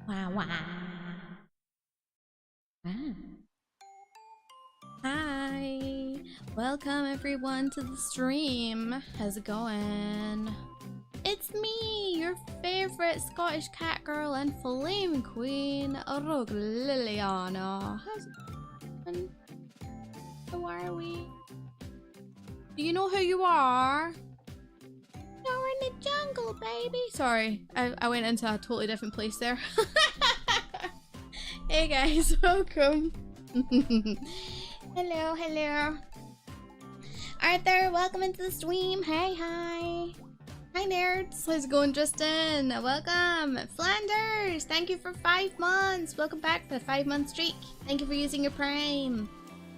Wow, wow. Ah. Hi, welcome everyone to the stream. How's it going? It's me, your favorite Scottish cat girl and flame queen, Rogue Liliana. How's it going? How are we? Do you know who you are? You're in the jungle, baby. Sorry, I went into a totally different place there. Hey guys, welcome. Hello, hello. Arthur, welcome into the stream. Hey, hi. Hi nerds. How's it going, Justin? Welcome. Flanders, thank you for 5 months. Welcome back for the 5-month streak. Thank you for using your Prime.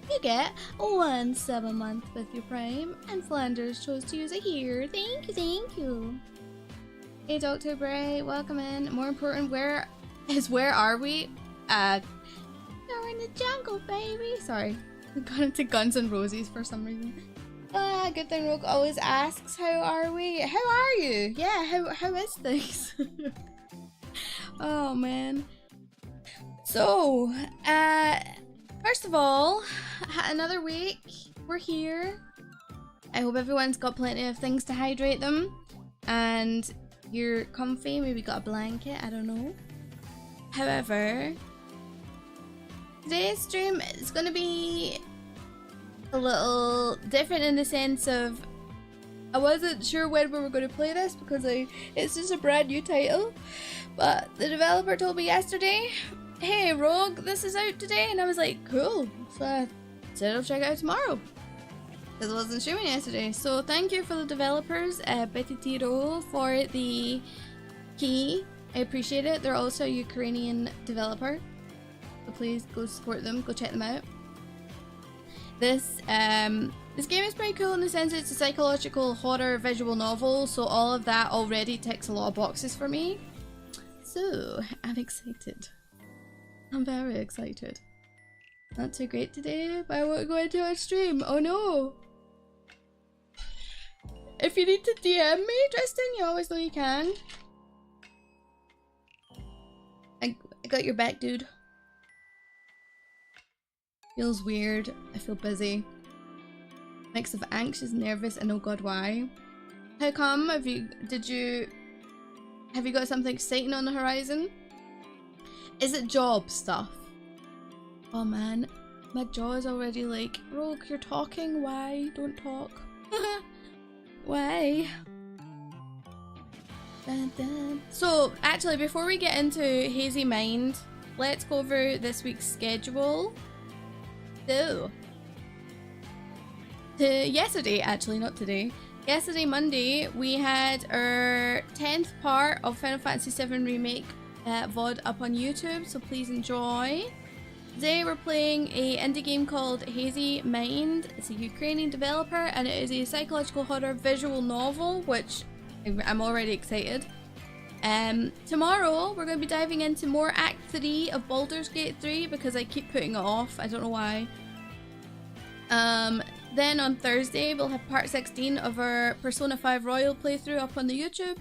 You get 1 sub a month with your Prime, and Flanders chose to use it here. Thank you, thank you. Hey, Dr. Bray, welcome in. More important, where are we? You're in the jungle, baby. Sorry, I got into Guns N' Roses for some reason. Good thing Rogue always asks, how are we? How are you? Yeah, how is things? Oh man. So, first of all, another week. We're here. I hope everyone's got plenty of things to hydrate them, and you're comfy. Maybe got a blanket. I don't know. However, today's stream is going to be a little different in the sense of I wasn't sure when we were going to play this because it's just a brand new title, but the developer told me yesterday, hey Rogue, this is out today, and I was like, cool. So I said I'll check it out tomorrow because I wasn't streaming yesterday. So thank you for the developers, Betty Tiro, for the key. I appreciate it. They're also a Ukrainian developer, so please go support them, go check them out. This game is pretty cool in the sense it's a psychological horror visual novel, so all of that already ticks a lot of boxes for me. So I'm excited. I'm very excited. Not too great today, but I won't go into a stream. Oh no! If you need to DM me, Tristan, you always know you can. I got your back, dude. Feels weird. I feel busy. Mix of anxious, nervous, and oh god, why? How come? Have you got something exciting on the horizon? Is it job stuff? Oh man, my jaw is already like, Rogue, you're talking. Why? Don't talk. Why? Dun, dun. So actually, before we get into Hazy Mind, let's go over this week's schedule. So, yesterday, actually, not today. Yesterday, Monday, we had our 10th part of Final Fantasy VII Remake VOD up on YouTube, so please enjoy. Today, we're playing a indie game called Hazy Mind. It's a Ukrainian developer, and it is a psychological horror visual novel, which I'm already excited. Tomorrow, we're going to be diving into more Act 3 of Baldur's Gate 3 because I keep putting it off. I don't know why. Then on Thursday, we'll have part 16 of our Persona 5 Royal playthrough up on the YouTube.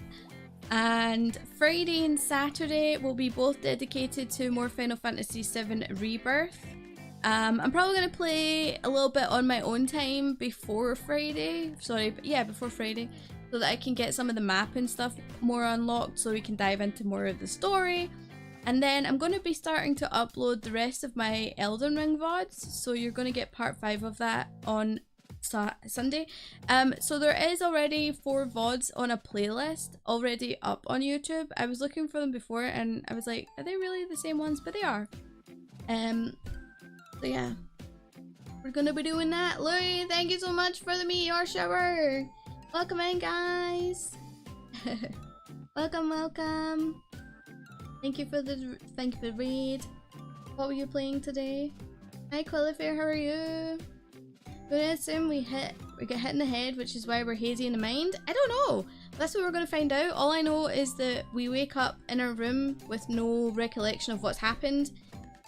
And Friday and Saturday will be both dedicated to more Final Fantasy VII Rebirth. I'm probably going to play a little bit on my own time before Friday. Sorry, but yeah, before Friday. So that I can get some of the map and stuff more unlocked so we can dive into more of the story. And then I'm going to be starting to upload the rest of my Elden Ring VODs. So you're going to get part 5 of that on Sunday. So there is already 4 VODs on a playlist already up on YouTube. I was looking for them before and I was like, are they really the same ones? But they are. So yeah, we're going to be doing that. Louis, thank you so much for the meteor shower. Welcome in, guys. Welcome, welcome. Thank you for the raid. What were you playing today? Hi Qualifier, how are you? Gonna assume we get hit in the head, which is why we're hazy in the mind. I don't know. That's what we're gonna find out. All I know is that we wake up in our room with no recollection of what's happened,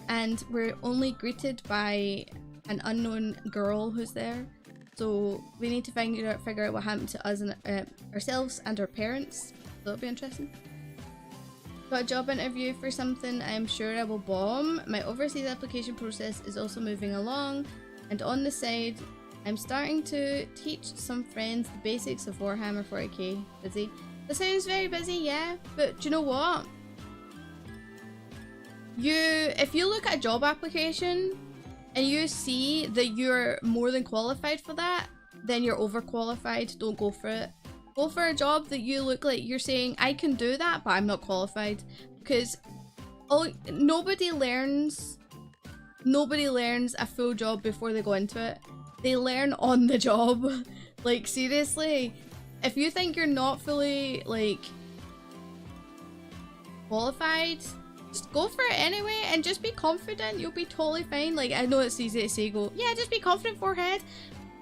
and we're only greeted by an unknown girl who's there. So we need to figure out what happened to us and ourselves and our parents. So it'll be interesting. Got a job interview for something I'm sure I will bomb. My overseas application process is also moving along, and on the side, I'm starting to teach some friends the basics of Warhammer 40k. Busy. That sounds very busy, yeah, but do you know what? If you look at a job application and you see that you're more than qualified for that, then you're overqualified. Don't go for it. Go for a job that you look like you're saying, I can do that, but I'm not qualified. Because nobody learns a full job before they go into it. They learn on the job. Like, seriously. If you think you're not fully, like, qualified, just go for it anyway and just be confident. You'll be totally fine. Like, I know it's easy to say, go, yeah, just be confident, forehead.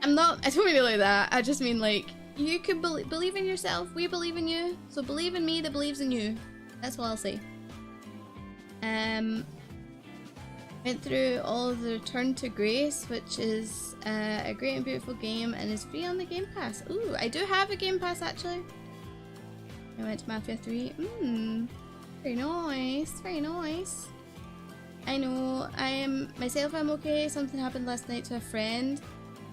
I don't mean it like that. I just mean, like, you can believe in yourself. We believe in you. So believe in me that believes in you. That's what I'll say. Went through all of the Return to Grace, which is a great and beautiful game and is free on the Game Pass. Ooh, I do have a Game Pass actually. I went to Mafia 3. Very nice. Very nice. I know. I'm okay. Something happened last night to a friend.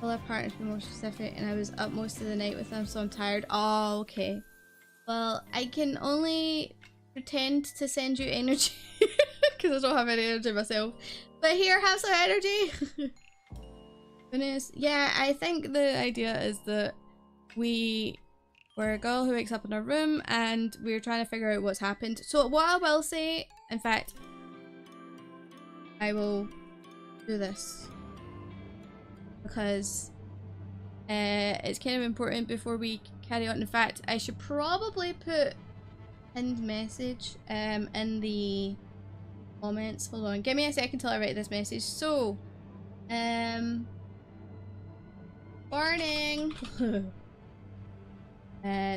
Well, our partners were more specific, and I was up most of the night with them, so I'm tired. Oh, okay. Well, I can only pretend to send you energy because I don't have any energy myself. But here, have some energy. Goodness. Yeah, I think the idea is that we were a girl who wakes up in her room, and we're trying to figure out what's happened. So what I will say, in fact, I will do this. Because it's kind of important before we carry on. In fact, I should probably put pinned message in the comments. Hold on, give me a second till I write this message. So, warning.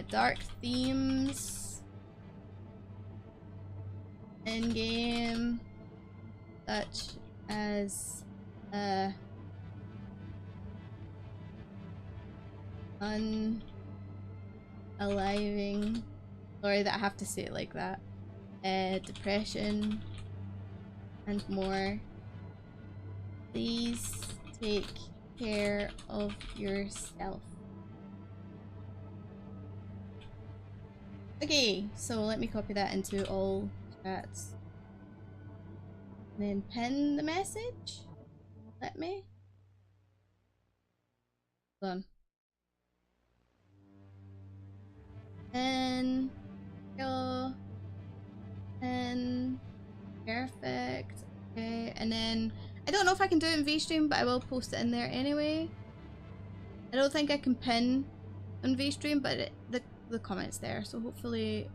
Dark themes in game, such as unaliving, sorry that I have to say it like that, depression and more. Please take care of yourself. Okay, so let me copy that into all chats and then pin the message. Let me. Hold on. And go and perfect. Okay, and then I don't know if I can do it in VStream, but I will post it in there anyway. I don't think I can pin on VStream, but the comments there, so hopefully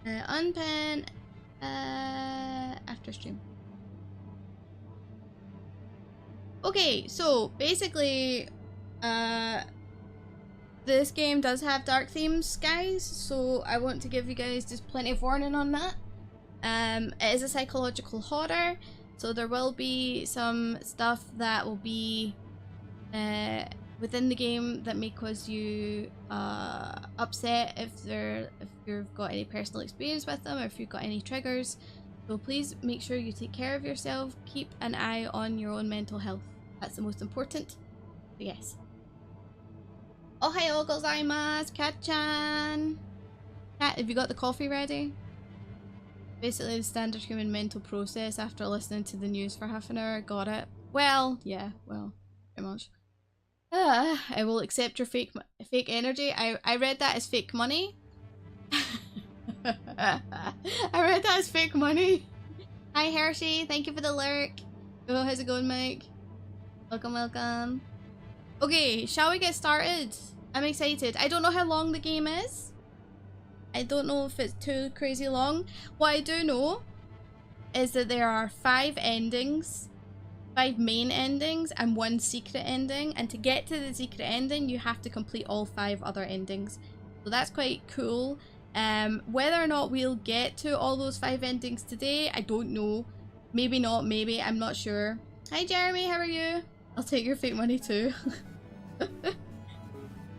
unpin after stream. Okay, so basically this game does have dark themes, guys, so I want to give you guys just plenty of warning on that. It is a psychological horror, so there will be some stuff that will be within the game that may cause you upset if you've got any personal experience with them, or if you've got any triggers. So please make sure you take care of yourself, keep an eye on your own mental health. That's the most important. So yes. Ohayo gozaimasu, Kat-chan! Kat, have you got the coffee ready? Basically the standard human mental process after listening to the news for half an hour. Got it. Well, yeah, well, pretty much. I will accept your fake energy. I read that as fake money. I read that as fake money. Hi Hershey, thank you for the lurk. Oh, how's it going, Mike? Welcome, welcome. Okay, shall we get started? I'm excited. I don't know how long the game is. I don't know if it's too crazy long. What I do know is that there are 5 endings. 5 main endings and 1 secret ending, and to get to the secret ending you have to complete all 5 other endings, so that's quite cool. Whether or not we'll get to all those 5 endings today, I don't know. Maybe not, maybe, I'm not sure. Hi Jeremy, how are you? I'll take your fake money too.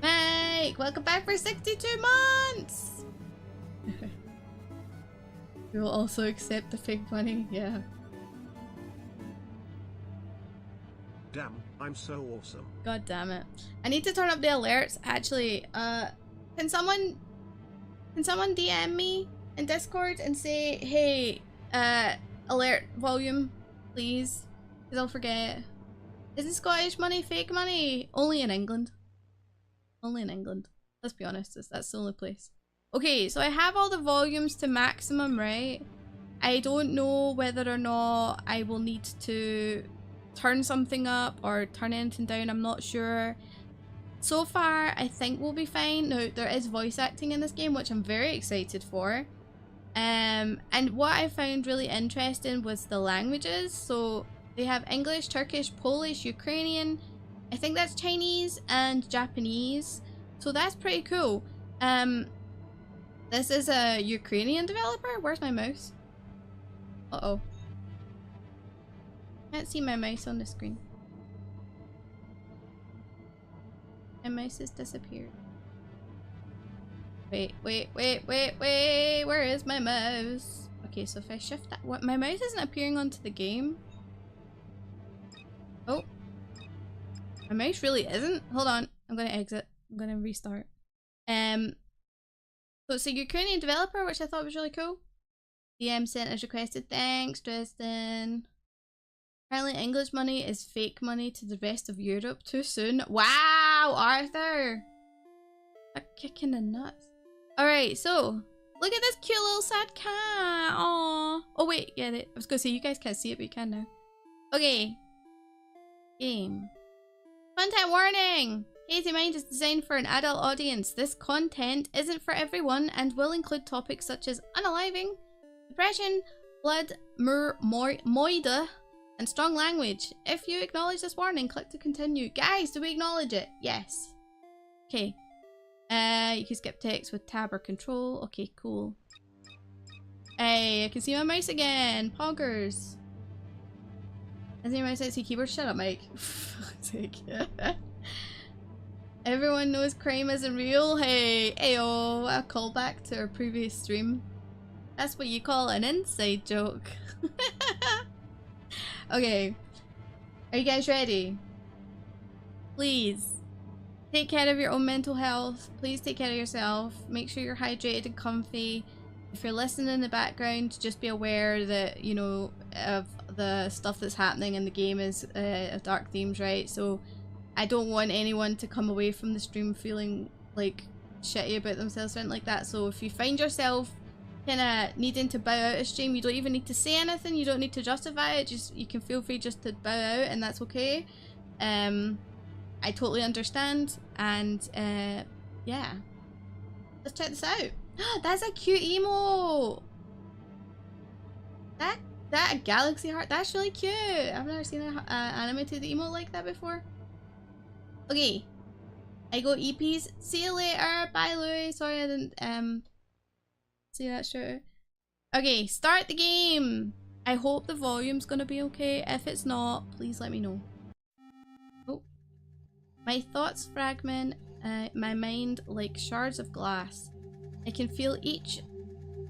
Mike, welcome back for 62 months. We will also accept the fake money, yeah. Damn, I'm so awesome. God damn it. I need to turn up the alerts. Actually, can someone DM me in Discord and say, hey, alert volume, please? Because I'll forget. Isn't Scottish money fake money? Only in England. Only in England. Let's be honest, that's the only place. Okay, so I have all the volumes to maximum, right? I don't know whether or not I will need to turn something up or turn anything down, I'm not sure. So far, I think we'll be fine. Now, there is voice acting in this game, which I'm very excited for. And what I found really interesting was the languages. So they have English, Turkish, Polish, Ukrainian, I think that's Chinese, and Japanese. So that's pretty cool. This is a Ukrainian developer. Where's my mouse? Uh-oh. Can't see my mouse on the screen. My mouse has disappeared. Wait. Where is my mouse? Okay, so if I shift that, what, my mouse isn't appearing onto the game. Oh, my mouse really isn't. Hold on, I'm gonna exit. I'm gonna restart. So it's a Ukrainian developer, which I thought was really cool. DM sent as requested. Thanks, Tristan. Apparently English money is fake money to the rest of Europe. Too soon. Wow, Arthur! A kick in the nuts. Alright, so look at this cute little sad cat. Aww. Oh wait, yeah, I was gonna say you guys can't see it, but you can now. Okay. Game. Content warning! Hazy Mind is designed for an adult audience. This content isn't for everyone and will include topics such as unaliving, depression, blood, moida, and strong language. If you acknowledge this warning, click to continue. Guys, do we acknowledge it? Yes. Okay. You can skip text with tab or control. Okay, cool. Hey, I can see my mouse again. Poggers. I see my mouse, I see keyboard. Shut up, Mike. Fuck's sake. Everyone knows crime isn't real. Hey, ayo, a callback to our previous stream. That's what you call an inside joke. Okay. Are you guys ready? Please. Take care of your own mental health. Please take care of yourself. Make sure you're hydrated and comfy. If you're listening in the background, just be aware that, you know, of the stuff that's happening in the game is dark themes, right? So I don't want anyone to come away from the stream feeling like shitty about themselves or anything like that. So if you find yourself kind of needing to bow out a stream, you don't even need to say anything. You don't need to justify it. Just, you can feel free just to bow out, and that's okay. I totally understand, and yeah, let's check this out. That's a cute emote. That galaxy heart, that's really cute. I've never seen an animated emote like that before. Okay, I go EPs. See you later. Bye, Louis. Sorry I didn't see that straight. Okay, start the game. I hope the volume's gonna be okay. If it's not, please let me know. Oh. My thoughts fragment my mind like shards of glass. I can feel each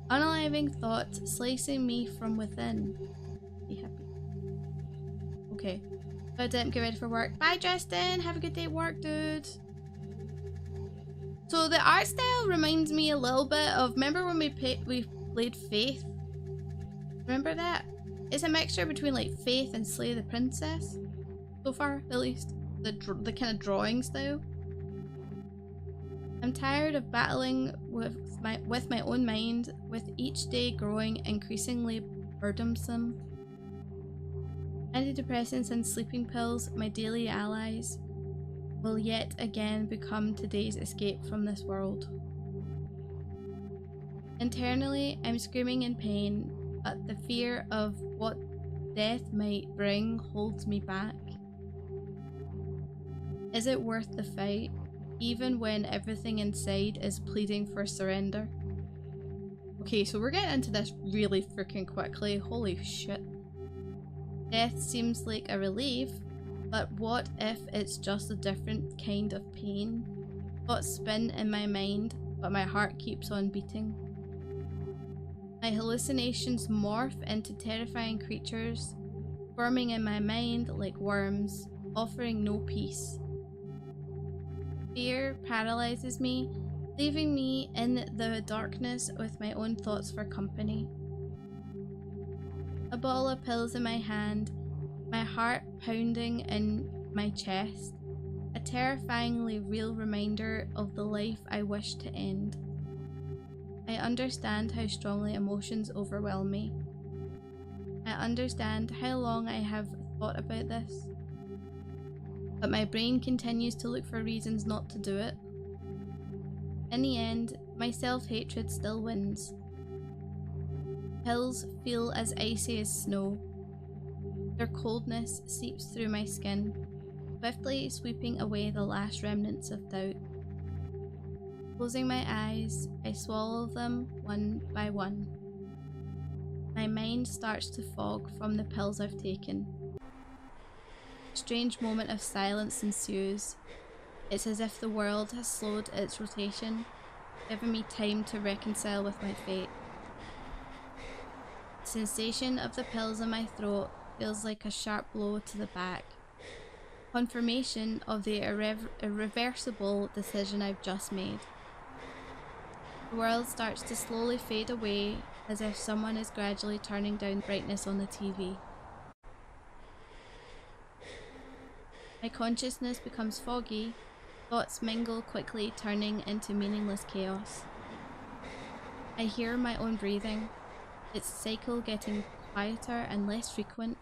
unaliving thought slicing me from within. Be happy. Okay. But get ready for work. Bye, Justin. Have a good day at work, dude. So the art style reminds me a little bit of, remember when we played Faith? Remember that? It's a mixture between like Faith and Slay the Princess. So far, at least. The kind of drawing style. I'm tired of battling with my own mind, with each day growing increasingly burdensome. Antidepressants and sleeping pills, my daily allies, will yet again become today's escape from this world. Internally, I'm screaming in pain, but the fear of what death might bring holds me back. Is it worth the fight, even when everything inside is pleading for surrender? Okay, so we're getting into this really freaking quickly. Holy shit. Death seems like a relief, but what if it's just a different kind of pain? Thoughts spin in my mind, but my heart keeps on beating. My hallucinations morph into terrifying creatures, forming in my mind like worms, offering no peace. Fear paralyzes me, leaving me in the darkness with my own thoughts for company. A bottle of pills in my hand, my heart pounding in my chest, a terrifyingly real reminder of the life I wish to end. I understand how strongly emotions overwhelm me. I understand how long I have thought about this, but my brain continues to look for reasons not to do it. In the end, my self-hatred still wins. Pills feel as icy as snow. Their coldness seeps through my skin, swiftly sweeping away the last remnants of doubt. Closing my eyes, I swallow them one by one. My mind starts to fog from the pills I've taken. A strange moment of silence ensues. It's as if the world has slowed its rotation, giving me time to reconcile with my fate. The sensation of the pills in my throat feels like a sharp blow to the back. Confirmation of the irreversible decision I've just made. The world starts to slowly fade away, as if someone is gradually turning down the brightness on the TV. My consciousness becomes foggy, thoughts mingle quickly, turning into meaningless chaos. I hear my own breathing, its cycle getting quieter and less frequent.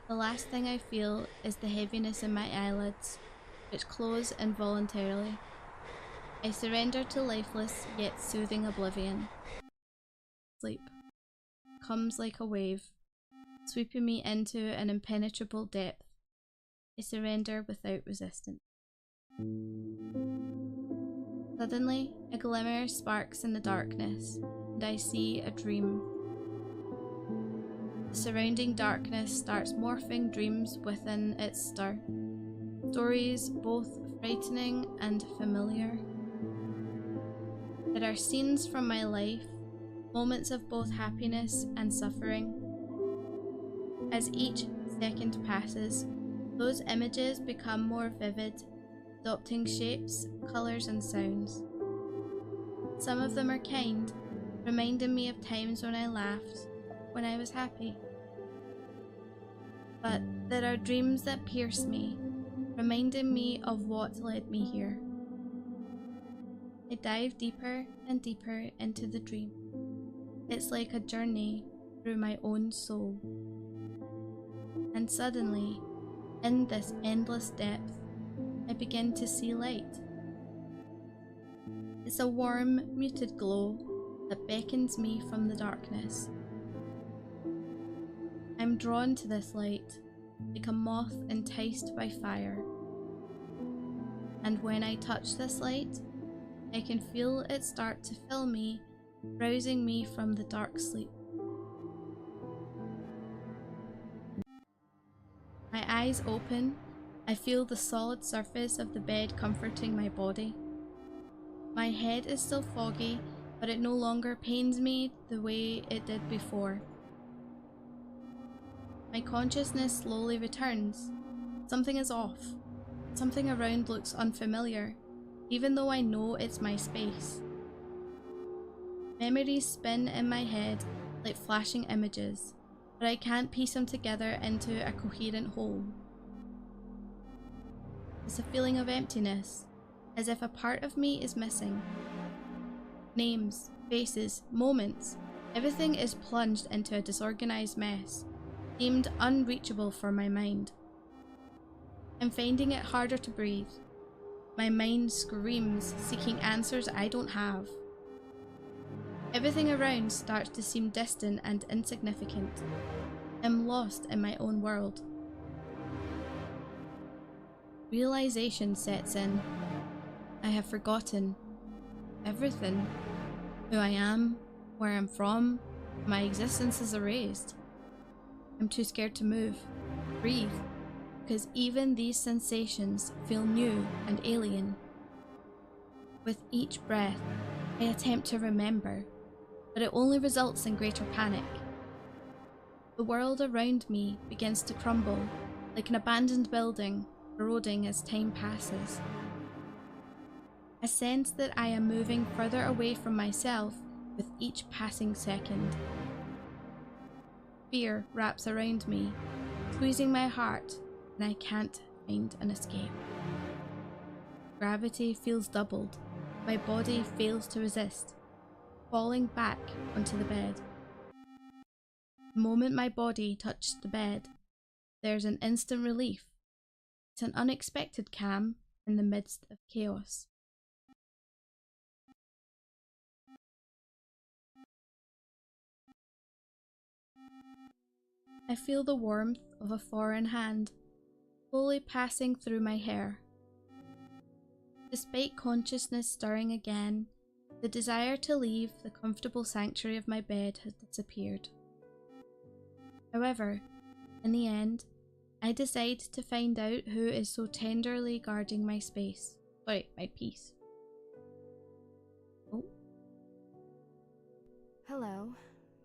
The last thing I feel is the heaviness in my eyelids, which close involuntarily. I surrender to lifeless yet soothing oblivion. Sleep comes like a wave, sweeping me into an impenetrable depth. I surrender without resistance. Suddenly, a glimmer sparks in the darkness, and I see a dream. The surrounding darkness starts morphing dreams within its stir. Stories both frightening and familiar. There are scenes from my life, moments of both happiness and suffering. As each second passes, those images become more vivid, adopting shapes, colours and sounds. Some of them are kind, reminding me of times when I laughed, when I was happy. But there are dreams that pierce me, reminding me of what led me here. I dive deeper and deeper into the dream. It's like a journey through my own soul. And suddenly, in this endless depth, I begin to see light. It's a warm, muted glow that beckons me from the darkness. I'm drawn to this light, like a moth enticed by fire. And when I touch this light, I can feel it start to fill me, rousing me from the dark sleep. My eyes open, I feel the solid surface of the bed comforting my body. My head is still foggy, but it no longer pains me the way it did before. My consciousness slowly returns. Something is off. Something around looks unfamiliar, even though I know it's my space. Memories spin in my head like flashing images, but I can't piece them together into a coherent whole. It's a feeling of emptiness, as if a part of me is missing. Names, faces, moments, everything is plunged into a disorganized mess, deemed unreachable for my mind. I'm finding it harder to breathe. My mind screams, seeking answers I don't have. Everything around starts to seem distant and insignificant. I'm lost in my own world. Realization sets in. I have forgotten everything. Who I am, where I'm from, my existence is erased. I'm too scared to move, breathe, because even these sensations feel new and alien. With each breath, I attempt to remember. but it only results in greater panic. The world around me begins to crumble, like an abandoned building, eroding as time passes. I sense that I am moving further away from myself with each passing second. Fear wraps around me, squeezing my heart, and I can't find an escape. Gravity feels doubled. My body fails to resist, falling back onto the bed. The moment my body touched the bed, there's an instant relief. It's an unexpected calm in the midst of chaos. I feel the warmth of a foreign hand slowly passing through my hair. Despite consciousness stirring again, the desire to leave the comfortable sanctuary of my bed has disappeared. However, in the end, I decide to find out who is so tenderly guarding my space. Sorry, my peace. Oh. Hello.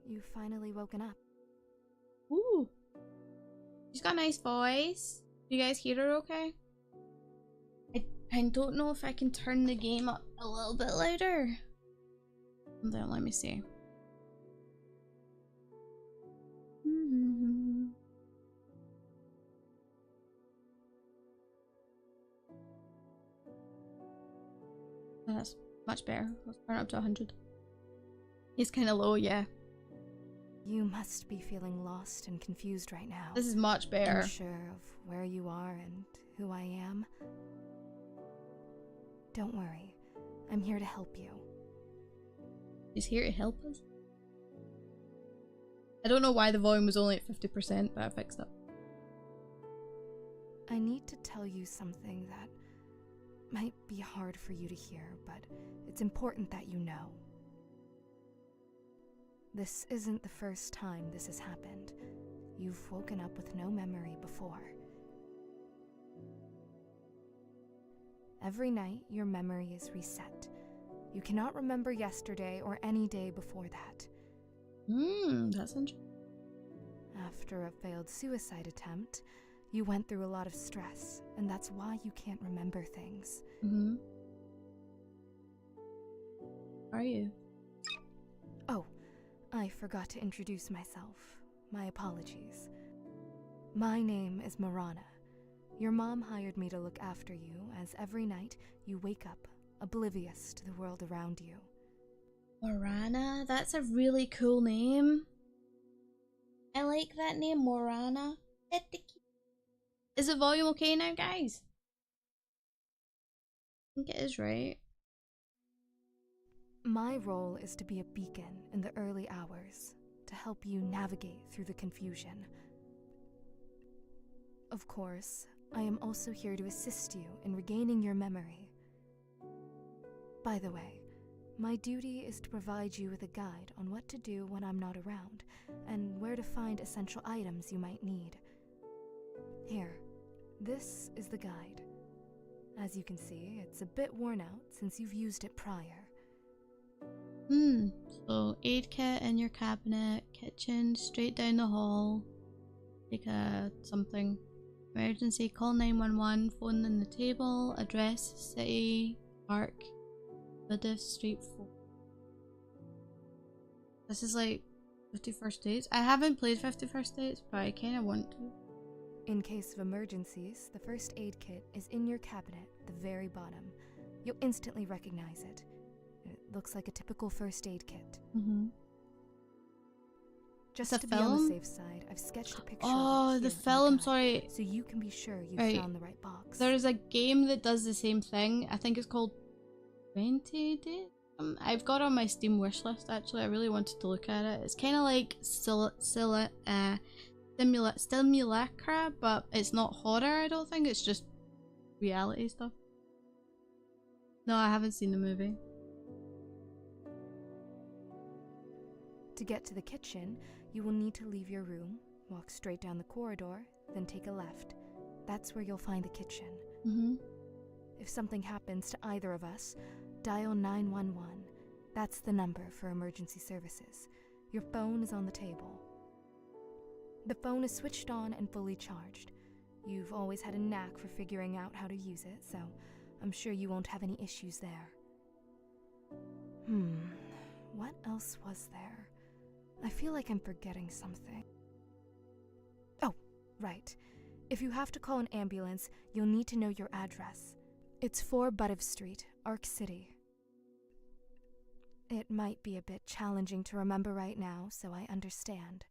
You've finally woken up. Ooh. She's got a nice voice. You guys hear her okay? I don't know if I can turn the game up a little bit louder. Then let me see. That's much better. Let's turn it up to 100. He's kind of low, yeah. You must be feeling lost and confused right now. This is much better. Unsure of where you are and who I am. Don't worry. I'm here to help you. He's here to help us? I don't know why the volume was only at 50%, but I fixed it. I need to tell you something that might be hard for you to hear, but it's important that you know. This isn't the first time this has happened. You've woken up with no memory before. Every night, your memory is reset. You cannot remember yesterday or any day before that. That's interesting. After a failed suicide attempt, you went through a lot of stress, and that's why you can't remember things. How are you? Oh, I forgot to introduce myself. My apologies. My name is Morana. Your mom hired me to look after you, as every night you wake up, oblivious to the world around you. Morana? That's a really cool name. I like that name, Morana. Is the volume okay now, guys? I think it is, right? My role is to be a beacon in the early hours, to help you navigate through the confusion. Of course, I am also here to assist you in regaining your memory. By the way, my duty is to provide you with a guide on what to do when I'm not around, and where to find essential items you might need. Here, this is the guide. As you can see, it's a bit worn out since you've used it prior. So aid kit in your cabinet, kitchen, straight down the hall. Take a something. Emergency, call 911, phone on the table, address, city, park, Vidif Street 4. This is like 51st Dates. I haven't played 51st Dates, but I kinda want to. In case of emergencies, the first aid kit is in your cabinet at the very bottom. You'll instantly recognize it. It looks like a typical first aid kit. Just It's a to be on the film? safe side, I've sketched a picture Oh, of it the here in film, guide, sorry. so you can be sure you've Right. found the right box. There's a game that does the same thing. I think it's called 20 Days. I've got it on my Steam wishlist actually. I really wanted to look at it. It's kind of like Simulacra, but it's not horror, I don't think. It's just reality stuff. No, I haven't seen the movie. To get to the kitchen, you will need to leave your room, walk straight down the corridor, then take a left. That's where you'll find the kitchen. If something happens to either of us, dial 911. That's the number for emergency services. Your phone is on the table. The phone is switched on and fully charged. You've always had a knack for figuring out how to use it, so I'm sure you won't have any issues there. What else was there? I feel like I'm forgetting something. Oh, right. If you have to call an ambulance, you'll need to know your address. It's 4 Buttiff Street, Arc City. It might be a bit challenging to remember right now, so I understand.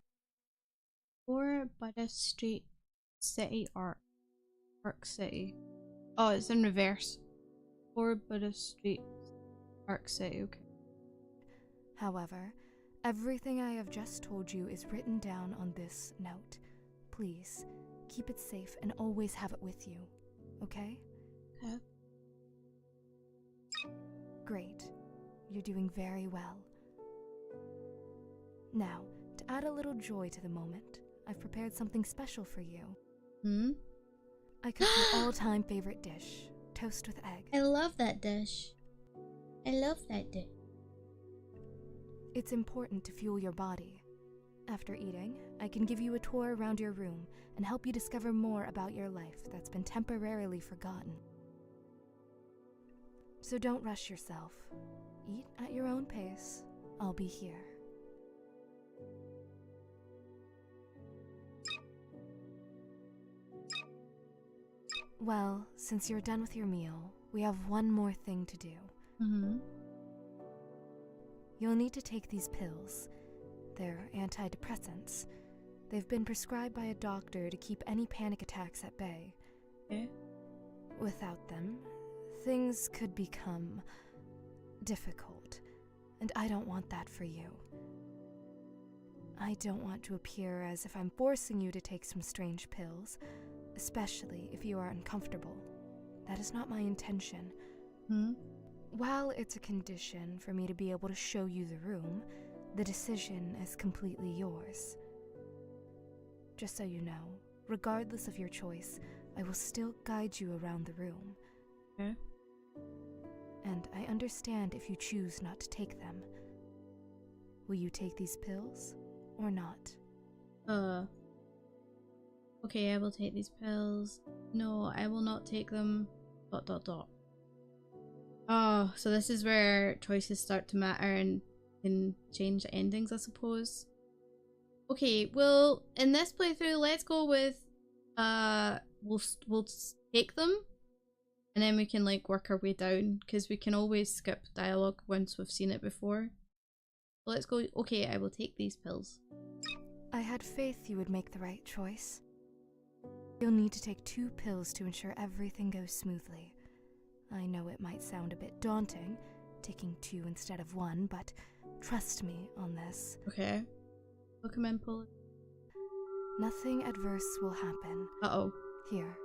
4 Buttiff Street, City, Arc City. Oh, it's in reverse. 4 Buttiff Street, Arc City, okay. However, everything I have just told you is written down on this note. Please, keep it safe and always have it with you, okay? Okay. Great. You're doing very well. Now, to add a little joy to the moment, I've prepared something special for you. I cooked your all-time favorite dish, toast with egg. I love that dish. I love that dish. It's important to fuel your body. After eating, I can give you a tour around your room and help you discover more about your life that's been temporarily forgotten. So don't rush yourself. Eat at your own pace. I'll be here. Well, since you're done with your meal, we have one more thing to do. You'll need to take these pills. They're antidepressants. They've been prescribed by a doctor to keep any panic attacks at bay. Okay. Without them, things could become difficult, and I don't want that for you. I don't want to appear as if I'm forcing you to take some strange pills, especially if you are uncomfortable. That is not my intention. While it's a condition for me to be able to show you the room, the decision is completely yours. Just so you know, regardless of your choice, I will still guide you around the room. Okay. And I understand if you choose not to take them. Will you take these pills or not? Okay, I will take these pills. No, I will not take them. ... Oh, so this is where choices start to matter and can change endings, I suppose. Okay, well, in this playthrough, let's go with we'll take them, and then we can like work our way down, because we can always skip dialogue once we've seen it before. So let's go. Okay, I will take these pills. I had faith you would make the right choice. You'll need to take 2 pills to ensure everything goes smoothly. I know it might sound a bit daunting, taking 2 instead of 1, but trust me on this. Okay. Look him in, pull it. Nothing adverse will happen. Uh-oh. Here,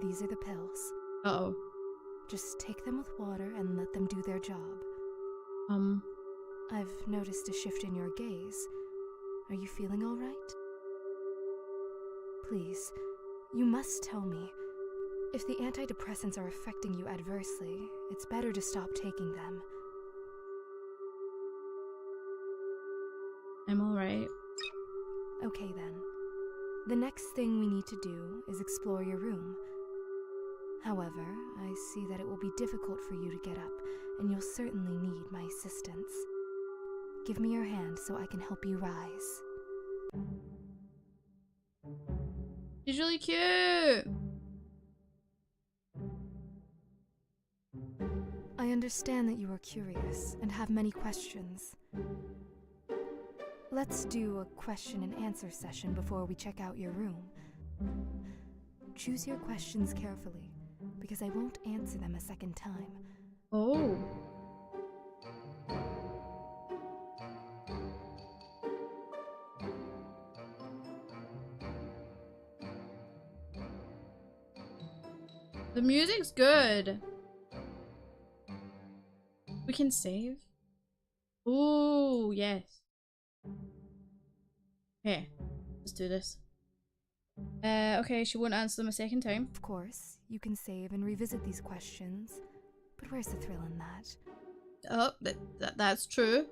these are the pills. Uh-oh. Just take them with water and let them do their job. I've noticed a shift in your gaze. Are you feeling all right? Please, you must tell me. If the antidepressants are affecting you adversely, it's better to stop taking them. I'm alright. Okay then. The next thing we need to do is explore your room. However, I see that it will be difficult for you to get up, and you'll certainly need my assistance. Give me your hand so I can help you rise. She's really cute! I understand that you are curious and have many questions. Let's do a question and answer session before we check out your room. Choose your questions carefully, because I won't answer them a second time. Oh. The music's good. We can save. Ooh, yes. Okay, let's do this. Okay, she won't answer them a second time. Of course, you can save and revisit these questions, but where's the thrill in that? Oh, that's true.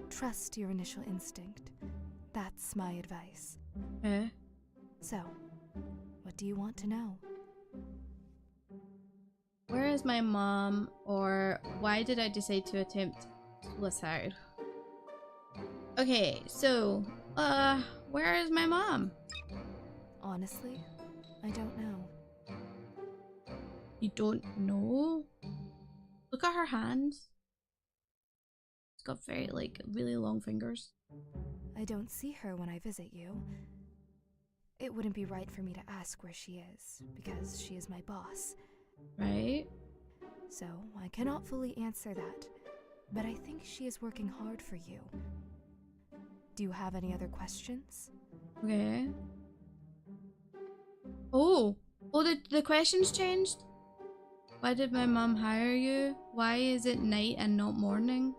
Trust your initial instinct. That's my advice. Okay. So, what do you want to know? Where is my mom, or why did I decide to attempt suicide? Okay, so, where is my mom? Honestly, I don't know. You don't know? Look at her hands. It's got very, like, really long fingers. I don't see her when I visit you. It wouldn't be right for me to ask where she is, because she is my boss. Right? So, I cannot fully answer that, but I think she is working hard for you. Do you have any other questions? Okay. Oh! Oh, the questions changed? Why did my mom hire you? Why is it night and not morning?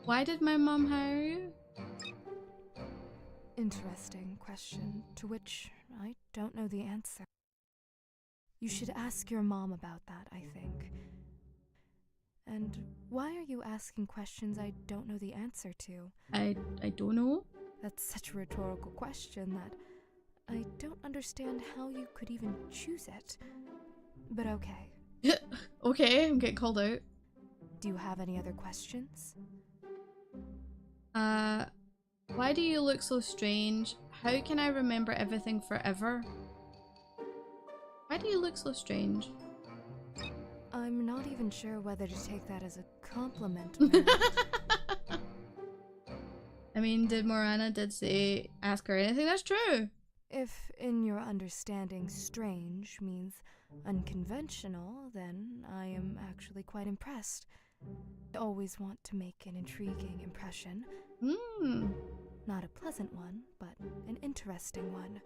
Why did my mom hire you? Interesting question, to which I don't know the answer. You should ask your mom about that, I think. And why are you asking questions I don't know the answer to? I don't know. That's such a rhetorical question that I don't understand how you could even choose it. But okay. Okay, I'm getting called out. Do you have any other questions? Why do you look so strange? How can I remember everything forever? Why do you look so strange? I'm not even sure whether to take that as a compliment or not. I mean, Morana did say ask her anything. That's true. If, in your understanding, strange means unconventional, then I am actually quite impressed. I always want to make an intriguing impression. Not a pleasant one, but an interesting one.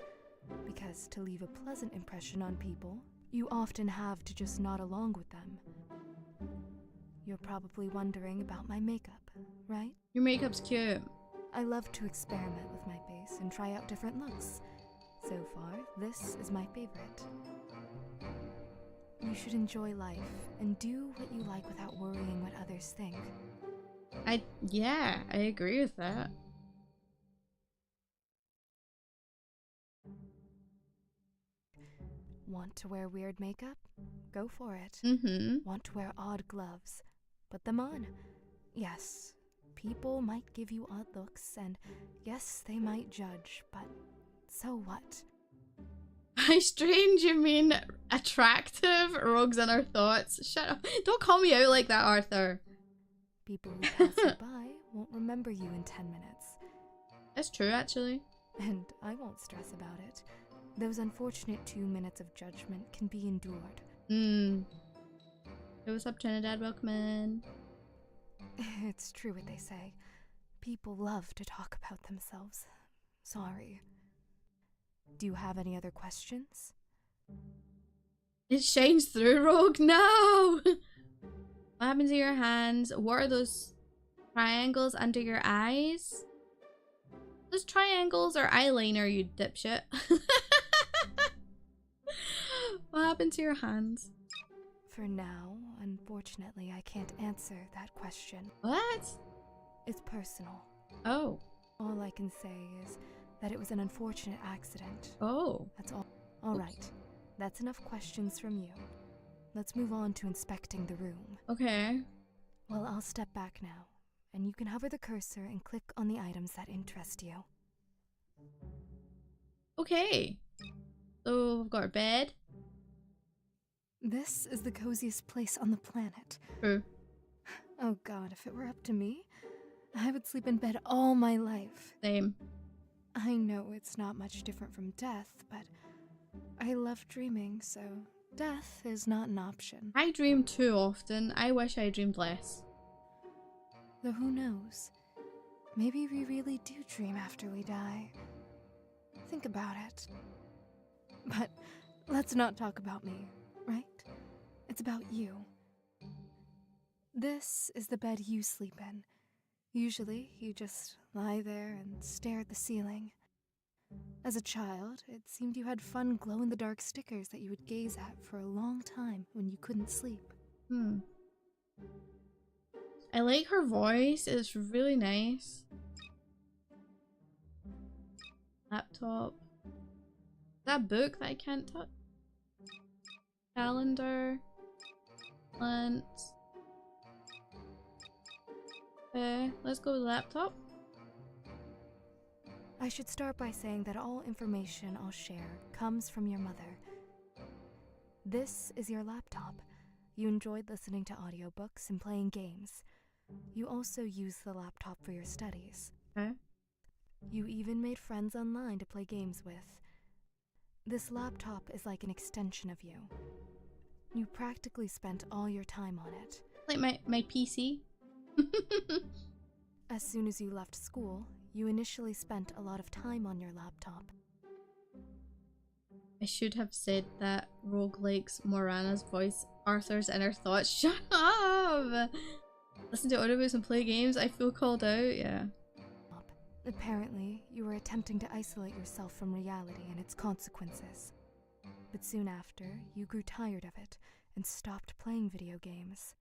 Because to leave a pleasant impression on people, you often have to just nod along with them. You're probably wondering about my makeup, right? Your makeup's cute. I love to experiment with my face and try out different looks. So far, this is my favorite. You should enjoy life and do what you like without worrying what others think. Yeah, I agree with that. Want to wear weird makeup? Go for it. Mm-hmm. Want to wear odd gloves? Put them on. Yes, people might give you odd looks, and yes, they might judge, but so what? By strange, you mean attractive? Rogues in our thoughts. Shut up. Don't call me out like that, Arthur. People who pass you by won't remember you in 10 minutes. That's true, actually. And I won't stress about it. Those unfortunate 2 minutes of judgment can be endured. Hey, what's up, Trinidad? Welcome in. It's true what they say. People love to talk about themselves. Sorry. Do you have any other questions? It shines through, Rogue. No! What happens to your hands? What are those triangles under your eyes? Those triangles are eyeliner, you dipshit. What happened to your hands? For now, unfortunately, I can't answer that question. What? It's personal. Oh. All I can say is that it was an unfortunate accident. Oh. That's all. All right. That's enough questions from you. Let's move on to inspecting the room. Okay. Well, I'll step back now, and you can hover the cursor and click on the items that interest you. Okay. So we've got our bed. This is the coziest place on the planet. True. Oh god, if it were up to me, I would sleep in bed all my life. Same. I know it's not much different from death, but I love dreaming, so death is not an option. I dream too often. I wish I dreamed less. Though who knows? Maybe we really do dream after we die. Think about it. But let's not talk about me, right? It's about you. This is the bed you sleep in. Usually, you just lie there and stare at the ceiling. As a child, it seemed you had fun glow-in-the-dark stickers that you would gaze at for a long time when you couldn't sleep. I like her voice, it's really nice. Laptop. That book that I can't touch. Calendar. Plants. Okay, let's go with laptop. I should start by saying that all information I'll share comes from your mother. This is your laptop. You enjoyed listening to audiobooks and playing games. You also use the laptop for your studies. Okay. You even made friends online to play games with. This laptop is like an extension of you. You practically spent all your time on it. Like my PC. As soon as you left school, you initially spent a lot of time on your laptop. I should have said that roguelikes, Morana's voice, Arthur's inner thoughts. Shut up! Listen to audiobooks and play games. I feel called out. Yeah. Apparently, you were attempting to isolate yourself from reality and its consequences. But soon after, you grew tired of it and stopped playing video games.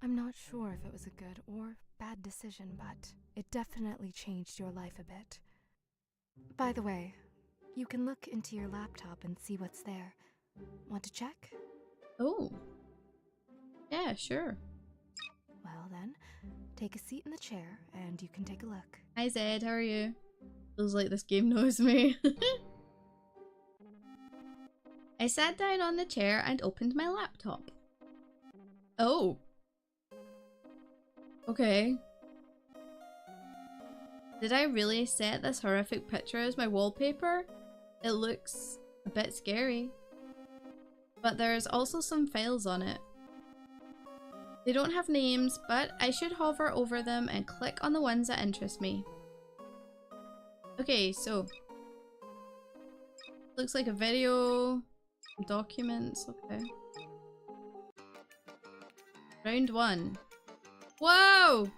I'm not sure if it was a good or bad decision, but it definitely changed your life a bit. By the way, you can look into your laptop and see what's there. Want to check? Oh. Yeah, sure. Well then, take a seat in the chair and you can take a look. Hi Zed, how are you? Feels like this game knows me. I sat down on the chair and opened my laptop. Oh. Okay. Did I really set this horrific picture as my wallpaper? It looks a bit scary. But there's also some files on it. They don't have names, but I should hover over them and click on the ones that interest me. Okay, so looks like a video, documents, okay. Round 1. Whoa!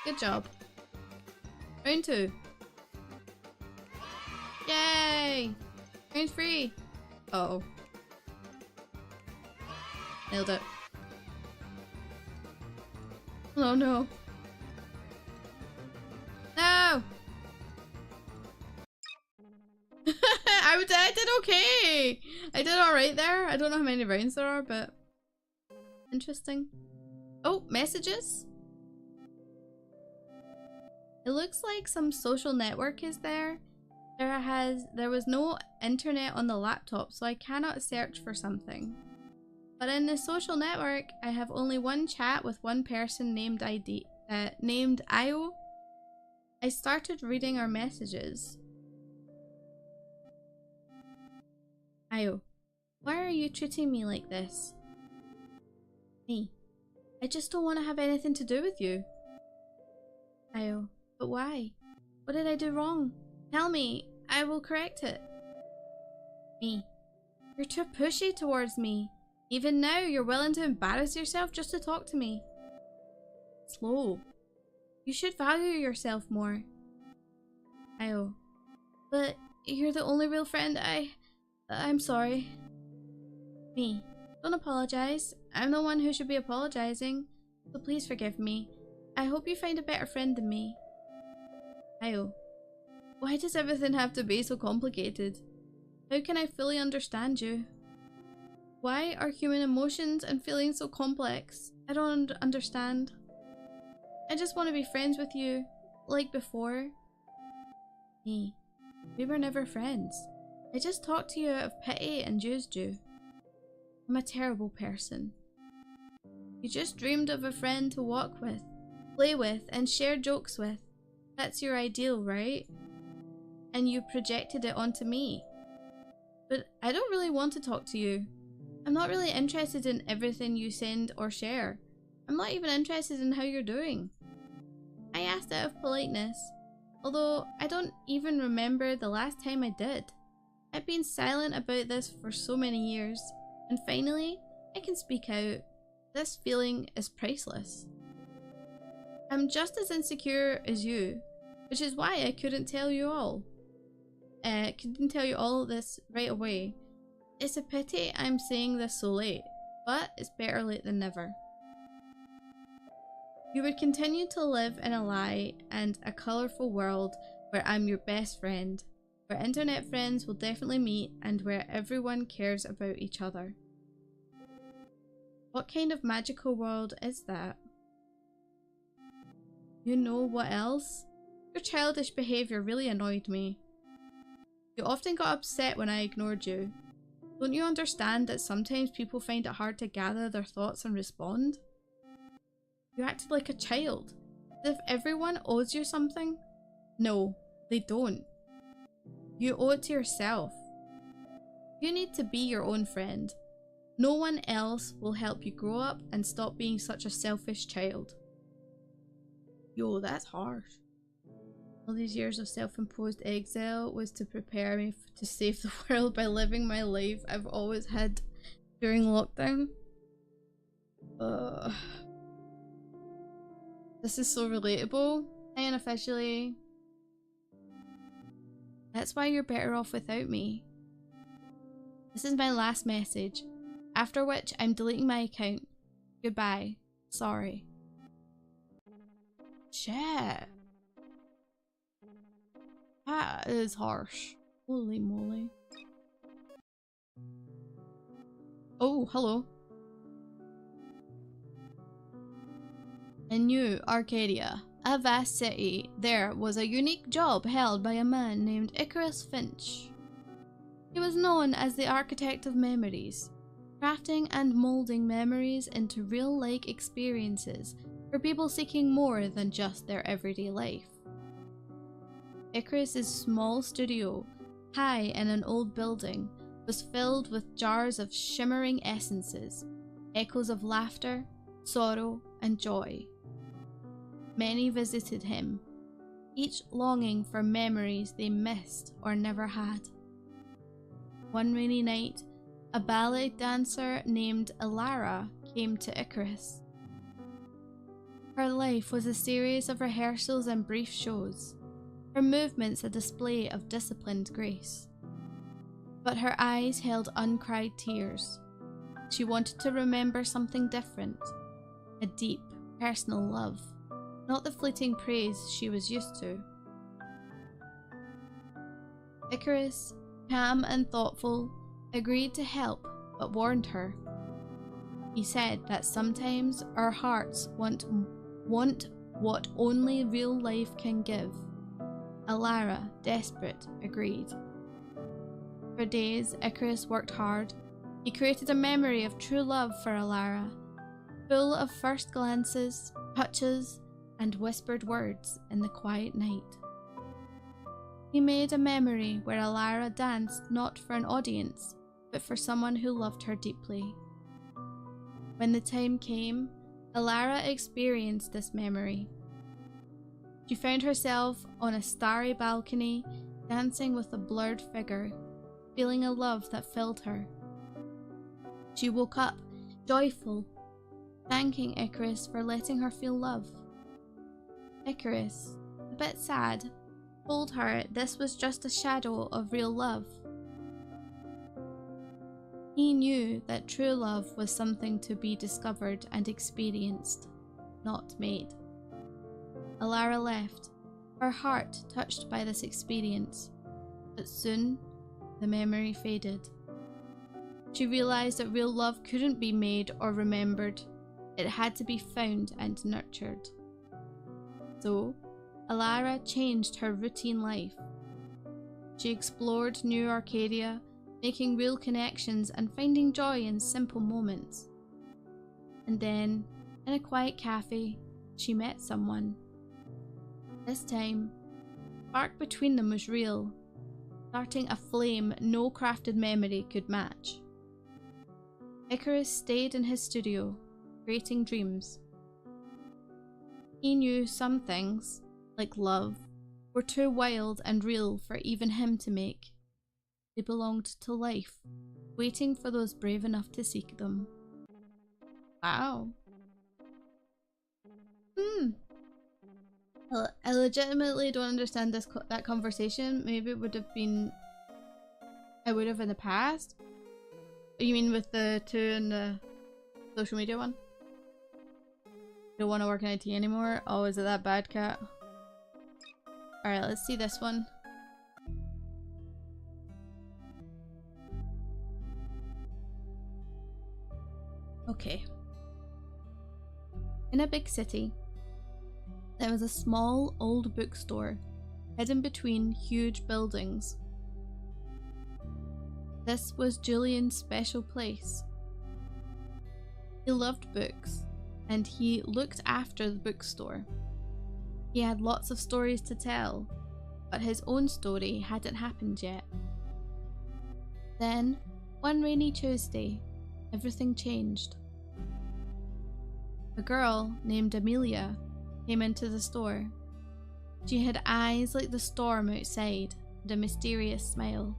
Good job. Round 2. Yay! Round 3. Uh-oh. Nailed it. Oh no. No! I did okay! I did alright there. I don't know how many rounds there are, but interesting. Oh, messages? It looks like some social network is there. There was no internet on the laptop, so I cannot search for something. But in the social network, I have only one chat with one person named Io. I started reading our messages. Io, why are you treating me like this? Me, I just don't want to have anything to do with you. Io, but why? What did I do wrong? Tell me, I will correct it. Me, you're too pushy towards me. Even now, you're willing to embarrass yourself just to talk to me. Slow. You should value yourself more. Io, but you're the only real friend I'm sorry. Me, don't apologize. I'm the one who should be apologizing. So please forgive me. I hope you find a better friend than me. Io, why does everything have to be so complicated? How can I fully understand you? Why are human emotions and feelings so complex? I don't understand. I just want to be friends with you, like before. Me, we were never friends. I just talked to you out of pity and used you. I'm a terrible person. You just dreamed of a friend to walk with, play with, and share jokes with. That's your ideal, right? And you projected it onto me. But I don't really want to talk to you. I'm not really interested in everything you send or share. I'm not even interested in how you're doing. I asked out of politeness, although I don't even remember the last time I did. I've been silent about this for so many years, and finally, I can speak out. This feeling is priceless. I'm just as insecure as you, which is why I couldn't tell you all. Couldn't tell you all of this right away. It's a pity I'm saying this so late, but it's better late than never. You would continue to live in a lie and a colourful world where I'm your best friend, where internet friends will definitely meet, and where everyone cares about each other. What kind of magical world is that? You know what else? Your childish behaviour really annoyed me. You often got upset when I ignored you. Don't you understand that sometimes people find it hard to gather their thoughts and respond? You acted like a child, as if everyone owes you something. No, they don't. You owe it to yourself. You need to be your own friend. No one else will help you grow up and stop being such a selfish child. Yo, that's harsh. All these years of self-imposed exile was to prepare me to save the world by living my life I've always had during lockdown. This is so relatable. And officially, that's why you're better off without me. This is my last message, after which I'm deleting my account. Goodbye. Sorry. Shit. That is harsh. Holy moly. Oh, hello. In New Arcadia, a vast city, there was a unique job held by a man named Icarus Finch. He was known as the architect of memories, crafting and moulding memories into real-like experiences for people seeking more than just their everyday life. Icarus's small studio, high in an old building, was filled with jars of shimmering essences, echoes of laughter, sorrow, and joy. Many visited him, each longing for memories they missed or never had. One rainy night, a ballet dancer named Elara came to Icarus. Her life was a series of rehearsals and brief shows, her movements a display of disciplined grace. But her eyes held uncried tears. She wanted to remember something different, a deep, personal love, not the fleeting praise she was used to. Icarus, calm and thoughtful, agreed to help, but warned her. He said that sometimes our hearts want what only real life can give. Elara, desperate, agreed. For days, Icarus worked hard. He created a memory of true love for Elara, full of first glances, touches, and whispered words in the quiet night. He made a memory where Elara danced not for an audience, but for someone who loved her deeply. When the time came, Elara experienced this memory. She found herself on a starry balcony, dancing with a blurred figure, feeling a love that filled her. She woke up, joyful, thanking Icarus for letting her feel love. Icarus, a bit sad, told her this was just a shadow of real love. He knew that true love was something to be discovered and experienced, not made. Elara left, her heart touched by this experience, but soon the memory faded. She realised that real love couldn't be made or remembered, it had to be found and nurtured. So, Elara changed her routine life. She explored New Arcadia, making real connections and finding joy in simple moments. And then, in a quiet cafe, she met someone. This time, the spark between them was real, starting a flame no crafted memory could match. Icarus stayed in his studio, creating dreams. He knew some things, like love, were too wild and real for even him to make. They belonged to life, waiting for those brave enough to seek them. Wow. Well, I legitimately don't understand that conversation. Maybe it would have been... I would have in the past. You mean with the two and the social media one? You don't want to work in IT anymore? Oh, is it that bad, Cat? Alright, let's see this one. Okay. In a big city, there was a small old bookstore hidden between huge buildings. This was Julian's special place. He loved books, and he looked after the bookstore. He had lots of stories to tell, but his own story hadn't happened yet. Then, one rainy Tuesday, everything changed. A girl named Amelia came into the store. She had eyes like the storm outside and a mysterious smile.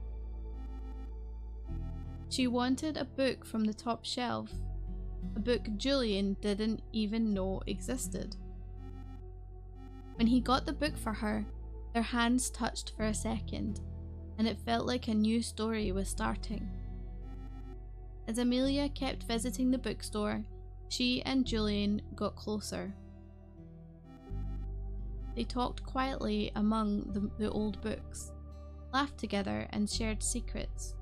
She wanted a book from the top shelf, a book Julian didn't even know existed. When he got the book for her, their hands touched for a second, and it felt like a new story was starting. As Amelia kept visiting the bookstore, she and Julian got closer. They talked quietly among the old books, laughed together and shared secrets.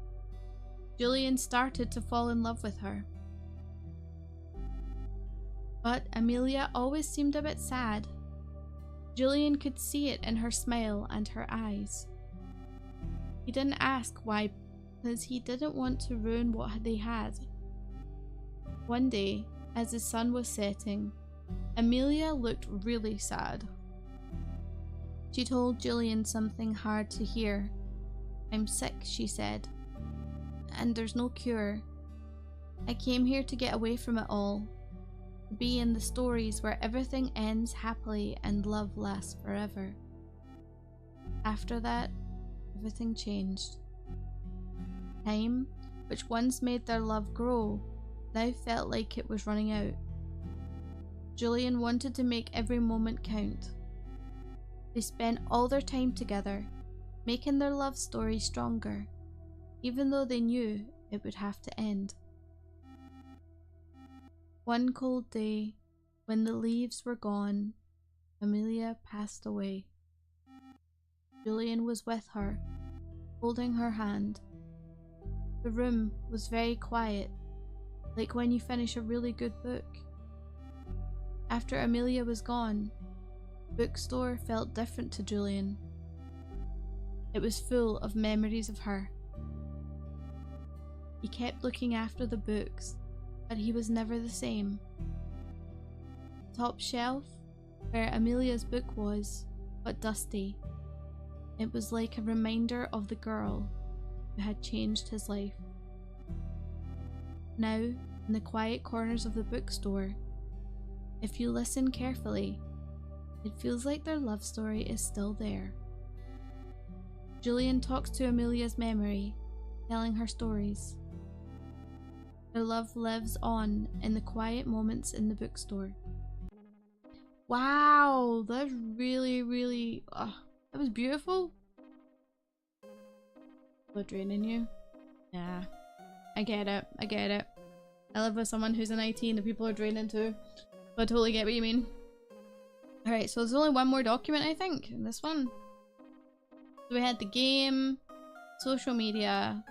Julian started to fall in love with her. But Amelia always seemed a bit sad. Julian could see it in her smile and her eyes. He didn't ask why, because he didn't want to ruin what they had. One day, as the sun was setting, Amelia looked really sad. She told Julian something hard to hear. "I'm sick," she said, "and there's no cure. I came here to get away from it all, to be in the stories where everything ends happily and love lasts forever." After that, everything changed. Time, which once made their love grow, now felt like it was running out. Julian wanted to make every moment count. They spent all their time together, making their love story stronger, even though they knew it would have to end. One cold day, when the leaves were gone, Amelia passed away. Julian was with her, holding her hand. The room was very quiet, like when you finish a really good book. After Amelia was gone, the bookstore felt different to Julian. It was full of memories of her. He kept looking after the books, but he was never the same. Top shelf, where Amelia's book was, but dusty. It was like a reminder of the girl who had changed his life. Now, in the quiet corners of the bookstore, if you listen carefully, it feels like their love story is still there. Julian talks to Amelia's memory, telling her stories. Their love lives on in the quiet moments in the bookstore. Wow, that's really, that was beautiful. People are draining you? Yeah, I get it. I live with someone who's in IT and the people are draining too. So I totally get what you mean. Alright, so there's only one more document, I think, in this one. So we had the game, social media,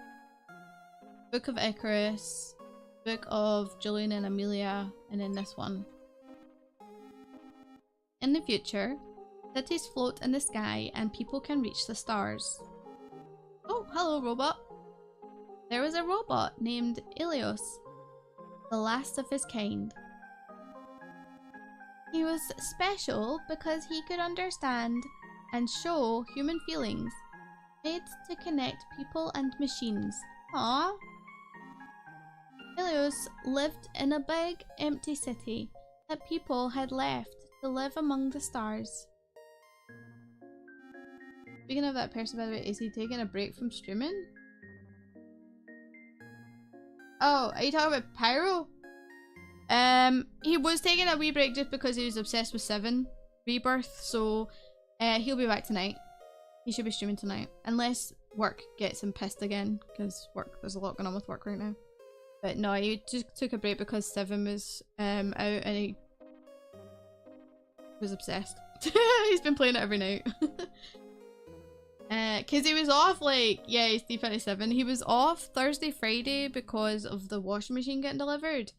Book of Icarus, Book of Julian and Amelia, and then this one. In the future, cities float in the sky and people can reach the stars. Oh, hello robot. There was a robot named Ilios, the last of his kind. He was special because he could understand and show human feelings, made to connect people and machines. Aww. Ilios lived in a big, empty city that people had left to live among the stars. Speaking of that person, by the way, is he taking a break from streaming? Oh, are you talking about Pyro? He was taking a wee break just because he was obsessed with 7 Rebirth, so he'll be back tonight. He should be streaming tonight, unless work gets him pissed again, because there's a lot going on with work right now. But no, he just took a break because 7 was out and he was obsessed. He's been playing it every night. Cause he was off he's D27. He was off Thursday, Friday because of the washing machine getting delivered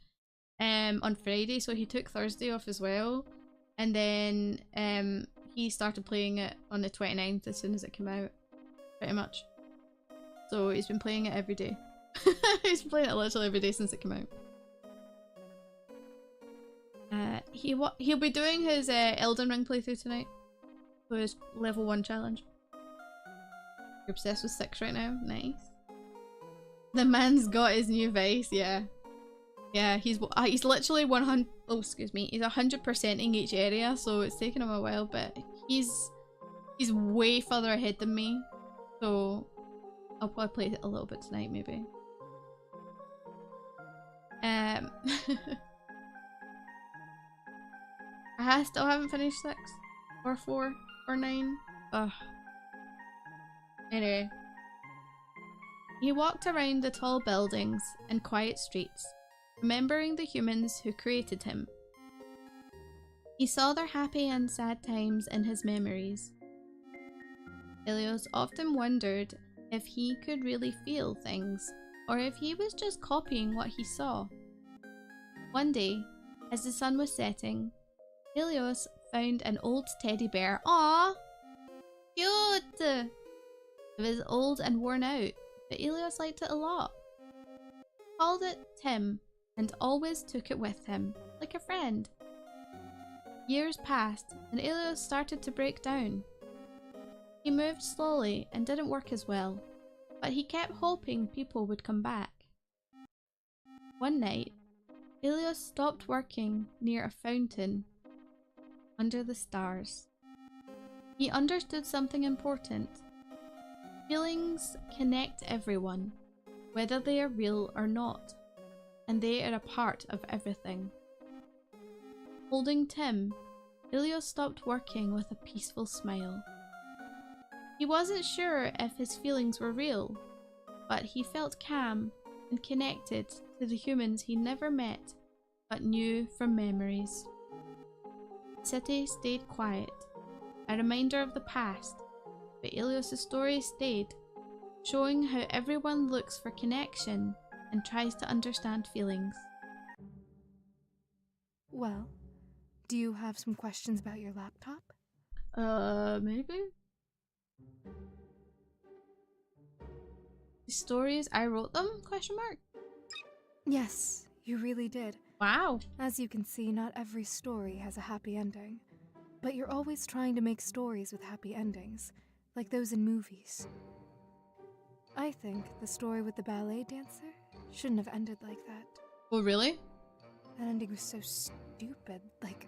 on Friday, so he took Thursday off as well. And then he started playing it on the 29th as soon as it came out, pretty much. So he's been playing it every day. He's been playing it literally every day since it came out. He'll be doing his Elden Ring playthrough tonight. So his level 1 challenge. You're obsessed with 6 right now? Nice. The man's got his new vice, yeah. Yeah, he's literally 100. Oh, excuse me. He's 100%ing each area, so it's taken him a while, but he's way further ahead than me. So I'll probably play it a little bit tonight, maybe. I still haven't finished 6 or 4 or 9. Ugh. Anyway. He walked around the tall buildings and quiet streets, remembering the humans who created him. He saw their happy and sad times in his memories. Ilios often wondered if he could really feel things, or if he was just copying what he saw. One day, as the sun was setting, Ilios found an old teddy bear. Aww! Cute! It was old and worn out, but Ilios liked it a lot. He called it Tim, and always took it with him, like a friend. Years passed, and Ilios started to break down. He moved slowly and didn't work as well, but he kept hoping people would come back. One night, Ilios stopped working near a fountain under the stars. He understood something important. Feelings connect everyone, whether they are real or not, and they are a part of everything. Holding Tim, Ilios stopped working with a peaceful smile. He wasn't sure if his feelings were real, but he felt calm and connected to the humans he never met, but knew from memories. The city stayed quiet, a reminder of the past, but Ilios' story stayed, showing how everyone looks for connection and tries to understand feelings. Well, do you have some questions about your laptop? Maybe? The stories, I wrote them? Question mark? Yes, you really did. Wow. As you can see, not every story has a happy ending. But you're always trying to make stories with happy endings, like those in movies. I think the story with the ballet dancer shouldn't have ended like that. Oh, really? That ending was so stupid. Like,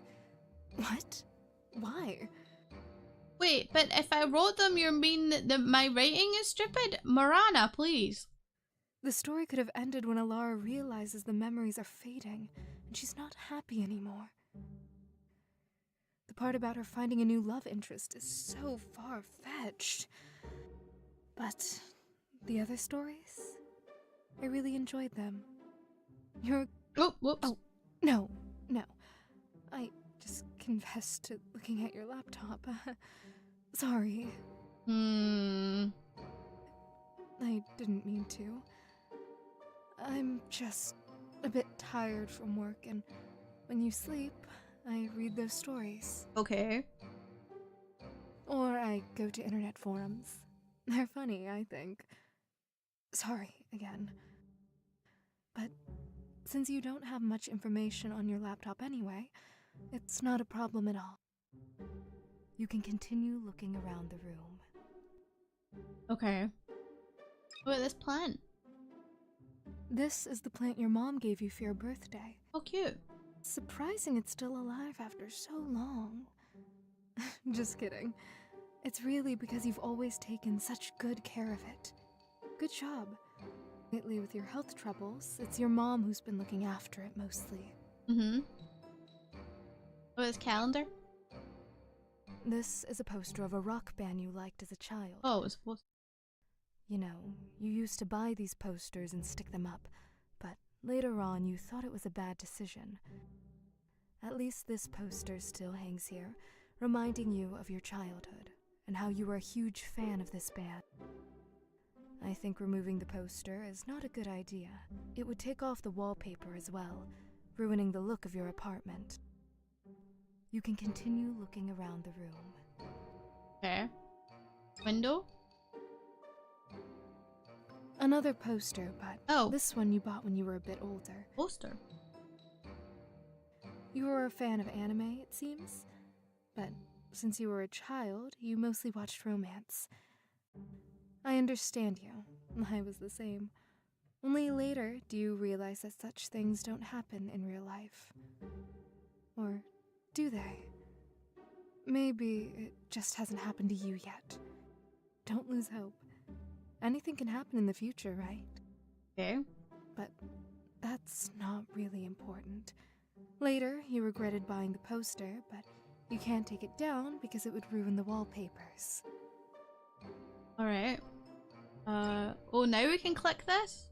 what? Why? Wait, but if I wrote them, you mean that my writing is stupid? Morana, please. The story could have ended when Alara realizes the memories are fading, and she's not happy anymore. The part about her finding a new love interest is so far-fetched. But the other stories? I really enjoyed them. Oh, whoops. Oh, no. I just confessed to looking at your laptop. Sorry. Hmm. I didn't mean to. I'm just a bit tired from work, and when you sleep, I read those stories. Okay. Or I go to internet forums. They're funny, I think. Sorry, again. But since you don't have much information on your laptop anyway, it's not a problem at all. You can continue looking around the room. Okay. What about this plant? This is the plant your mom gave you for your birthday. Oh, cute. Surprising it's still alive after so long. Just kidding. It's really because you've always taken such good care of it. Good job. Lately with your health troubles, it's your mom who's been looking after it mostly. Mm-hmm. Oh, it's calendar? This is a poster of a rock band you liked as a child. Oh, it was supposed You know, you used to buy these posters and stick them up, but later on you thought it was a bad decision. At least this poster still hangs here, reminding you of your childhood and how you were a huge fan of this band. I think removing the poster is not a good idea. It would take off the wallpaper as well, ruining the look of your apartment. You can continue looking around the room. Okay. Window? Another poster, but Oh. this one you bought when you were a bit older. Poster. You were a fan of anime, it seems? But since you were a child, you mostly watched romance. I understand you. I was the same. Only later do you realize that such things don't happen in real life. Or do they? Maybe it just hasn't happened to you yet. Don't lose hope. Anything can happen in the future, right? Okay. But that's not really important. Later, you regretted buying the poster, but you can't take it down because it would ruin the wallpapers. Alright. Oh, now we can click this?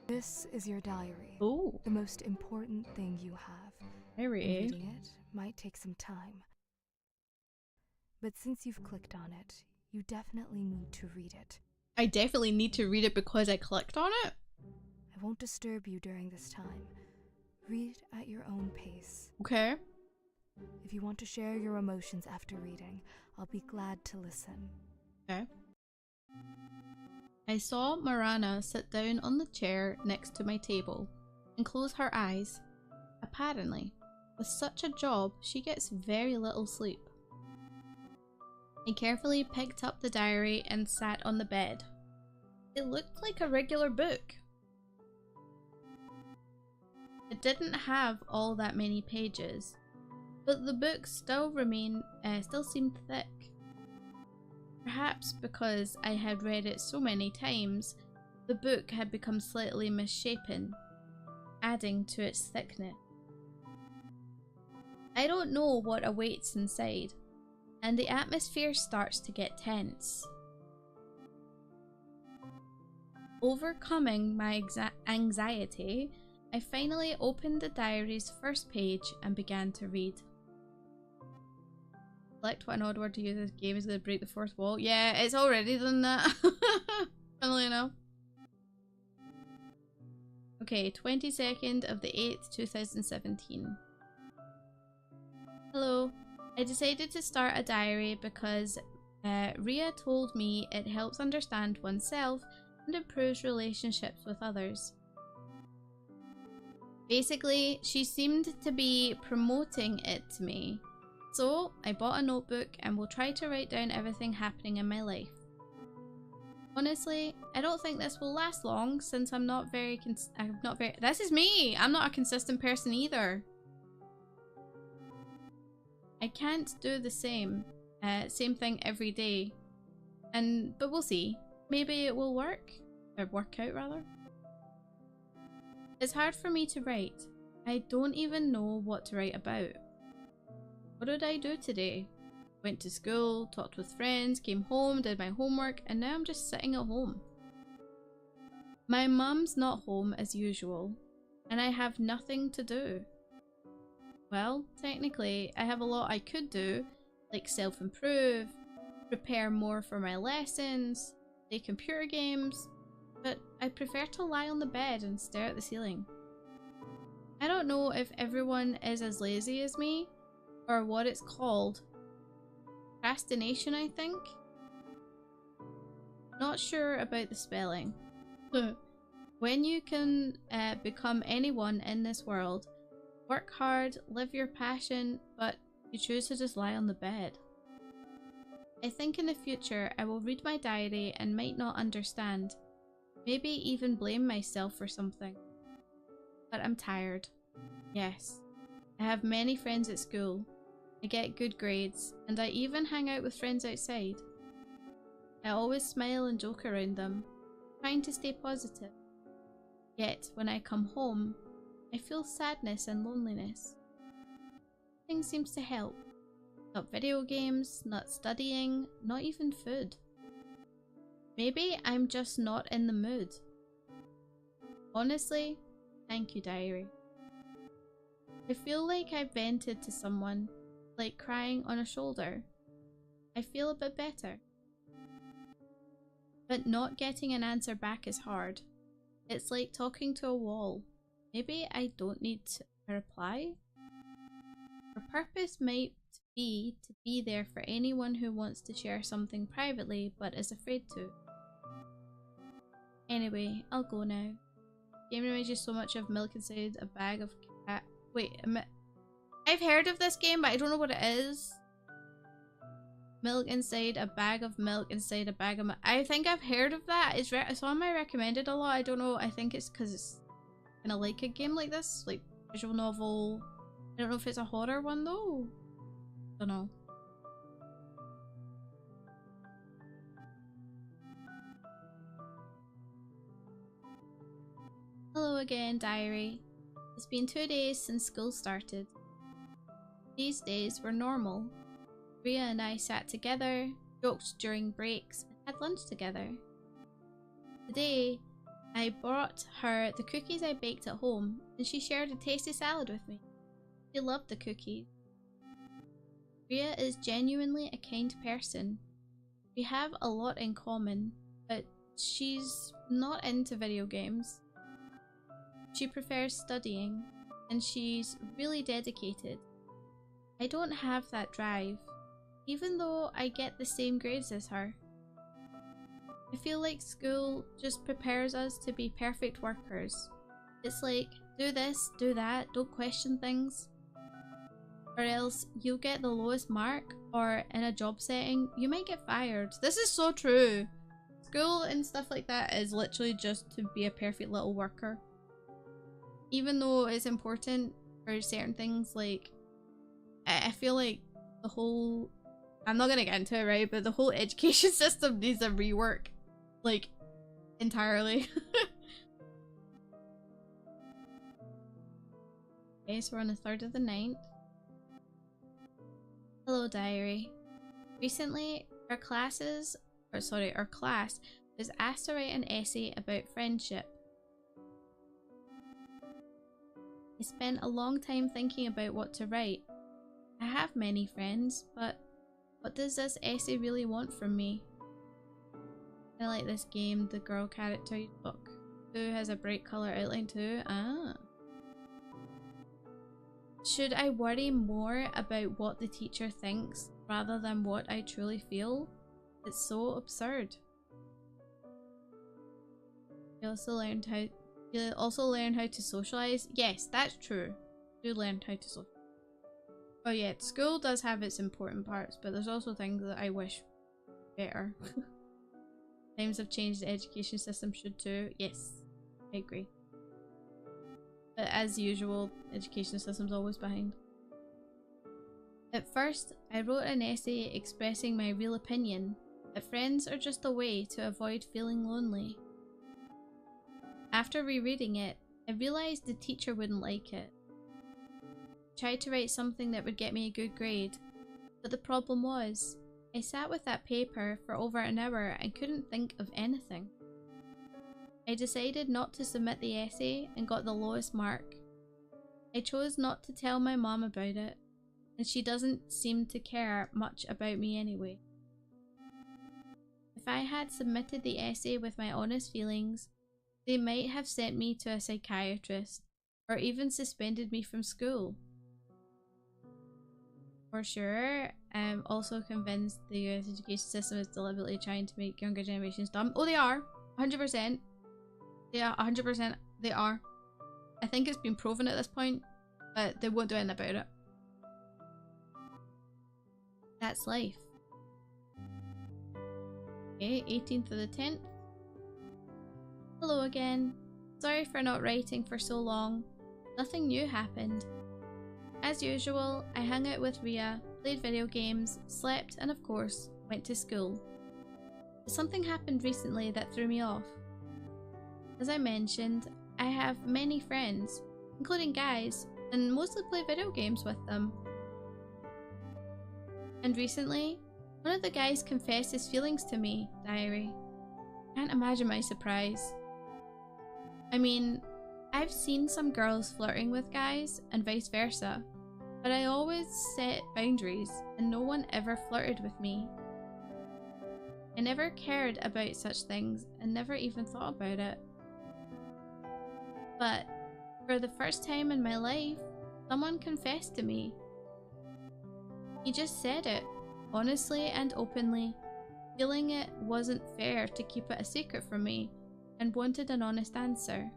This is your diary. Oh. The most important thing you have. Diary. Reading it might take some time. But since you've clicked on it, you definitely need to read it. I definitely need to read it because I clicked on it? I won't disturb you during this time. Read at your own pace. Okay. If you want to share your emotions after reading, I'll be glad to listen. Okay. I saw Morana sit down on the chair next to my table and close her eyes. Apparently, with such a job, she gets very little sleep. I carefully picked up the diary and sat on the bed. It looked like a regular book. It didn't have all that many pages, but the book still seemed thick. Perhaps because I had read it so many times, the book had become slightly misshapen, adding to its thickness. I don't know what awaits inside, and the atmosphere starts to get tense. Overcoming my anxiety, I finally opened the diary's first page and began to read. Select what an odd word to use. This game is going to break the fourth wall. Yeah, it's already done that. Funnily enough. Okay, 22nd of the 8th, 2017. Hello. I decided to start a diary because Ria told me it helps understand oneself and improves relationships with others. Basically, she seemed to be promoting it to me. So, I bought a notebook and will try to write down everything happening in my life. Honestly, I don't think this will last long since I'm not very this is me! I'm not a consistent person either. I can't do the same thing every day. But we'll see. Maybe it will work. Or work out, rather. It's hard for me to write. I don't even know what to write about. What did I do today? Went to school, talked with friends, came home, did my homework, and now I'm just sitting at home. My mum's not home as usual, and I have nothing to do. Well, technically, I have a lot I could do, like self-improve, prepare more for my lessons, play computer games, but I prefer to lie on the bed and stare at the ceiling. I don't know if everyone is as lazy as me, or what it's called. Procrastination, I think? Not sure about the spelling. When you can become anyone in this world, work hard, live your passion, but you choose to just lie on the bed. I think in the future I will read my diary and might not understand. Maybe even blame myself for something. But I'm tired. Yes. I have many friends at school. I get good grades, and I even hang out with friends outside. I always smile and joke around them, trying to stay positive. Yet, when I come home, I feel sadness and loneliness. Nothing seems to help. Not video games, not studying, not even food. Maybe I'm just not in the mood. Honestly, thank you, diary. I feel like I vented to someone, like crying on a shoulder. I feel a bit better. But not getting an answer back is hard. It's like talking to a wall. Maybe I don't need a reply? Her purpose might be to be there for anyone who wants to share something privately but is afraid to. Anyway, I'll go now. Game reminds you so much of milk inside a bag of cat. Wait, I've heard of this game, but I don't know what it is. Milk inside a bag of milk inside a bag of milk. I think I've heard of that. It's on my recommended a lot. I don't know. I think it's because it's kind of like a game like this, like visual novel. I don't know if it's a horror one though. Don't know. Hello again, diary. It's been 2 days since school started. These days were normal. Ria and I sat together, joked during breaks, and had lunch together. Today, I brought her the cookies I baked at home, and she shared a tasty salad with me. She loved the cookies. Ria is genuinely a kind person. We have a lot in common, but she's not into video games. She prefers studying, and she's really dedicated. I don't have that drive, even though I get the same grades as her. I feel like school just prepares us to be perfect workers. It's like, do this, do that, don't question things. Or else you'll get the lowest mark, or in a job setting, you might get fired. This is so true. School and stuff like that is literally just to be a perfect little worker. Even though it's important for certain things, like, I feel like the whole, I'm not gonna get into it, right, but the whole education system needs a rework, like, entirely. Okay, so we're on the 3rd of the 9th. Hello, diary. Recently, our class was asked to write an essay about friendship. I spent a long time thinking about what to write. I have many friends, but what does this essay really want from me? I like this game, the girl character book. Who has a bright colour outline too? Ah. Should I worry more about what the teacher thinks rather than what I truly feel? It's so absurd. You also learn how to socialise. Yes, that's true. You learned how to socialise. Oh yeah, school does have its important parts, but there's also things that I wish better. Times have changed, the education system should too. Yes, I agree. But as usual, education system's always behind. At first, I wrote an essay expressing my real opinion that friends are just a way to avoid feeling lonely. After rereading it, I realised the teacher wouldn't like it. I tried to write something that would get me a good grade, but the problem was, I sat with that paper for over an hour and couldn't think of anything. I decided not to submit the essay and got the lowest mark. I chose not to tell my mom about it, and she doesn't seem to care much about me anyway. If I had submitted the essay with my honest feelings, they might have sent me to a psychiatrist, or even suspended me from school. For sure, I'm also convinced the US education system is deliberately trying to make younger generations dumb. Oh, they are! 100%. They are 100%. They are. I think it's been proven at this point, but they won't do anything about it. That's life. Okay, 18th of the 10th. Hello again. Sorry for not writing for so long. Nothing new happened. As usual, I hung out with Ria, played video games, slept, and of course, went to school. But something happened recently that threw me off. As I mentioned, I have many friends, including guys, and mostly play video games with them. And recently, one of the guys confessed his feelings to me, diary. Can't imagine my surprise. I mean, I've seen some girls flirting with guys and vice versa, but I always set boundaries and no one ever flirted with me. I never cared about such things and never even thought about it. But for the first time in my life, someone confessed to me. He just said it, honestly and openly, feeling it wasn't fair to keep it a secret from me and wanted an honest answer.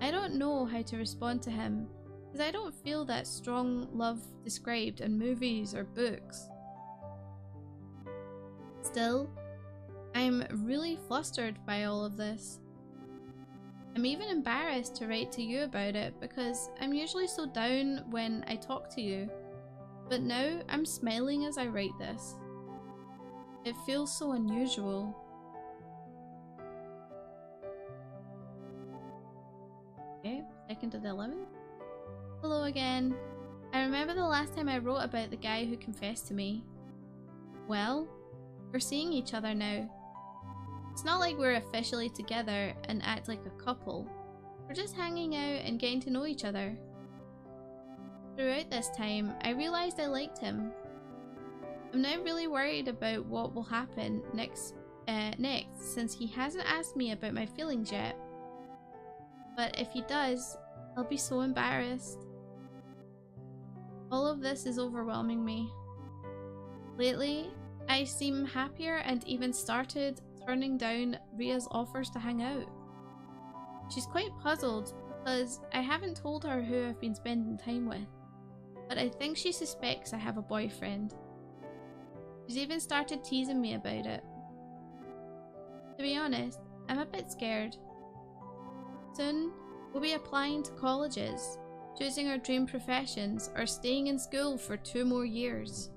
I don't know how to respond to him because I don't feel that strong love described in movies or books. Still, I'm really flustered by all of this. I'm even embarrassed to write to you about it because I'm usually so down when I talk to you, but now I'm smiling as I write this. It feels so unusual. Okay, 2nd to the 11th. Hello again. I remember the last time I wrote about the guy who confessed to me. Well, we're seeing each other now. It's not like we're officially together and act like a couple. We're just hanging out and getting to know each other. Throughout this time, I realised I liked him. I'm now really worried about what will happen next since he hasn't asked me about my feelings yet. But if he does, I'll be so embarrassed. All of this is overwhelming me. Lately, I seem happier and even started turning down Ria's offers to hang out. She's quite puzzled because I haven't told her who I've been spending time with, but I think she suspects I have a boyfriend. She's even started teasing me about it. To be honest, I'm a bit scared. Soon, we'll be applying to colleges, choosing our dream professions, or staying in school for 2 more years.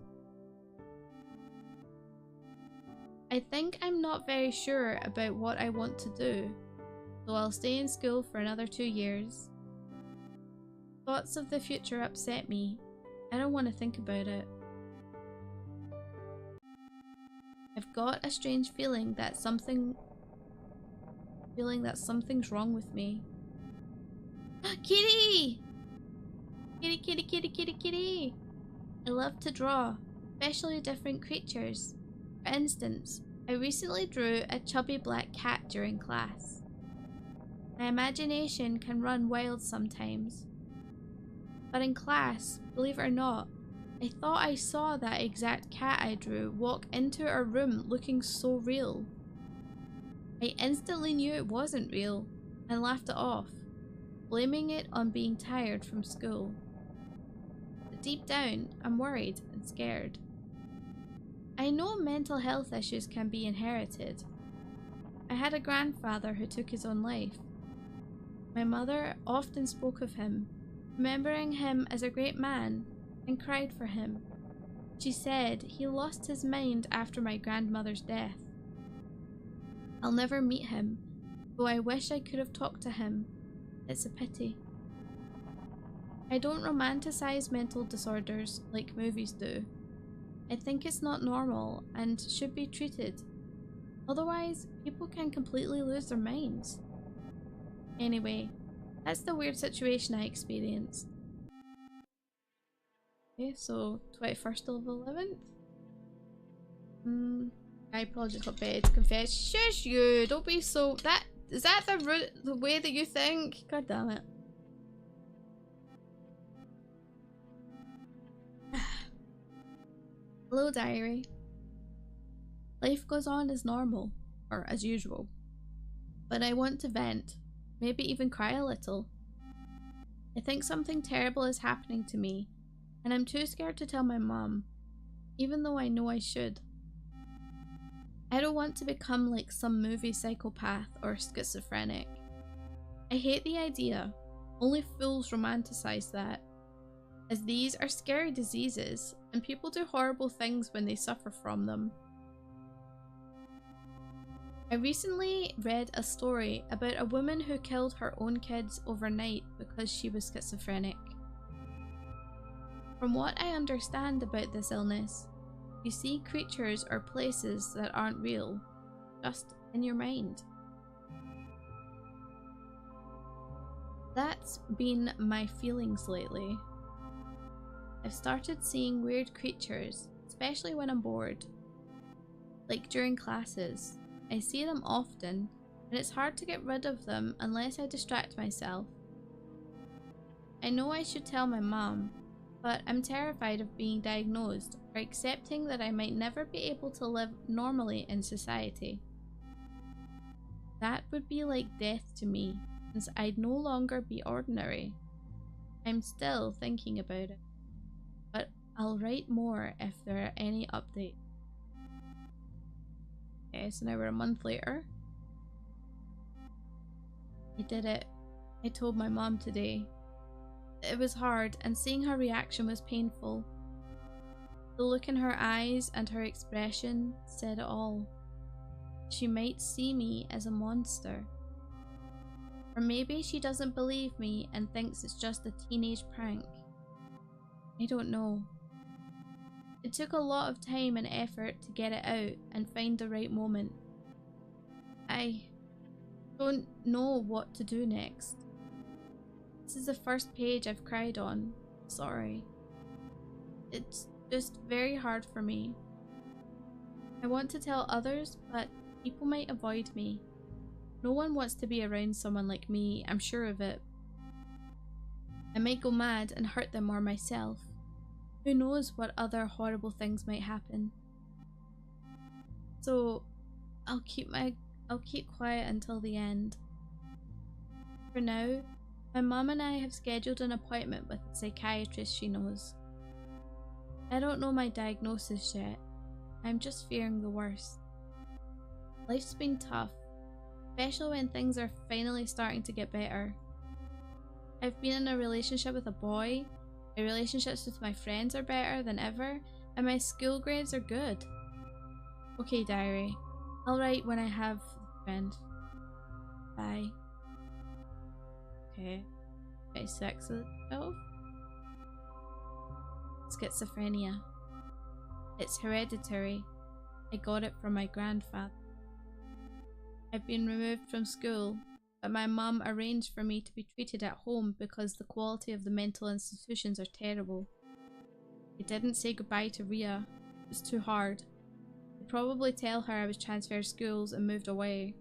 I think I'm not very sure about what I want to do, so I'll stay in school for another 2 years. Thoughts of the future upset me. I don't want to think about it. I've got a strange feeling that something's wrong with me. Kitty! Kitty, kitty, kitty, kitty, kitty! I love to draw, especially different creatures. For instance, I recently drew a chubby black cat during class. My imagination can run wild sometimes. But in class, believe it or not, I thought I saw that exact cat I drew walk into our room looking so real. I instantly knew it wasn't real and laughed it off, blaming it on being tired from school. But deep down, I'm worried and scared. I know mental health issues can be inherited. I had a grandfather who took his own life. My mother often spoke of him, remembering him as a great man, and cried for him. She said he lost his mind after my grandmother's death. I'll never meet him, though I wish I could have talked to him. It's a pity. I don't romanticize mental disorders like movies do. I think it's not normal and should be treated. Otherwise, people can completely lose their minds. Anyway, that's the weird situation I experienced. Okay, so 21st of 11th? I probably just got bed to confess. Shush you! Don't be so... Is that the way that you think? God damn it. Hello, diary. Life goes on as normal, or as usual. But I want to vent, maybe even cry a little. I think something terrible is happening to me, and I'm too scared to tell my mom, even though I know I should. I don't want to become like some movie psychopath or schizophrenic. I hate the idea. Only fools romanticize that, as these are scary diseases and people do horrible things when they suffer from them. I recently read a story about a woman who killed her own kids overnight because she was schizophrenic. From what I understand about this illness, you see creatures or places that aren't real, just in your mind. That's been my feelings lately. I've started seeing weird creatures, especially when I'm bored. Like during classes, I see them often, and it's hard to get rid of them unless I distract myself. I know I should tell my mom, but I'm terrified of being diagnosed or accepting that I might never be able to live normally in society. That would be like death to me, since I'd no longer be ordinary. I'm still thinking about it, but I'll write more if there are any updates. Okay, so now we're a month later. I did it. I told my mom today. It was hard, and seeing her reaction was painful. The look in her eyes and her expression said it all. She might see me as a monster. Or maybe she doesn't believe me and thinks it's just a teenage prank. I don't know. It took a lot of time and effort to get it out and find the right moment. I don't know what to do next. This is the first page I've cried on. Sorry. It's just very hard for me. I want to tell others, but people might avoid me. No one wants to be around someone like me, I'm sure of it. I might go mad and hurt them or myself. Who knows what other horrible things might happen. So I'll keep quiet until the end. For now, my mum and I have scheduled an appointment with a psychiatrist she knows. I don't know my diagnosis yet. I'm just fearing the worst. Life's been tough, especially when things are finally starting to get better. I've been in a relationship with a boy, my relationships with my friends are better than ever, and my school grades are good. Okay, diary. I'll write when I have a friend. Bye. Okay. 26 of 12. Schizophrenia. It's hereditary. I got it from my grandfather. I've been removed from school, but my mum arranged for me to be treated at home because the quality of the mental institutions are terrible. I didn't say goodbye to Ria. It was too hard. I'd probably tell her I was transferred schools and moved away.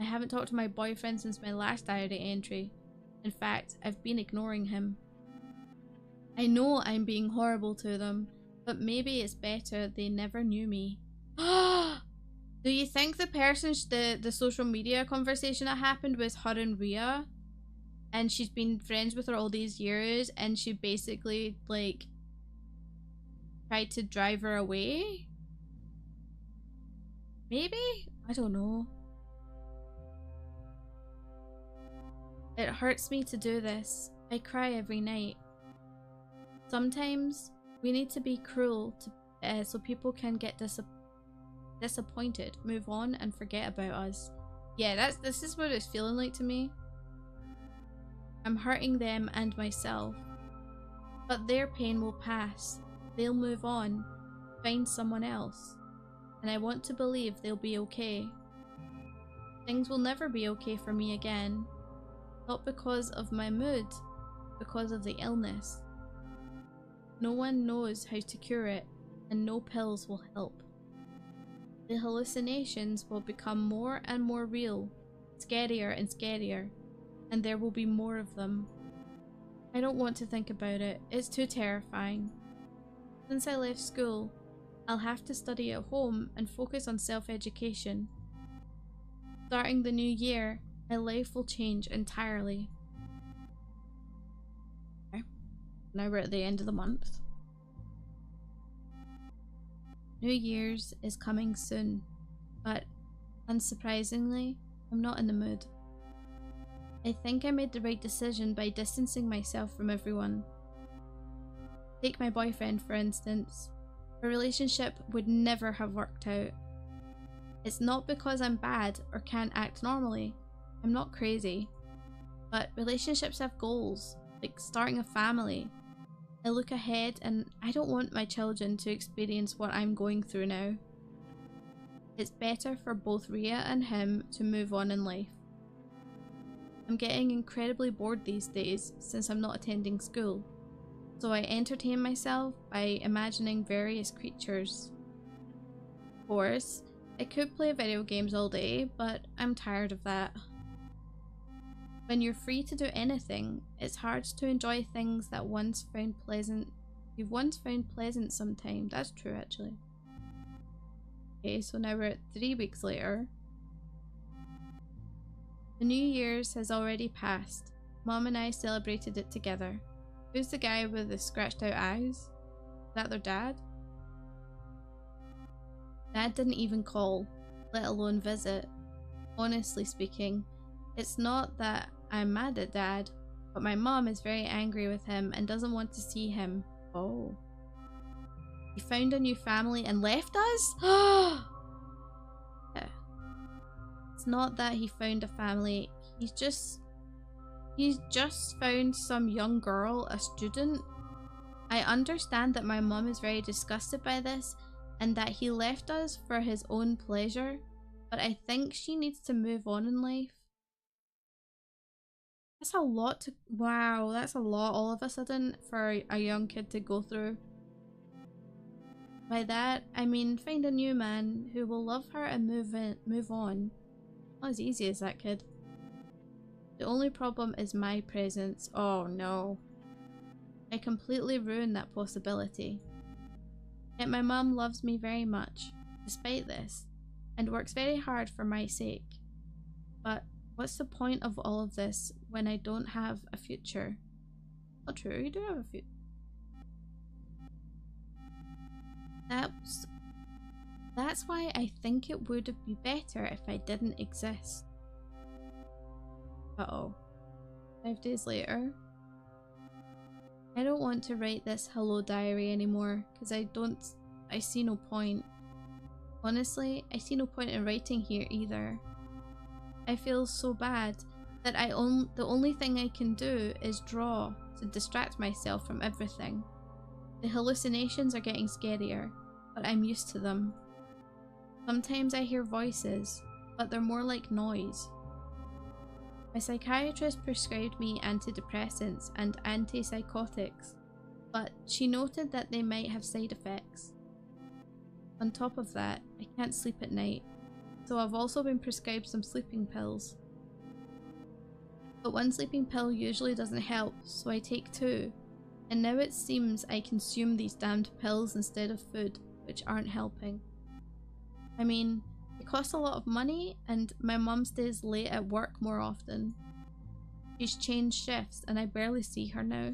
I haven't talked to my boyfriend since my last diary entry. In fact, I've been ignoring him. I know I'm being horrible to them, but maybe it's better they never knew me. Do you think the person, the social media conversation that happened was her and Ria? And she's been friends with her all these years and she basically, like, tried to drive her away? Maybe? I don't know. It hurts me to do this. I cry every night. Sometimes we need to be cruel to, so people can get disappointed, move on, and forget about us. Yeah, this is what it's feeling like to me. I'm hurting them and myself. But their pain will pass. They'll move on, find someone else. And I want to believe they'll be okay. Things will never be okay for me again. Not because of my mood, because of the illness. No one knows how to cure it, and no pills will help. The hallucinations will become more and more real, scarier and scarier, and there will be more of them. I don't want to think about it, it's too terrifying. Since I left school, I'll have to study at home and focus on self-education. Starting the new year, my life will change entirely. Okay. Now we're at the end of the month. New Year's is coming soon, but unsurprisingly, I'm not in the mood. I think I made the right decision by distancing myself from everyone. Take my boyfriend, for instance. Our relationship would never have worked out. It's not because I'm bad or can't act normally. I'm not crazy. But relationships have goals, like starting a family. I look ahead and I don't want my children to experience what I'm going through now. It's better for both Rhea and him to move on in life. I'm getting incredibly bored these days since I'm not attending school, so I entertain myself by imagining various creatures. Of course, I could play video games all day, but I'm tired of that. When you're free to do anything, it's hard to enjoy things that you've once found pleasant sometimes. That's true, actually. Okay, so now we're at 3 weeks later. The New Year's has already passed. Mom and I celebrated it together. Who's the guy with the scratched out eyes? Is that their dad? Dad didn't even call, let alone visit. Honestly speaking, it's not that I'm mad at Dad, but my mom is very angry with him and doesn't want to see him. Oh. He found a new family and left us? Yeah. It's not that he found a family, he's just found some young girl, a student. I understand that my mom is very disgusted by this and that he left us for his own pleasure, but I think she needs to move on in life. That's a lot to— wow, that's a lot all of a sudden for a young kid to go through. By that, I mean find a new man who will love her and move on. Not as easy as that, kid. The only problem is my presence. Oh no. I completely ruined that possibility. Yet my mum loves me very much, despite this, and works very hard for my sake. But what's the point of all of this when I don't have a future? Not true, you do have a future. That's why I think it would be better if I didn't exist. Uh-oh. 5 days later. I don't want to write this hello diary anymore because I see no point. Honestly, I see no point in writing here either. I feel so bad that the only thing I can do is draw to distract myself from everything. The hallucinations are getting scarier, but I'm used to them. Sometimes I hear voices, but they're more like noise. My psychiatrist prescribed me antidepressants and antipsychotics, but she noted that they might have side effects. On top of that, I can't sleep at night, so I've also been prescribed some sleeping pills. But one sleeping pill usually doesn't help, so I take 2, and now it seems I consume these damned pills instead of food, which aren't helping. I mean, it costs a lot of money, and my mum stays late at work more often. She's changed shifts, and I barely see her now.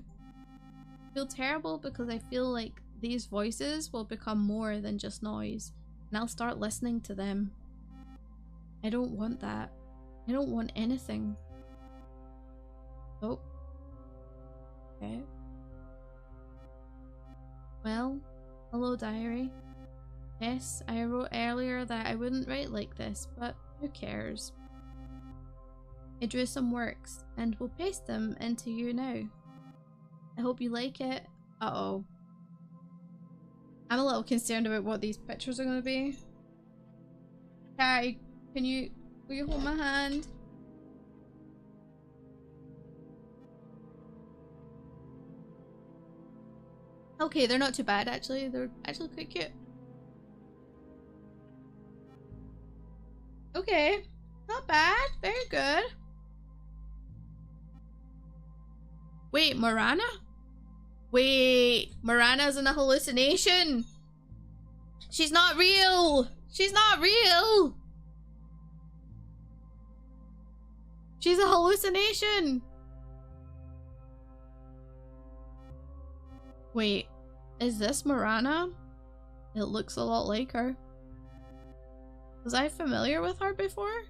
I feel terrible because I feel like these voices will become more than just noise, and I'll start listening to them. I don't want that. I don't want anything. Oh. Okay. Well, hello diary. Yes, I wrote earlier that I wouldn't write like this, but who cares? I drew some works, and will paste them into you now. I hope you like it. Uh-oh. I'm a little concerned about what these pictures are going to be. Kai, will you hold my hand? Okay, they're not too bad actually. They're actually quite cute. Okay, not bad. Very good. Wait, Morana? Wait, Morana's in a hallucination. She's not real. She's not real. She's a hallucination. Wait, is this Morana? It looks a lot like her. Was I familiar with her before?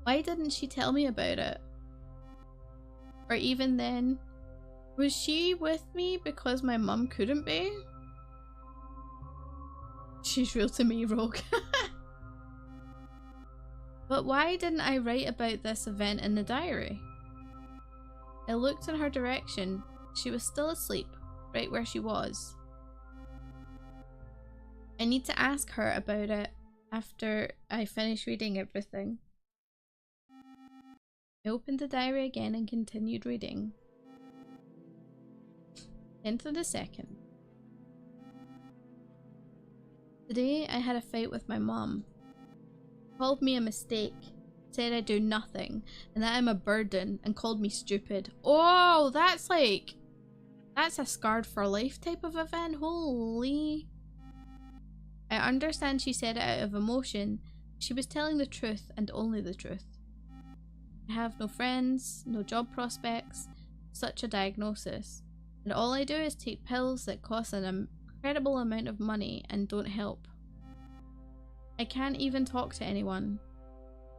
Why didn't she tell me about it? Or even then, was she with me because my mum couldn't be? She's real to me, Rogue. But why didn't I write about this event in the diary? I looked in her direction. She was still asleep, right where she was. I need to ask her about it after I finish reading everything. I opened the diary again and continued reading. Enter the 2nd. Today I had a fight with my mom. Called me a mistake, said I do nothing, and that I'm a burden, and called me stupid. Oh, that's a scarred for life type of event. Holy. I understand she said it out of emotion. She was telling the truth and only the truth. I have no friends, no job prospects, such a diagnosis, and all I do is take pills that cost an incredible amount of money and don't help. I can't even talk to anyone.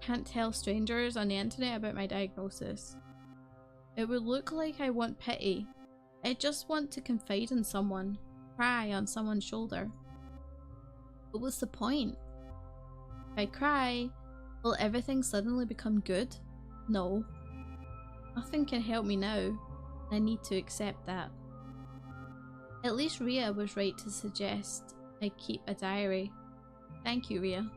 Can't tell strangers on the internet about my diagnosis. It would look like I want pity. I just want to confide in someone, cry on someone's shoulder. But what's the point? If I cry, will everything suddenly become good? No. Nothing can help me now, and I need to accept that. At least Ria was right to suggest I keep a diary. Thank you, Ria.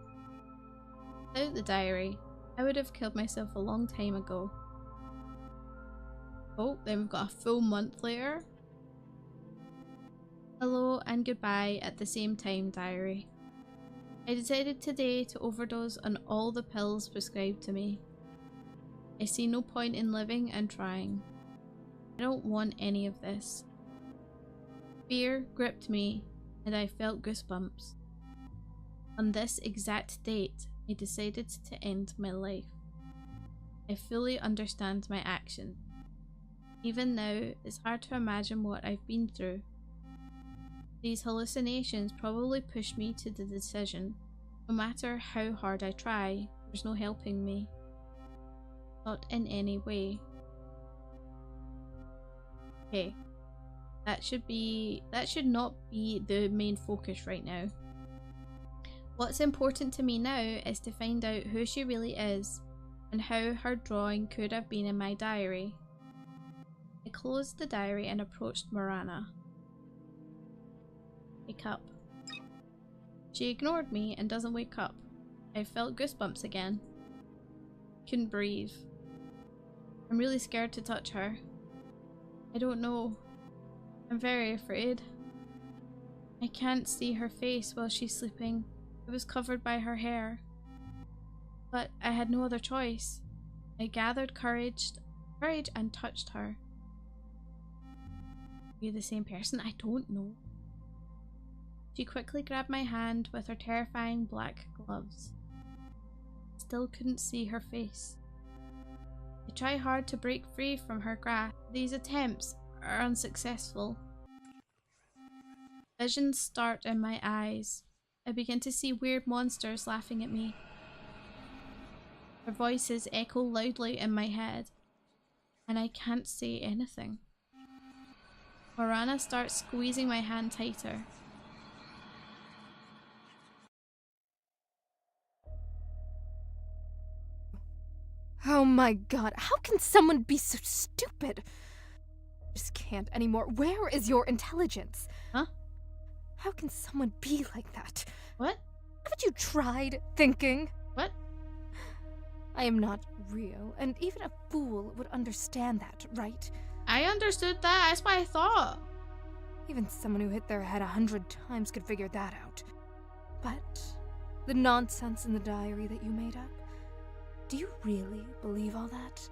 Without the diary, I would have killed myself a long time ago. Oh, then we've got a full month later. Hello and goodbye at the same time, diary. I decided today to overdose on all the pills prescribed to me. I see no point in living and trying. I don't want any of this. Fear gripped me and I felt goosebumps. On this exact date, I decided to end my life. I fully understand my actions. Even now, it's hard to imagine what I've been through. These hallucinations probably pushed me to the decision. No matter how hard I try, there's no helping me. Not in any way. Okay. That should not be the main focus right now. What's important to me now is to find out who she really is and how her drawing could have been in my diary. I closed the diary and approached Morana. Wake up. She ignored me and doesn't wake up. I felt goosebumps again. Couldn't breathe. I'm really scared to touch her. I don't know. I'm very afraid. I can't see her face while she's sleeping. It was covered by her hair. But I had no other choice. I gathered courage and touched her. Are you the same person? I don't know. She quickly grabbed my hand with her terrifying black gloves. Still couldn't see her face. I try hard to break free from her grasp. These attempts are unsuccessful. Visions start in my eyes. I begin to see weird monsters laughing at me. Their voices echo loudly in my head, and I can't say anything. Morana starts squeezing my hand tighter. Oh my god, how can someone be so stupid? I just can't anymore. Where is your intelligence? Huh? How can someone be like that? What? Haven't you tried thinking? What? I am not real, and even a fool would understand that, right? I understood that. That's what I thought. Even someone who hit their head 100 times could figure that out. But the nonsense in the diary that you made up, do you really believe all that?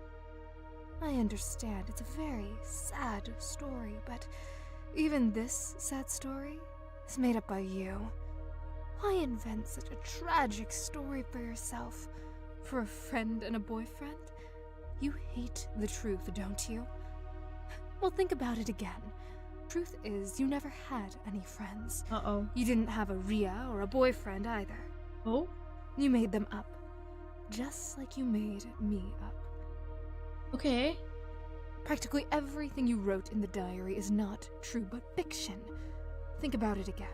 I understand it's a very sad story, but even this sad story is made up by you. Why invent such a tragic story for yourself? For a friend and a boyfriend? You hate the truth, don't you? Well, think about it again. Truth is, you never had any friends. Uh-oh. You didn't have a Ria or a boyfriend either. Oh? You made them up. Just like you made me up. Okay. Practically everything you wrote in the diary is not true, but fiction. Think about it again.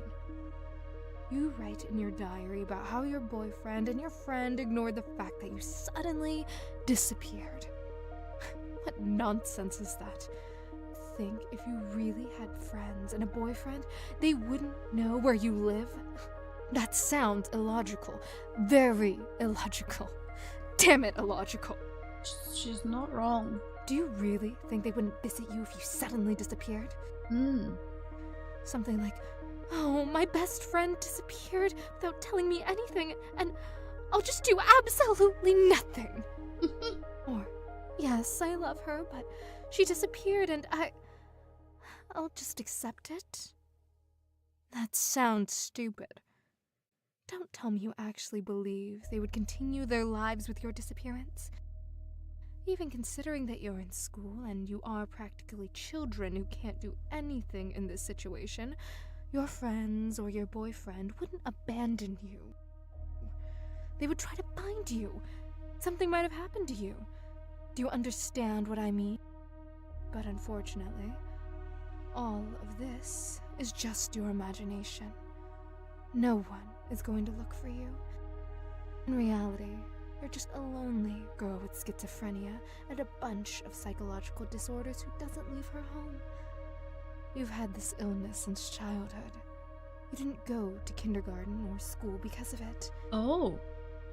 You write in your diary about how your boyfriend and your friend ignored the fact that you suddenly disappeared. What nonsense is that? Think if you really had friends and a boyfriend, they wouldn't know where you live? That sounds illogical. Very illogical. Damn it, illogical. She's not wrong. Do you really think they wouldn't visit you if you suddenly disappeared? Something like, oh, my best friend disappeared without telling me anything, and I'll just do absolutely nothing. Or, yes, I love her, but she disappeared and I'll just accept it. That sounds stupid. Don't tell me you actually believe they would continue their lives with your disappearance. Even considering that you're in school and you are practically children who can't do anything in this situation, your friends or your boyfriend wouldn't abandon you. They would try to find you. Something might have happened to you. Do you understand what I mean? But unfortunately, all of this is just your imagination. No one is going to look for you. In reality, you're just a lonely girl with schizophrenia and a bunch of psychological disorders who doesn't leave her home. You've had this illness since childhood. You didn't go to kindergarten or school because of it. Oh.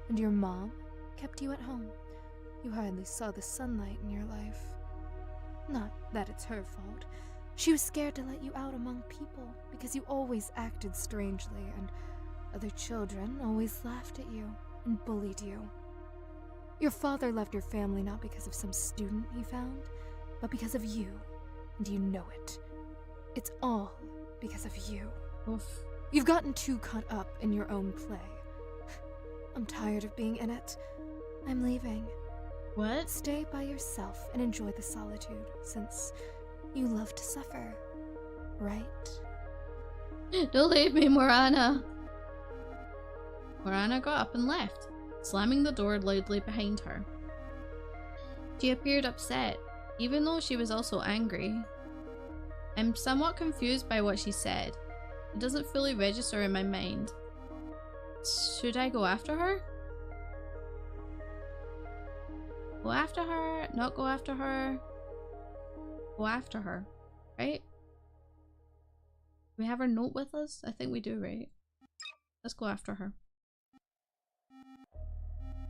And your mom kept you at home. You hardly saw the sunlight in your life. Not that it's her fault. She was scared to let you out among people because you always acted strangely, and other children always laughed at you and bullied you. Your father left your family not because of some student he found, but because of you, and you know it. It's all because of you. Oof. You've gotten too caught up in your own play. I'm tired of being in it. I'm leaving. What? Stay by yourself and enjoy the solitude, since you love to suffer, right? Don't leave me, Morana. Morana got up and left, slamming the door loudly behind her. She appeared upset, even though she was also angry. I'm somewhat confused by what she said. It doesn't fully register in my mind. Should I go after her? Go after her? Not go after her? Go after her, right? We have her note with us? I think we do, right? Let's go after her.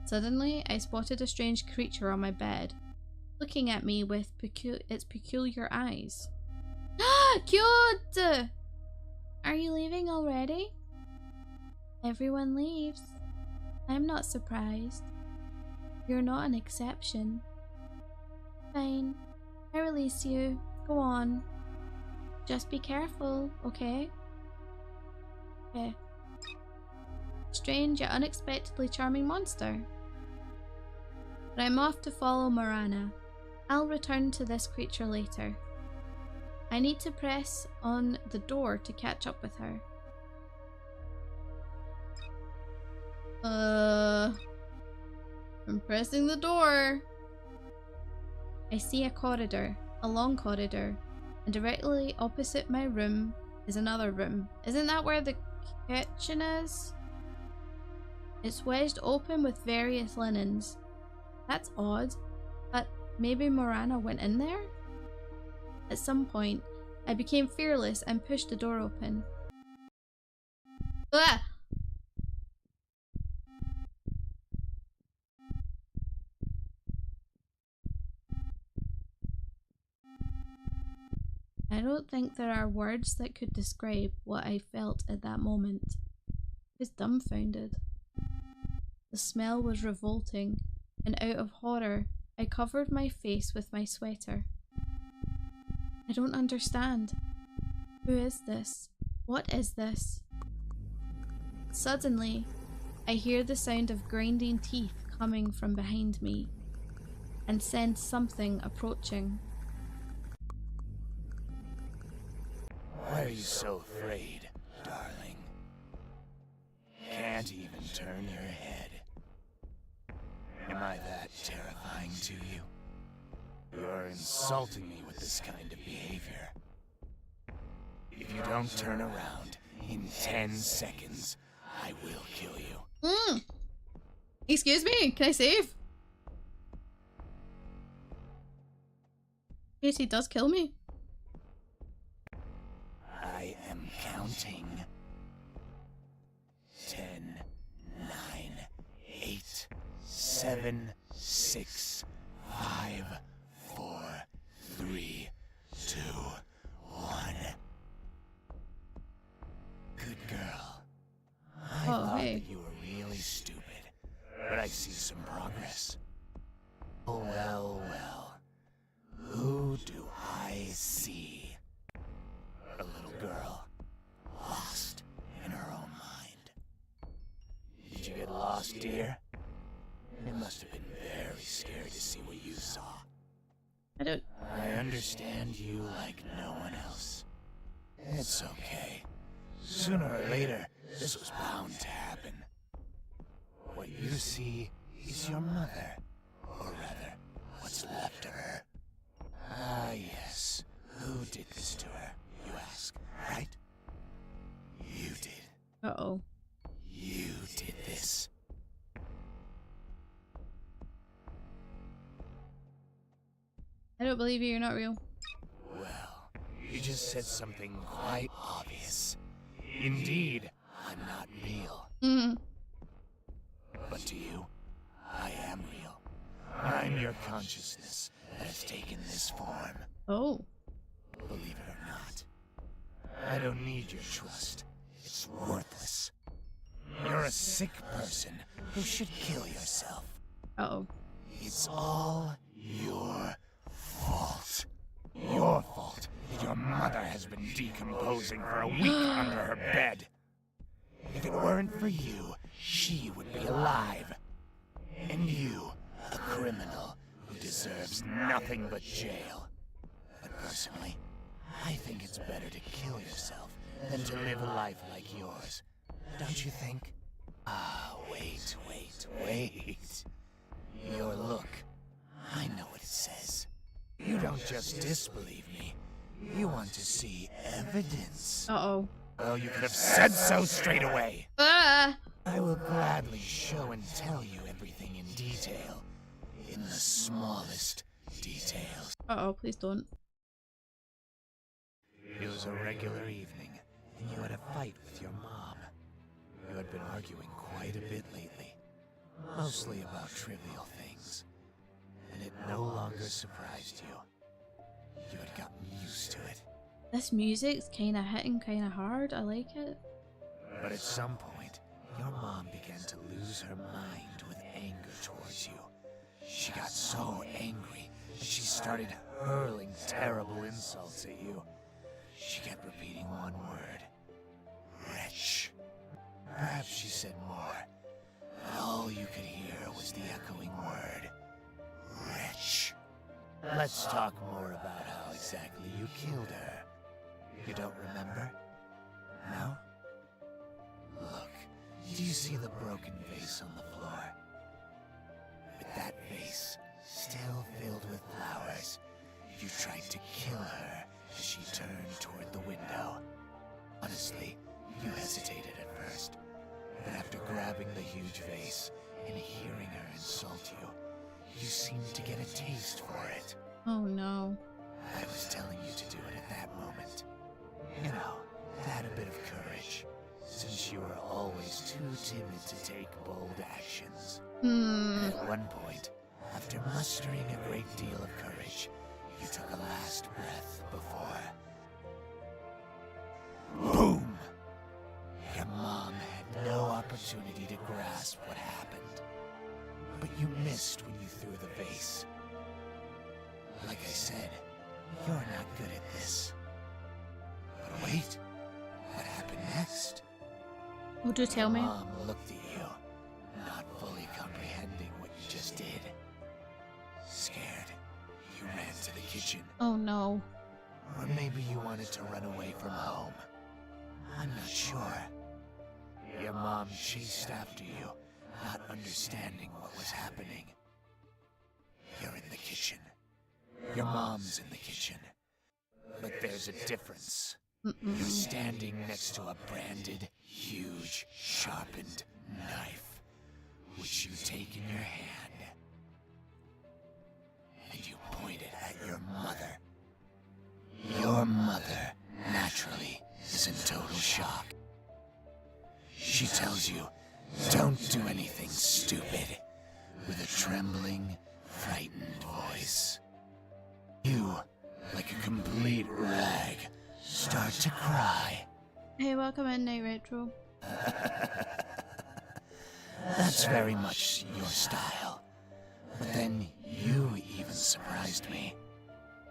Suddenly, I spotted a strange creature on my bed, looking at me with its peculiar eyes. Cute! Are you leaving already? Everyone leaves. I'm not surprised. You're not an exception. Fine. I release you. Go on. Just be careful, okay? Okay. Strange yet unexpectedly charming monster. But I'm off to follow Morana. I'll return to this creature later. I need to press on the door to catch up with her. I'm pressing the door. I see a corridor, a long corridor, and directly opposite my room is another room. Isn't that where the kitchen is? It's wedged open with various linens. That's odd, but maybe Morana went in there? At some point, I became fearless and pushed the door open. Ah! I don't think there are words that could describe what I felt at that moment. I was dumbfounded. The smell was revolting, and out of horror, I covered my face with my sweater. I don't understand. Who is this? What is this? Suddenly, I hear the sound of grinding teeth coming from behind me, and sense something approaching. Why are you so afraid, darling? Can't even turn your head. Am I that terrifying to you? You're insulting me with this kind of behavior. If you don't turn around, In 10 seconds, I will kill you. Excuse me, can I save? In case he does kill me. I am counting. 10, 9, 8, 7, 6, 5, 4, 3, 2, 1. Good girl. I thought hey. that you were really stupid, but I see some progress. Oh, well, well. Who do I see? A little girl, lost in her own mind. Did you get lost, dear? It must have been very scary to see what you saw. I understand you like no one else. It's okay. Sooner or later, this was bound to happen. What you see is your mother, or rather, what's left of her. Ah, yes. Who did this to her, you ask, right? You did. Uh-oh. You did this. I don't believe you, you're not real. Well, you just said something quite obvious. Indeed, I'm not real. But to you, I am real. I'm your consciousness that has taken this form. Oh. Believe it or not. I don't need your trust. It's worthless. You're a sick person who should kill yourself. Uh-oh. It's all your fault. Your fault that your mother has been decomposing for a week under her bed. If it weren't for you, she would be alive. And you, a criminal who deserves nothing but jail. But personally, I think it's better to kill yourself than to live a life like yours. Don't you think? Ah, wait. Your look. I know what it says. You don't just disbelieve me. You want to see evidence. Uh-oh. Well, you could have said so straight away. Ah! I will gladly show and tell you everything in detail. In the smallest details. Uh-oh, please don't. It was a regular evening, and you had a fight with your mom. You had been arguing quite a bit lately, mostly about trivial things, and it no longer surprised you. You had gotten used to it. This music's kinda hitting kinda hard, I like it. But at some point, your mom began to lose her mind with anger towards you. She got so angry that she started hurling terrible insults at you. She kept repeating one word. Wretch. Perhaps she said more, but all you could hear was the echoing word. Wretch. Let's talk more about how exactly you killed her. You don't remember? No? Look, do you see the broken vase on the floor? With that vase still filled with flowers, you tried to kill her as she turned toward the window. Honestly, you hesitated at first, but after grabbing the huge vase and hearing her insult you, you seemed to get a taste for it. Oh no. I was telling you to do it at that moment. You know, to add a bit of courage, since you were always too timid to take bold actions. And at one point, after mustering a great deal of courage, you took a last breath before... Boom! Your mom had no opportunity to grasp what happened. But you missed when you threw the vase. Like I said, you're not good at this. But wait, what happened next? Oh, do tell me. Mom looked at you, not fully comprehending what you just did. Scared, you ran to the kitchen. Oh no. Or maybe you wanted to run away from home. I'm not sure. Your mom chased after you, not understanding what was happening. You're in the kitchen. Your mom's in the kitchen. But there's a difference. You're standing next to a branded, huge, sharpened knife, which you take in your hand, and you point it at your mother. Your mother, naturally, is in total shock. She tells you, don't do anything stupid, with a trembling, frightened voice. You, like a complete rag, start to cry. Hey, welcome in, Night Retro. That's very much your style. But then you even surprised me.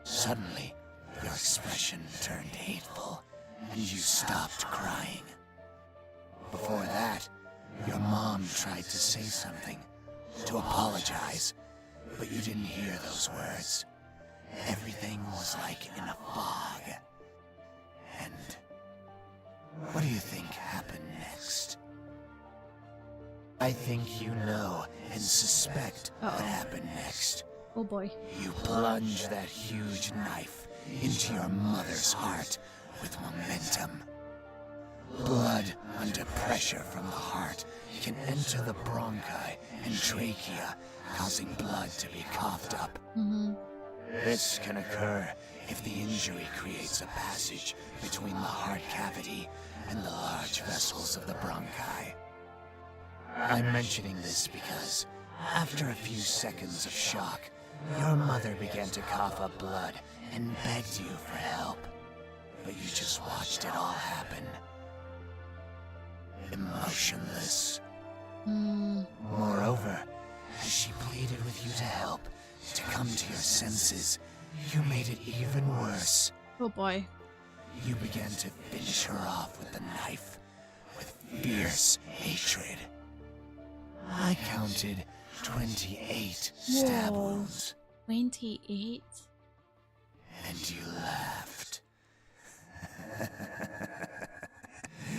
Suddenly, your expression turned hateful, and you stopped crying. Before that, your mom tried to say something, to apologize, but you didn't hear those words. Everything was like in a fog. And what do you think happened next? I think you know and suspect what happened next. Oh boy. You plunge that huge knife into your mother's heart with momentum. Blood under pressure from the heart can enter the bronchi and trachea, causing blood to be coughed up. This can occur if the injury creates a passage between the heart cavity and the large vessels of the bronchi. I'm mentioning this because, after a few seconds of shock, your mother began to cough up blood and begged you for help. But you just watched it all happen. Emotionless. Moreover, as she pleaded with you to help, to come to your senses, you made it even worse. Oh boy. You began to finish her off with the knife, with fierce hatred. I counted 28 stab wounds. 28? And you laughed.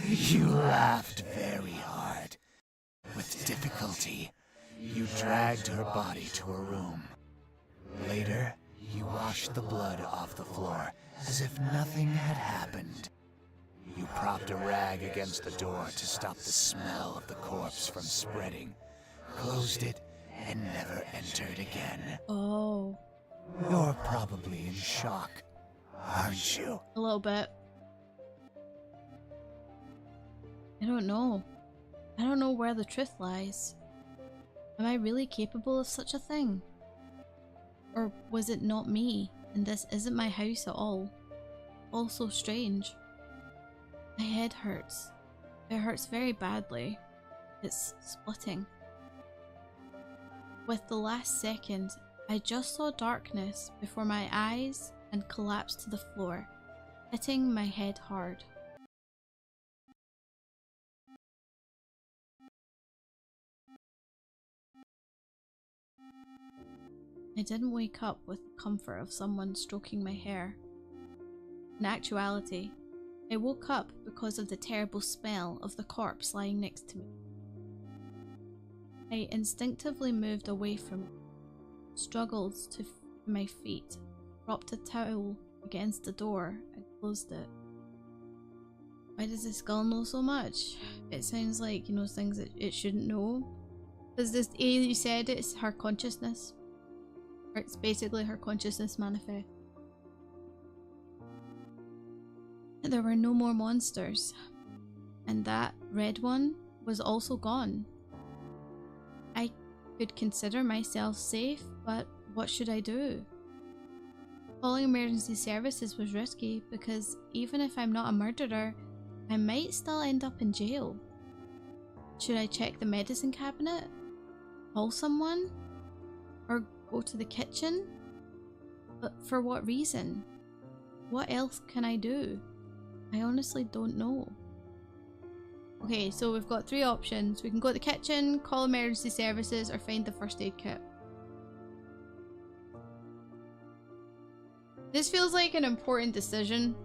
You laughed very hard. With difficulty, you dragged her body to a room. Later, you washed the blood off the floor as if nothing had happened. You propped a rag against the door to stop the smell of the corpse from spreading, closed it, and never entered again. Oh. You're probably in shock, aren't you? A little bit. I don't know. I don't know where the truth lies. Am I really capable of such a thing? Or was it not me, and this isn't my house at all? All so strange. My head hurts. It hurts very badly. It's splitting. With the last second, I just saw darkness before my eyes and collapsed to the floor, hitting my head hard. I didn't wake up with the comfort of someone stroking my hair. In actuality, I woke up because of the terrible smell of the corpse lying next to me. I instinctively moved away from it, struggled to my feet, propped a towel against the door and closed it. Why does this girl know so much? It sounds like, you know, things that it shouldn't know. Because this you said it's her consciousness. Or it's basically her consciousness manifest. There were no more monsters. And that red one was also gone. I could consider myself safe, but what should I do? Calling emergency services was risky because even if I'm not a murderer, I might still end up in jail. Should I check the medicine cabinet? Call someone? Or go to the kitchen? But for what reason? What else can I do? I honestly don't know. Okay, so we've got three options. We can go to the kitchen, call emergency services, or find the first aid kit. This feels like an important decision.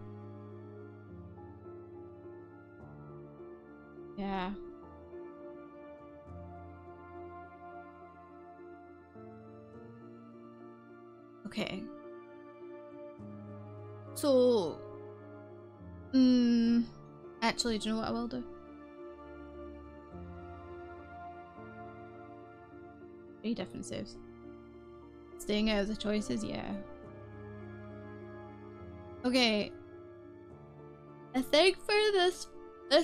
Yeah. Okay. So Actually, do you know what I will do? 3 different saves. Staying out of the choices, yeah. Okay. I think for this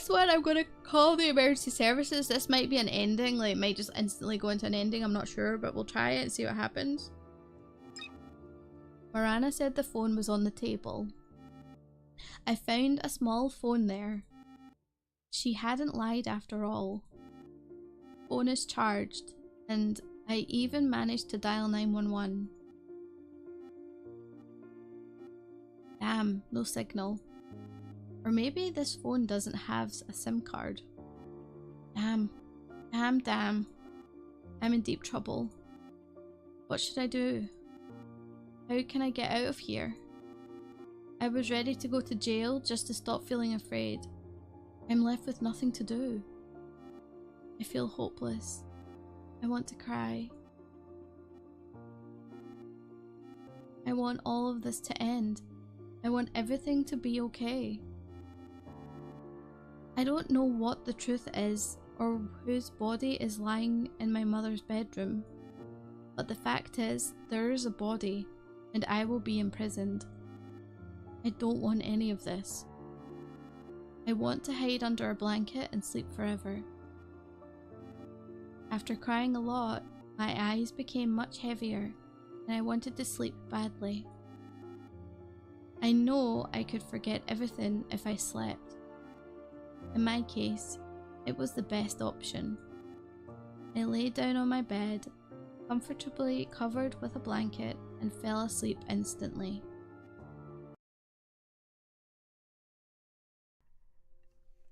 one, I'm gonna call the emergency services. This might be an ending, like it might just instantly go into an ending, I'm not sure, but we'll try it and see what happens. Morana said the phone was on the table. I found a small phone there. She hadn't lied after all. Phone is charged, and I even managed to dial 911. Damn, no signal. Or maybe this phone doesn't have a SIM card. Damn. I'm in deep trouble. What should I do? How can I get out of here? I was ready to go to jail just to stop feeling afraid. I'm left with nothing to do. I feel hopeless. I want to cry. I want all of this to end. I want everything to be okay. I don't know what the truth is or whose body is lying in my mother's bedroom, but the fact is there is a body and I will be imprisoned. I don't want any of this. I want to hide under a blanket and sleep forever. After crying a lot, my eyes became much heavier and I wanted to sleep badly. I know I could forget everything if I slept. In my case, it was the best option. I lay down on my bed, comfortably covered with a blanket, and fell asleep instantly.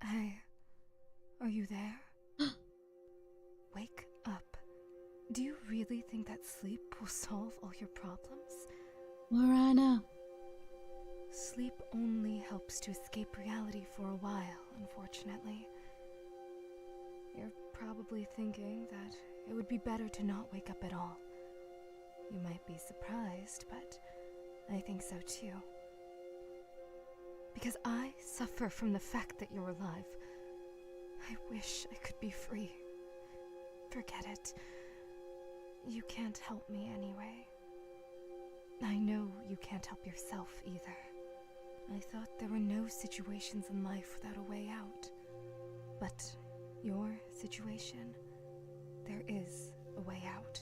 Hey, are you there? Wake up. Do you really think that sleep will solve all your problems? Morana! Sleep only helps to escape reality for a while, unfortunately. You're probably thinking that it would be better to not wake up at all. You might be surprised, but I think so too. Because I suffer from the fact that you're alive. I wish I could be free. Forget it. You can't help me anyway. I know you can't help yourself either. I thought there were no situations in life without a way out. But your situation, there is a way out.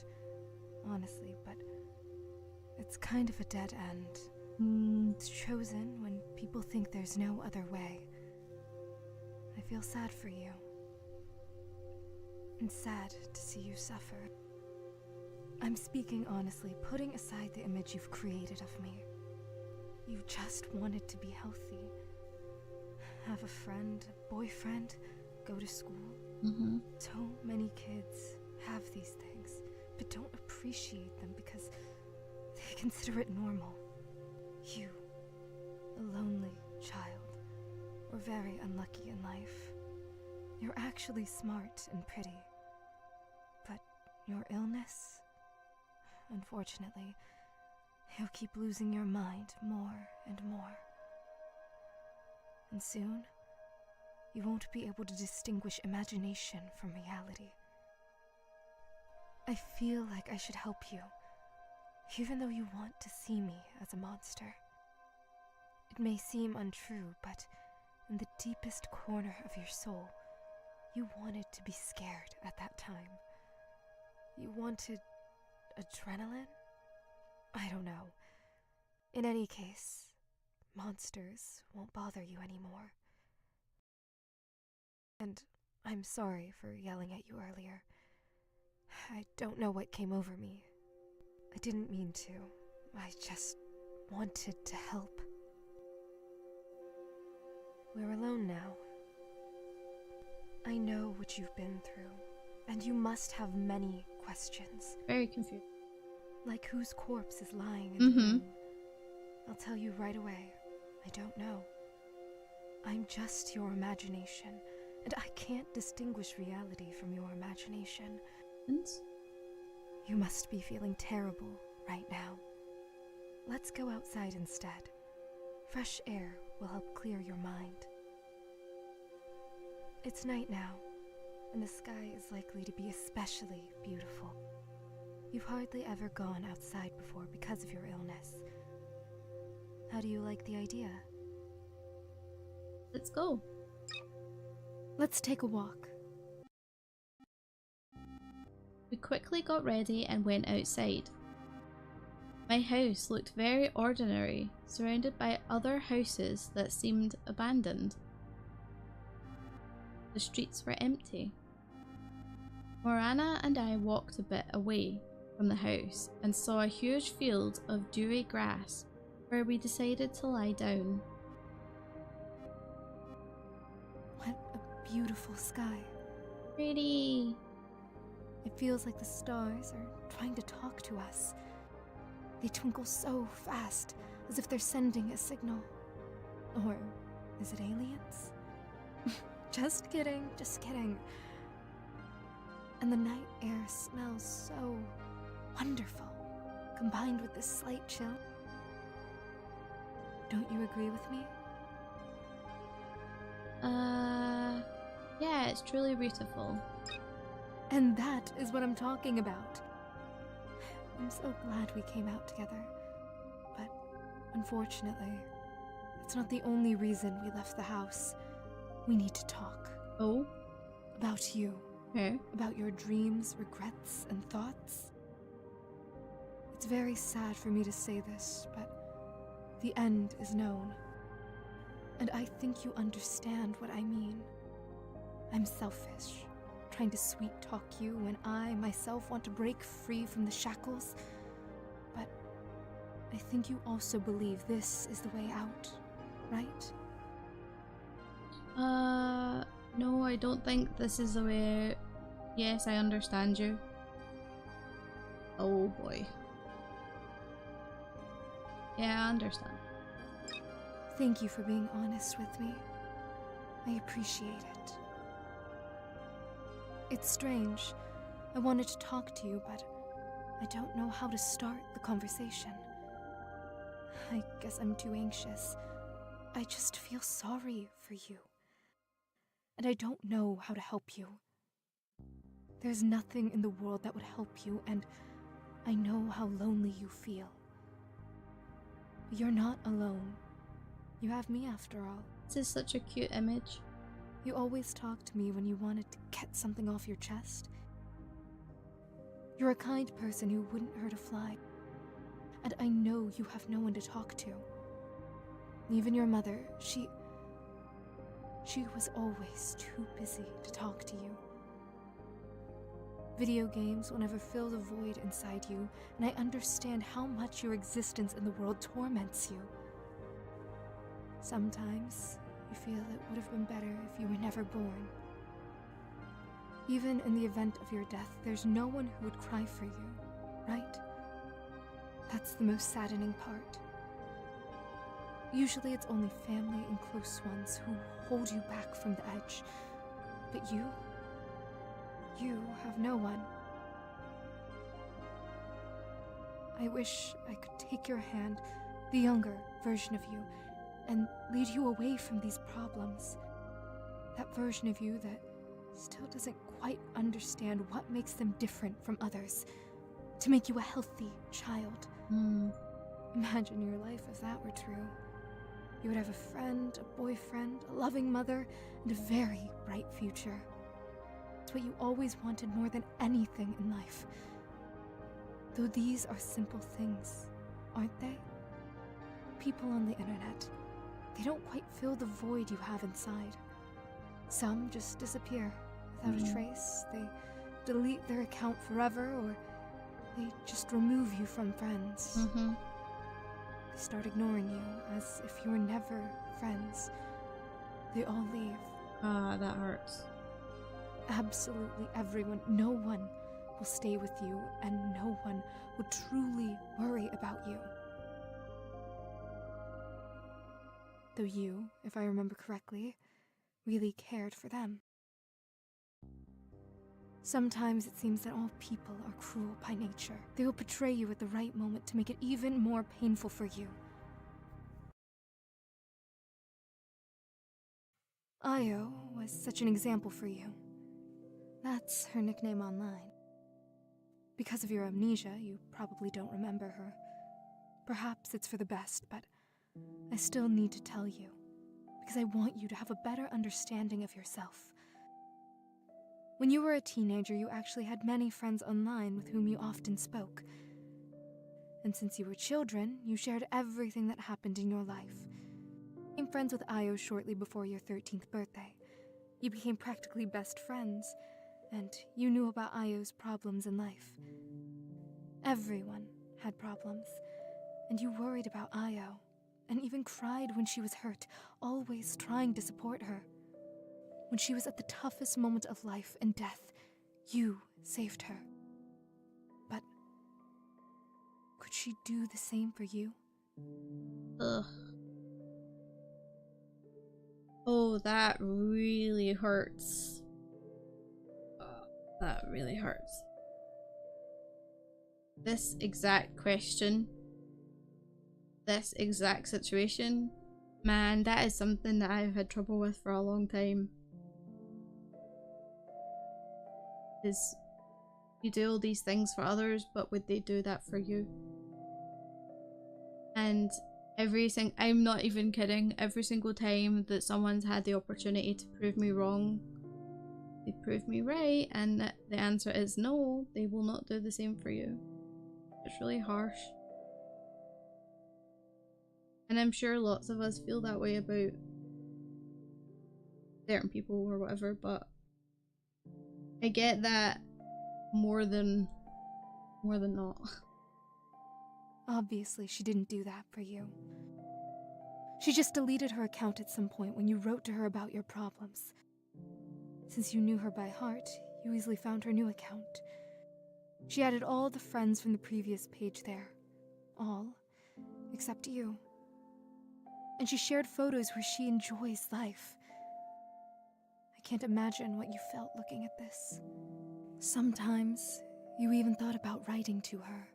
Honestly, but it's kind of a dead end. It's chosen when people think there's no other way. I feel sad for you. And sad to see you suffer. I'm speaking honestly, putting aside the image you've created of me. You just wanted to be healthy. Have a friend, a boyfriend, go to school. So many kids have these things, but don't appreciate them because they consider it normal. You, a lonely child, were very unlucky in life. You're actually smart and pretty. But your illness, unfortunately, you'll keep losing your mind more and more. And soon, you won't be able to distinguish imagination from reality. I feel like I should help you, even though you want to see me as a monster. It may seem untrue, but in the deepest corner of your soul, you wanted to be scared at that time. You wanted adrenaline? I don't know. In any case, monsters won't bother you anymore. And I'm sorry for yelling at you earlier. I don't know what came over me. I didn't mean to. I just wanted to help. We're alone now. I know what you've been through, and you must have many questions. Very confused. Like whose corpse is lying in the room? I'll tell you right away. I don't know. I'm just your imagination, and I can't distinguish reality from your imagination. You must be feeling terrible right now. Let's go outside instead. Fresh air will help clear your mind. It's night now, and the sky is likely to be especially beautiful. You've hardly ever gone outside before because of your illness. How do you like the idea? Let's go. Let's take a walk. We quickly got ready and went outside. My house looked very ordinary, surrounded by other houses that seemed abandoned. The streets were empty. Morana and I walked a bit away from the house and saw a huge field of dewy grass where we decided to lie down. What a beautiful sky. Pretty. It feels like the stars are trying to talk to us. They twinkle so fast, as if they're sending a signal. Or is it aliens? Just kidding, just kidding. And the night air smells so wonderful, combined with this slight chill. Don't you agree with me? Yeah, it's truly beautiful. And that is what I'm talking about. I'm so glad we came out together. But unfortunately, that's not the only reason we left the house. We need to talk. Oh? About you. Okay. About your dreams, regrets, and thoughts. It's very sad for me to say this, but the end is known. And I think you understand what I mean. I'm selfish, trying to sweet-talk you when I, myself, want to break free from the shackles. But I think you also believe this is the way out, right? No, I don't think this is the way. Yes, I understand you. Oh boy. Yeah, I understand. Thank you for being honest with me. I appreciate it. It's strange. I wanted to talk to you, but I don't know how to start the conversation. I guess I'm too anxious. I just feel sorry for you. And I don't know how to help you. There's nothing in the world that would help you, and I know how lonely you feel. But you're not alone. You have me after all. This is such a cute image. You always talk to me when you wanted to get something off your chest. You're a kind person who wouldn't hurt a fly. And I know you have no one to talk to. Even your mother, she was always too busy to talk to you. Video games will never fill the void inside you, and I understand how much your existence in the world torments you. Sometimes you feel it would have been better if you were never born. Even in the event of your death, there's no one who would cry for you, right? That's the most saddening part. Usually it's only family and close ones who hold you back from the edge. But you have no one. I wish I could take your hand, the younger version of you, and lead you away from these problems. That version of you that still doesn't quite understand what makes them different from others. To make you a healthy child. Imagine your life if that were true. You would have a friend, a boyfriend, a loving mother, and a very bright future. It's what you always wanted more than anything in life. Though these are simple things, aren't they? People on the internet, they don't quite fill the void you have inside. Some just disappear without a trace. They delete their account forever, or they just remove you from friends. They start ignoring you as if you were never friends. They all leave. Ah, that hurts. Absolutely everyone, no one will stay with you, and no one will truly worry about you. Though you, if I remember correctly, really cared for them. Sometimes it seems that all people are cruel by nature. They will betray you at the right moment to make it even more painful for you. Io was such an example for you. That's her nickname online. Because of your amnesia, you probably don't remember her. Perhaps it's for the best, but I still need to tell you, because I want you to have a better understanding of yourself. When you were a teenager, you actually had many friends online with whom you often spoke. And since you were children, you shared everything that happened in your life. You became friends with Io shortly before your 13th birthday. You became practically best friends, and you knew about Io's problems in life. Everyone had problems, and you worried about Io, and even cried when she was hurt, always trying to support her. When she was at the toughest moment of life and death, you saved her. But could she do the same for you? Ugh. Oh, that really hurts. That really hurts. This exact question, this exact situation, man, that is something that I've had trouble with for a long time. Is you do all these things for others, but would they do that for you? And I'm not even kidding, every single time that someone's had the opportunity to prove me wrong, they prove me right, and the answer is no, they will not do the same for you. It's really harsh. And I'm sure lots of us feel that way about certain people or whatever, but I get that more than not. Obviously, she didn't do that for you. She just deleted her account at some point when you wrote to her about your problems. Since you knew her by heart, you easily found her new account. She added all the friends from the previous page there. All, except you. And she shared photos where she enjoys life. I can't imagine what you felt looking at this. Sometimes, you even thought about writing to her.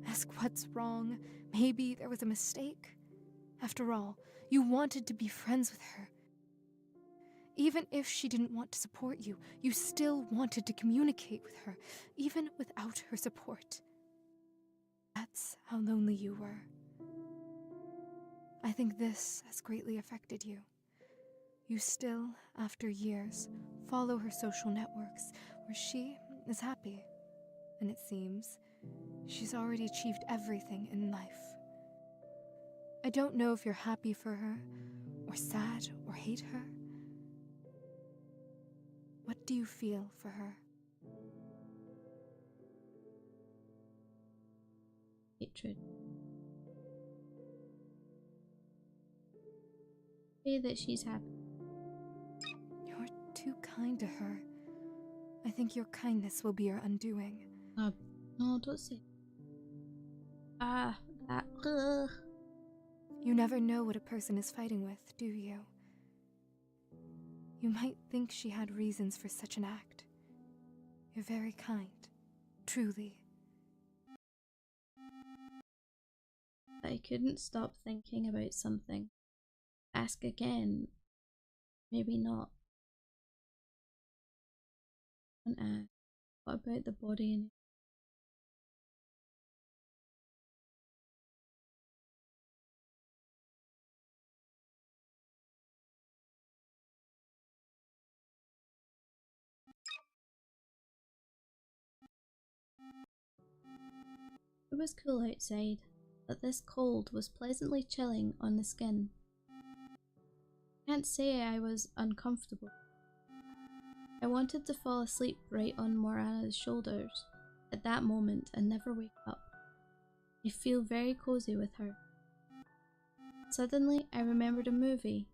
Ask what's wrong. Maybe there was a mistake. After all, you wanted to be friends with her. Even if she didn't want to support you, you still wanted to communicate with her, even without her support. That's how lonely you were. I think this has greatly affected you. You still, after years, follow her social networks, where she is happy. And it seems she's already achieved everything in life. I don't know if you're happy for her, or sad, or hate her. What do you feel for her? Hatred. Say that she's happy. You're too kind to her. I think your kindness will be your undoing. No, don't say. That. Ugh. You never know what a person is fighting with, do you? You might think she had reasons for such an act. You're very kind, truly. I couldn't stop thinking about something. Ask again. Maybe not. And ask. What about the body and it was cool outside, but this cold was pleasantly chilling on the skin. Can't say I was uncomfortable. I wanted to fall asleep right on Morana's shoulders at that moment and never wake up. I feel very cozy with her. Suddenly, I remembered a movie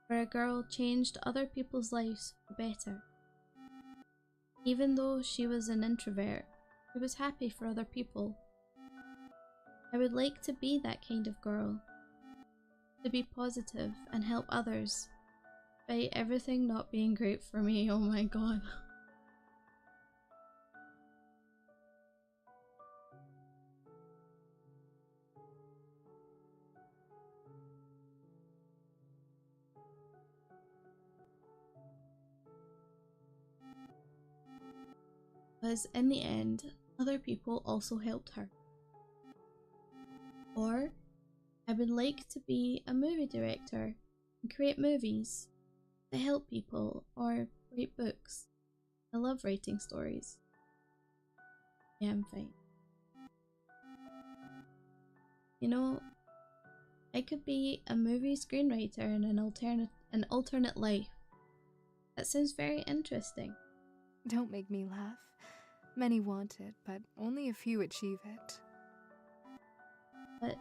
where a girl changed other people's lives for the better. Even though she was an introvert, she was happy for other people. I would like to be that kind of girl. To be positive and help others, despite everything not being great for me. Oh my god. because in the end, other people also helped her. Or I would like to be a movie director and create movies that help people or write books. I love writing stories. Yeah, I'm fine. You know, I could be a movie screenwriter in an alternate life. That sounds very interesting. Don't make me laugh. Many want it, but only a few achieve it. But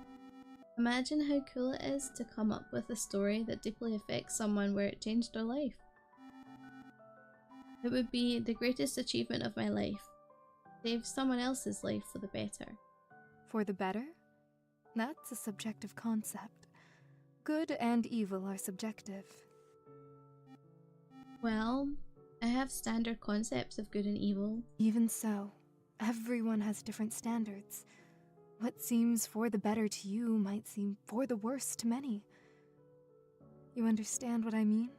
imagine how cool it is to come up with a story that deeply affects someone where it changed their life. It would be the greatest achievement of my life. Save someone else's life for the better. For the better? That's a subjective concept. Good and evil are subjective. Well, I have standard concepts of good and evil. Even so, everyone has different standards. What seems for the better to you might seem for the worse to many. You understand what I mean?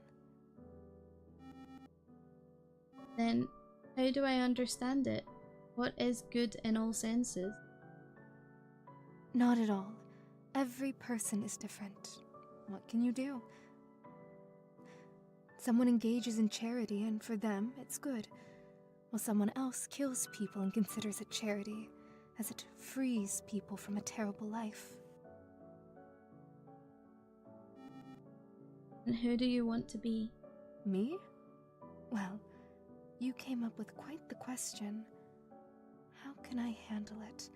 Then, how do I understand it? What is good in all senses? Not at all. Every person is different. What can you do? Someone engages in charity, and for them, it's good, while someone else kills people and considers it charity, as it frees people from a terrible life. And who do you want to be? Me? Well, you came up with quite the question. How can I handle it?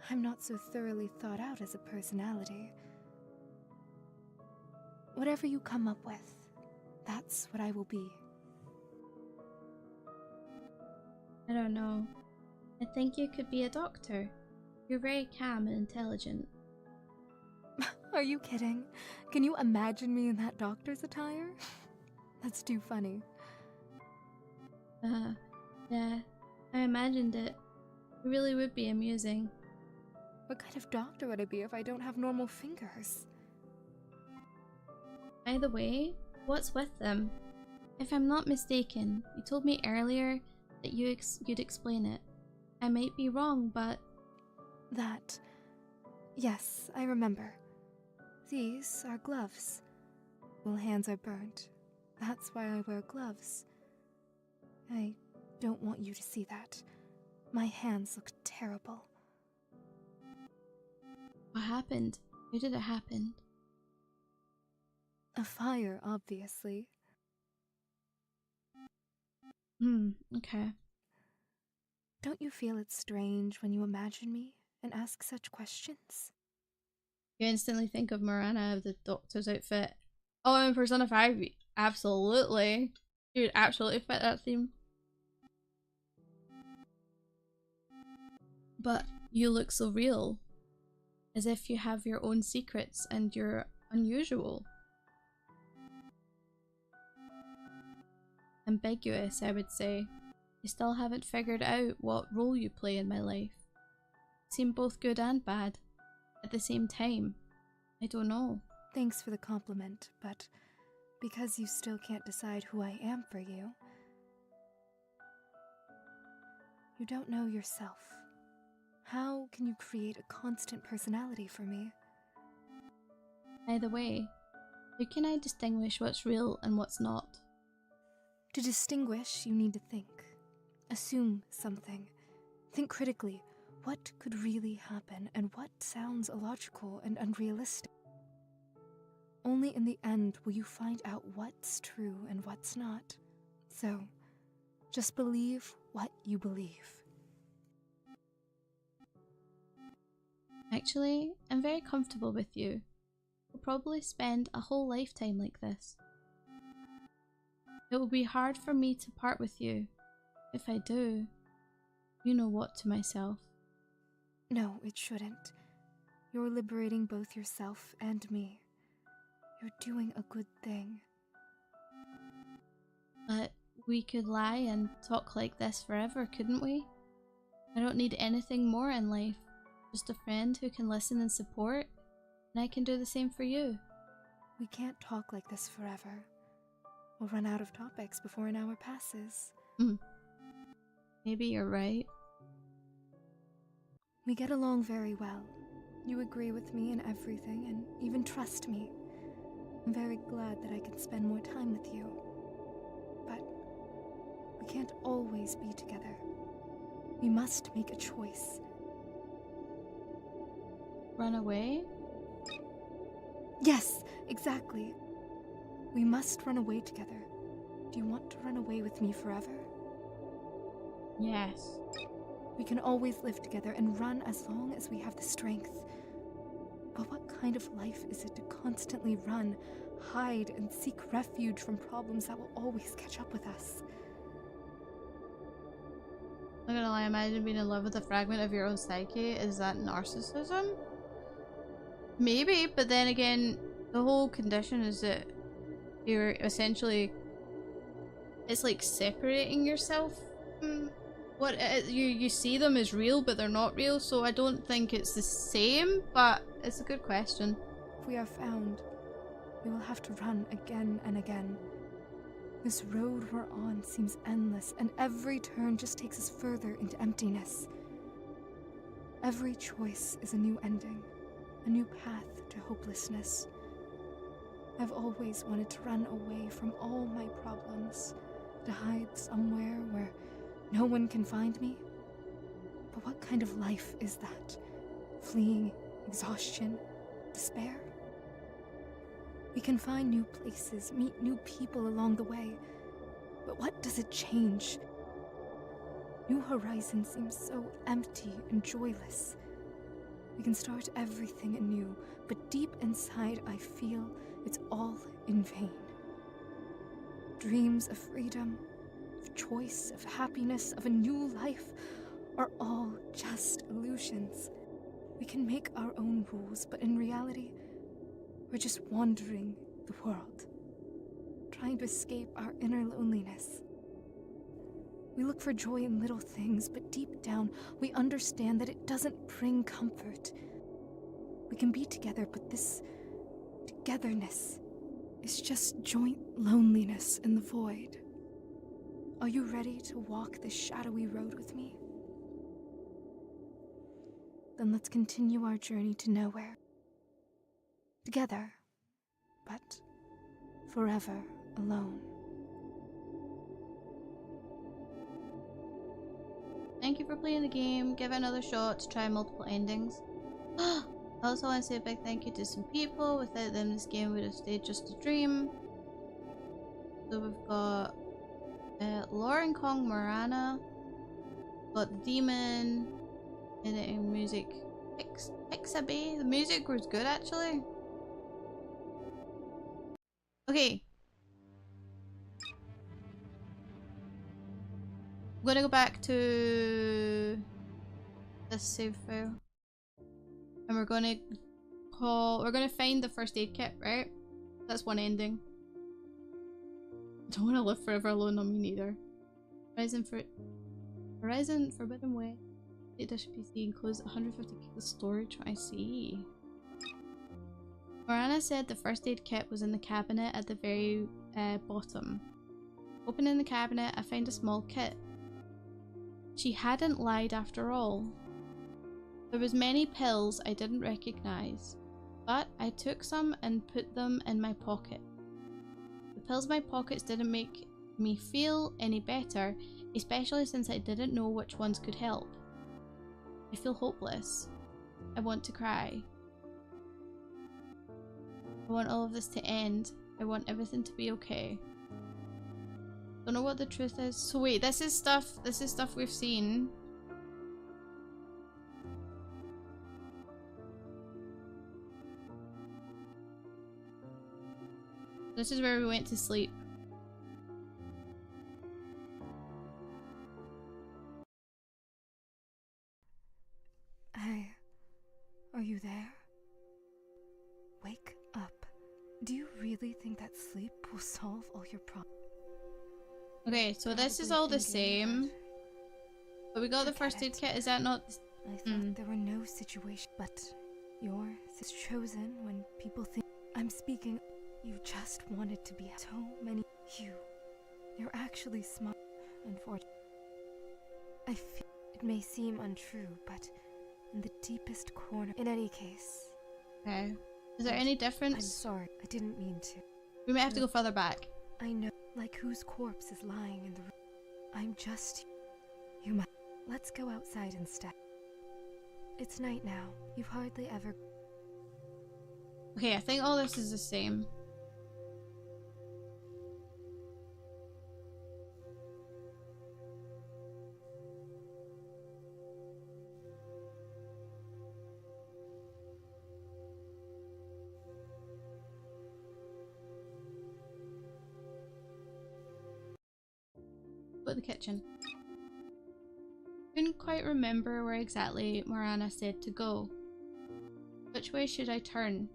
I'm not so thoroughly thought out as a personality. Whatever you come up with, that's what I will be. I don't know. I think you could be a doctor. You're very calm and intelligent. Are you kidding? Can you imagine me in that doctor's attire? That's too funny. Yeah, I imagined it. It really would be amusing. What kind of doctor would I be if I don't have normal fingers? By the way, what's with them? If I'm not mistaken, you told me earlier that you'd explain it. I might be wrong, but... That... Yes, I remember. These are gloves. Well, hands are burnt. That's why I wear gloves. I don't want you to see that. My hands look terrible. What happened? How did it happen? A fire, obviously. Okay. Don't you feel it's strange when you imagine me and ask such questions? You instantly think of Morana of the doctor's outfit. Oh, and Persona 5, absolutely. You'd absolutely fit that theme. But you look so real. As if you have your own secrets and you're unusual. Ambiguous, I would say. I still haven't figured out what role you play in my life. You seem both good and bad. At the same time. I don't know. Thanks for the compliment, but because you still can't decide who I am for you, you don't know yourself. How can you create a constant personality for me? By the way, how can I distinguish what's real and what's not? To distinguish, you need to think. Assume something. Think critically. What could really happen and what sounds illogical and unrealistic? Only in the end will you find out what's true and what's not. So, just believe what you believe. Actually, I'm very comfortable with you. We'll probably spend a whole lifetime like this. It will be hard for me to part with you. If I do, you know what to myself. No, it shouldn't. You're liberating both yourself and me. You're doing a good thing. But we could lie and talk like this forever, couldn't we? I don't need anything more in life. Just a friend who can listen and support, and I can do the same for you. We can't talk like this forever. We'll run out of topics before an hour passes. Maybe you're right. We get along very well. You agree with me in everything and even trust me. I'm very glad that I can spend more time with you. But we can't always be together. We must make a choice. Run away? Yes, exactly. We must run away together. Do you want to run away with me forever? Yes. We can always live together and run as long as we have the strength. But what kind of life is it to constantly run, hide, and seek refuge from problems that will always catch up with us? I'm not gonna lie, imagine being in love with a fragment of your own psyche. Is that narcissism? Maybe, but then again, the whole condition is that you're essentially, it's like separating yourself from what you see them as real, but they're not real, so I don't think it's the same, but it's a good question. If we are found, we will have to run again and again. This road we're on seems endless, and every turn just takes us further into emptiness. Every choice is a new ending, a new path to hopelessness. I've always wanted to run away from all my problems, to hide somewhere where no one can find me. But what kind of life is that? Fleeing exhaustion, despair? We can find new places, meet new people along the way. But what does it change? New Horizons seem so empty and joyless. We can start everything anew, but deep inside I feel it's all in vain. Dreams of freedom, of choice, of happiness, of a new life are all just illusions. We can make our own rules, but in reality, we're just wandering the world, trying to escape our inner loneliness. We look for joy in little things, but deep down, we understand that it doesn't bring comfort. We can be together, but this togetherness is just joint loneliness in the void. Are you ready to walk this shadowy road with me? Then let's continue our journey to nowhere. Together, but forever alone. Thank you for playing the game. Give it another shot to try multiple endings. I also want to say a big thank you to some people. Without them, this game would have stayed just a dream. So we've got Lauren Kong Morana, got the Demon, editing music, Pixabay. The music was good actually. Okay. I'm gonna go back to this save file. And we're gonna find the first aid kit, right? That's one ending. I don't want to live forever alone, on me neither. Horizon Forbidden Way. Dish PC includes 150 GB storage. I see. Morana said the first aid kit was in the cabinet at the very bottom. Opening the cabinet, I found a small kit. She hadn't lied after all. There was many pills I didn't recognize, but I took some and put them in my pocket. The pills in my pockets didn't make me feel any better, especially since I didn't know which ones could help. I feel hopeless. I want to cry. I want all of this to end. I want everything to be okay. Don't know what the truth is. So wait, this is stuff we've seen. This is where we went to sleep. Hey, are you there? Wake up. Do you really think that sleep will solve all your problems? Okay, so this is all the same. But we got the first aid kit, is that not... I thought there were no situations, but yours is chosen when people think I'm speaking. You just wanted to be so many. You're actually smart. Unfortunately, I feel it may seem untrue, but in the deepest corner. In any case. Okay. Is there any difference? I'm sorry, I didn't mean to. We may have to go further back. I know, like whose corpse is lying in the room. I'm just... You might... Let's go outside instead. It's night now. You've hardly ever... Okay, I think all this is the same. Go to the kitchen. Couldn't quite remember where exactly Morana said to go. Which way should I turn?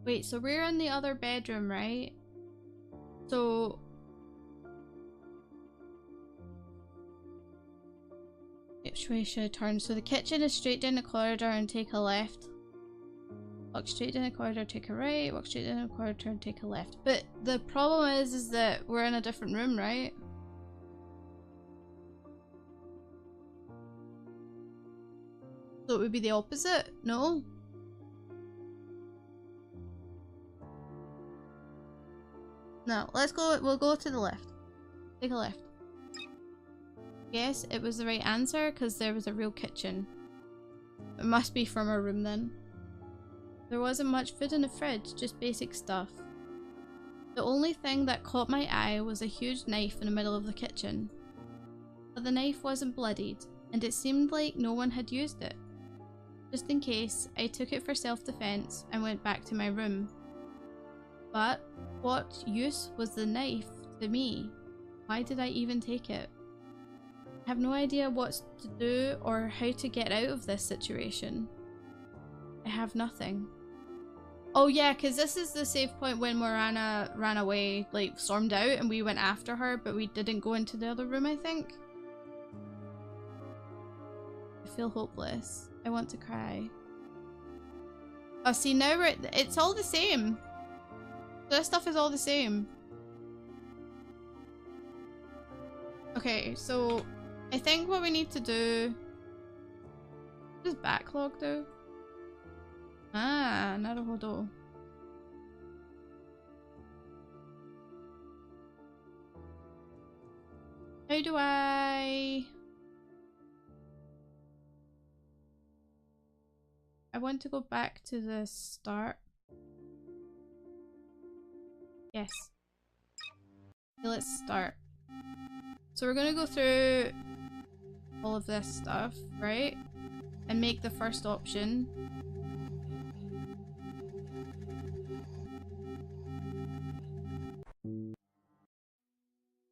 Wait, so we're in the other bedroom, right? So... Which way should I turn? So the kitchen is straight down the corridor and take a left. Walk straight down the corridor, take a right. Walk straight down the corridor and take a left. But the problem is that we're in a different room, right? So it would be the opposite? No? No, let's go, we'll go to the left. Take a left. Yes, it was the right answer because there was a real kitchen. It must be from our room then. There wasn't much food in the fridge, just basic stuff. The only thing that caught my eye was a huge knife in the middle of the kitchen. But the knife wasn't bloodied, and it seemed like no one had used it. Just in case, I took it for self-defense and went back to my room. But what use was the knife to me? Why did I even take it? I have no idea what to do or how to get out of this situation. I have nothing. Oh yeah, because this is the save point when Morana ran away, like stormed out, and we went after her, but we didn't go into the other room, I think. I feel hopeless. I want to cry. Oh, see, now it's all the same. This stuff is all the same. Okay, so I think what we need to do... What does backlog do? Ah, naruhodo. How do I want to go back to the start. Yes. Okay, let's start. So we're gonna go through all of this stuff, right? And make the first option.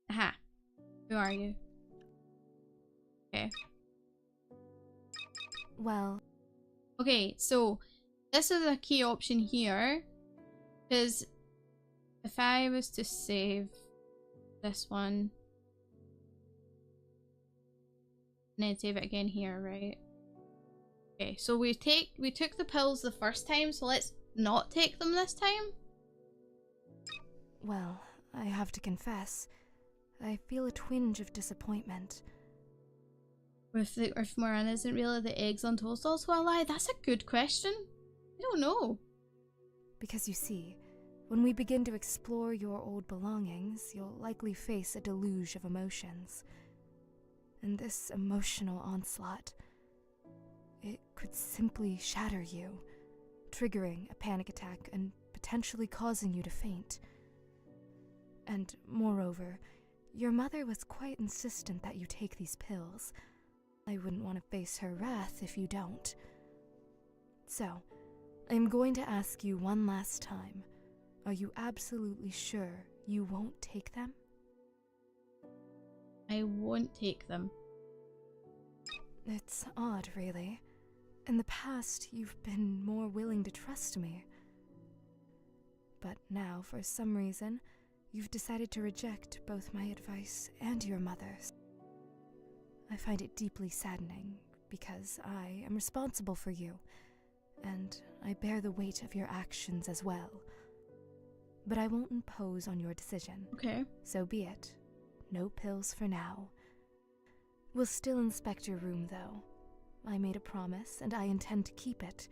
Aha. Who are you? Okay. Well... Okay, so this is a key option here. Because if I was to save this one... and then save it again here, right? Okay, so we took the pills the first time, so let's not take them this time. Well, I have to confess, I feel a twinge of disappointment. If Morana isn't really the eggs on toast also a lie? That's a good question. I don't know. Because you see, when we begin to explore your old belongings, you'll likely face a deluge of emotions. And this emotional onslaught, it could simply shatter you, triggering a panic attack and potentially causing you to faint. And moreover, your mother was quite insistent that you take these pills. I wouldn't want to face her wrath if you don't. So, I'm going to ask you one last time. Are you absolutely sure you won't take them? I won't take them. It's odd, really. In the past, you've been more willing to trust me. But now, for some reason, you've decided to reject both my advice and your mother's. I find it deeply saddening, because I am responsible for you, and I bear the weight of your actions as well. But I won't impose on your decision. Okay. So be it. No pills for now. We'll still inspect your room, though. I made a promise, and I intend to keep it.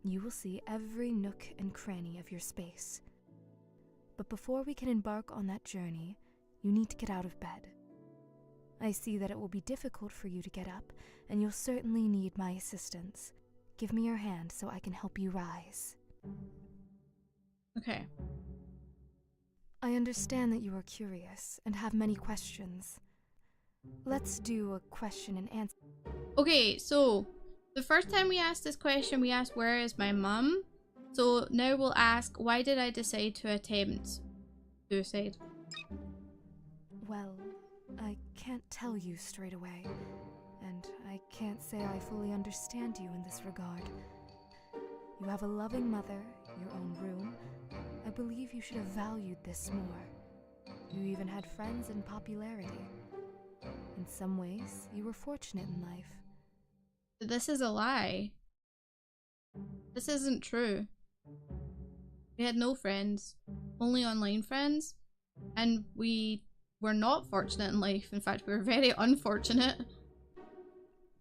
You will see every nook and cranny of your space. But before we can embark on that journey, you need to get out of bed. I see that it will be difficult for you to get up, and you'll certainly need my assistance. Give me your hand so I can help you rise. Okay. I understand that you are curious and have many questions. Let's do a question and answer. Okay, so the first time we asked this question, we asked, where is my mum? So now we'll ask, why did I decide to attempt suicide? Well, I can't tell you straight away, and I can't say I fully understand you in this regard. You have a loving mother, your own room. I believe you should have valued this more. You even had friends and popularity. In some ways, you were fortunate in life. This is a lie. This isn't true. We had no friends, only online friends, and we were not fortunate in life. In fact, we were very unfortunate.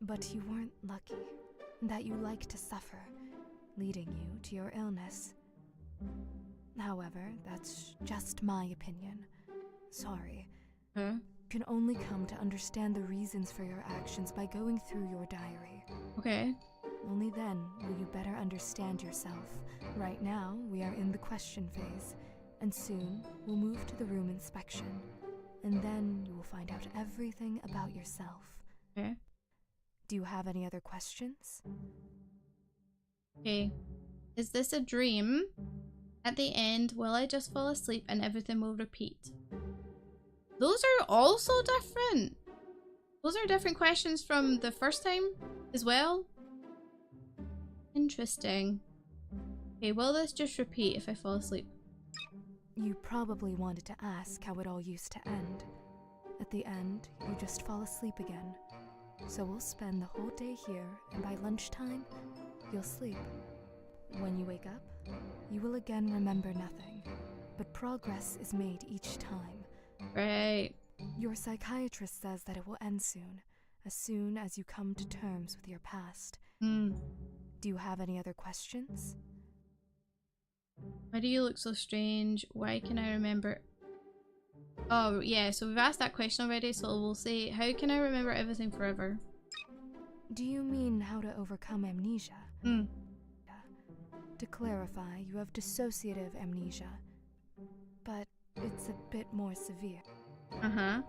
But you weren't lucky, that you like to suffer, leading you to your illness. However, that's just my opinion. Sorry. Huh? You can only come to understand the reasons for your actions by going through your diary. Okay. Only then will you better understand yourself. Right now, we are in the question phase, and soon we'll move to the room inspection. And then you will find out everything about yourself. Okay. Do you have any other questions? Okay. Is this a dream? At the end, will I just fall asleep and everything will repeat? Those are also different. Those are different questions from the first time as well. Interesting. Okay, will this just repeat if I fall asleep? You probably wanted to ask how it all used to end. At the end, you just fall asleep again. So we'll spend the whole day here, and by lunchtime, you'll sleep. When you wake up, you will again remember nothing, but progress is made each time. Right. Your psychiatrist says that it will end as soon as you come to terms with your past. Hmm. Do you have any other questions? Why do you look so strange? Why can I remember? Oh, yeah, so we've asked that question already, so we'll say, how can I remember everything forever? Do you mean how to overcome amnesia? Hmm. To clarify, you have dissociative amnesia, but it's a bit more severe. Uh-huh.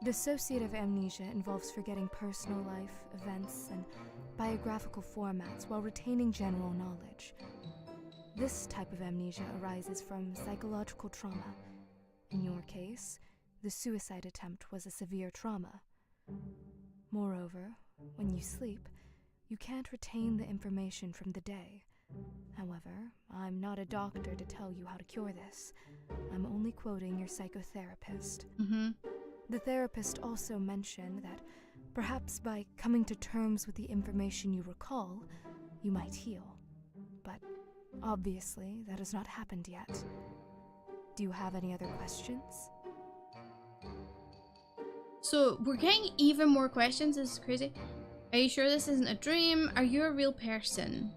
Dissociative amnesia involves forgetting personal life, events, and biographical formats while retaining general knowledge. This type of amnesia arises from psychological trauma. In your case, the suicide attempt was a severe trauma. Moreover, when you sleep, you can't retain the information from the day. However, I'm not a doctor to tell you how to cure this. I'm only quoting your psychotherapist. Mm-hmm. The therapist also mentioned that perhaps by coming to terms with the information you recall, you might heal. But obviously, that has not happened yet. Do you have any other questions? So we're getting even more questions. This is crazy. Are you sure this isn't a dream? Are you a real person?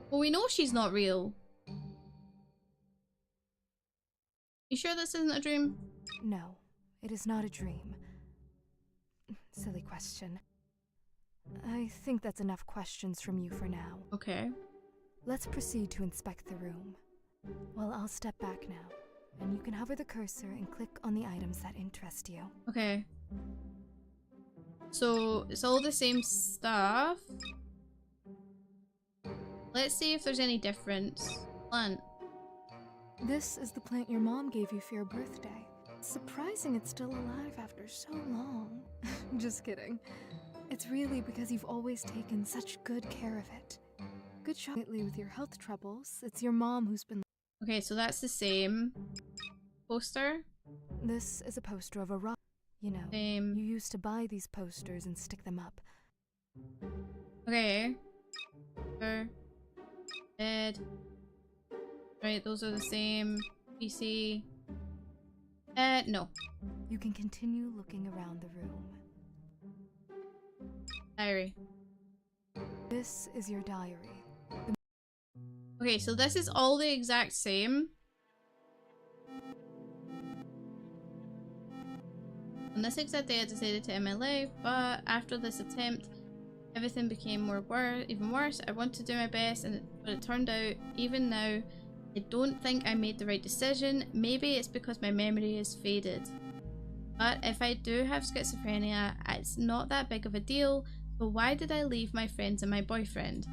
Well, we know she's not real. You sure this isn't a dream? No, it is not a dream. Silly question. I think that's enough questions from you for now. Okay. Let's proceed to inspect the room. Well, I'll step back now, and you can hover the cursor and click on the items that interest you. Okay. So it's all the same stuff. Let's see if there's any difference. Plant. This is the plant your mom gave you for your birthday. Surprising it's still alive after so long. Just kidding. It's really because you've always taken such good care of it. Good job lately with your health troubles. It's your mom who's been... Okay, so that's the same poster. This is a poster of a rock. You know, Same. you used to buy these posters and stick them up. Okay. Dead. Right, those are the same. PC. No. You can continue looking around the room. Diary. This is your diary. Okay, so this is all the exact same. On this exact day, I decided to end my life, but after this attempt, everything became even worse. I wanted to do my best, but it turned out, even now, I don't think I made the right decision. Maybe it's because my memory is faded. But if I do have schizophrenia, it's not that big of a deal, so why did I leave my friends and my boyfriend?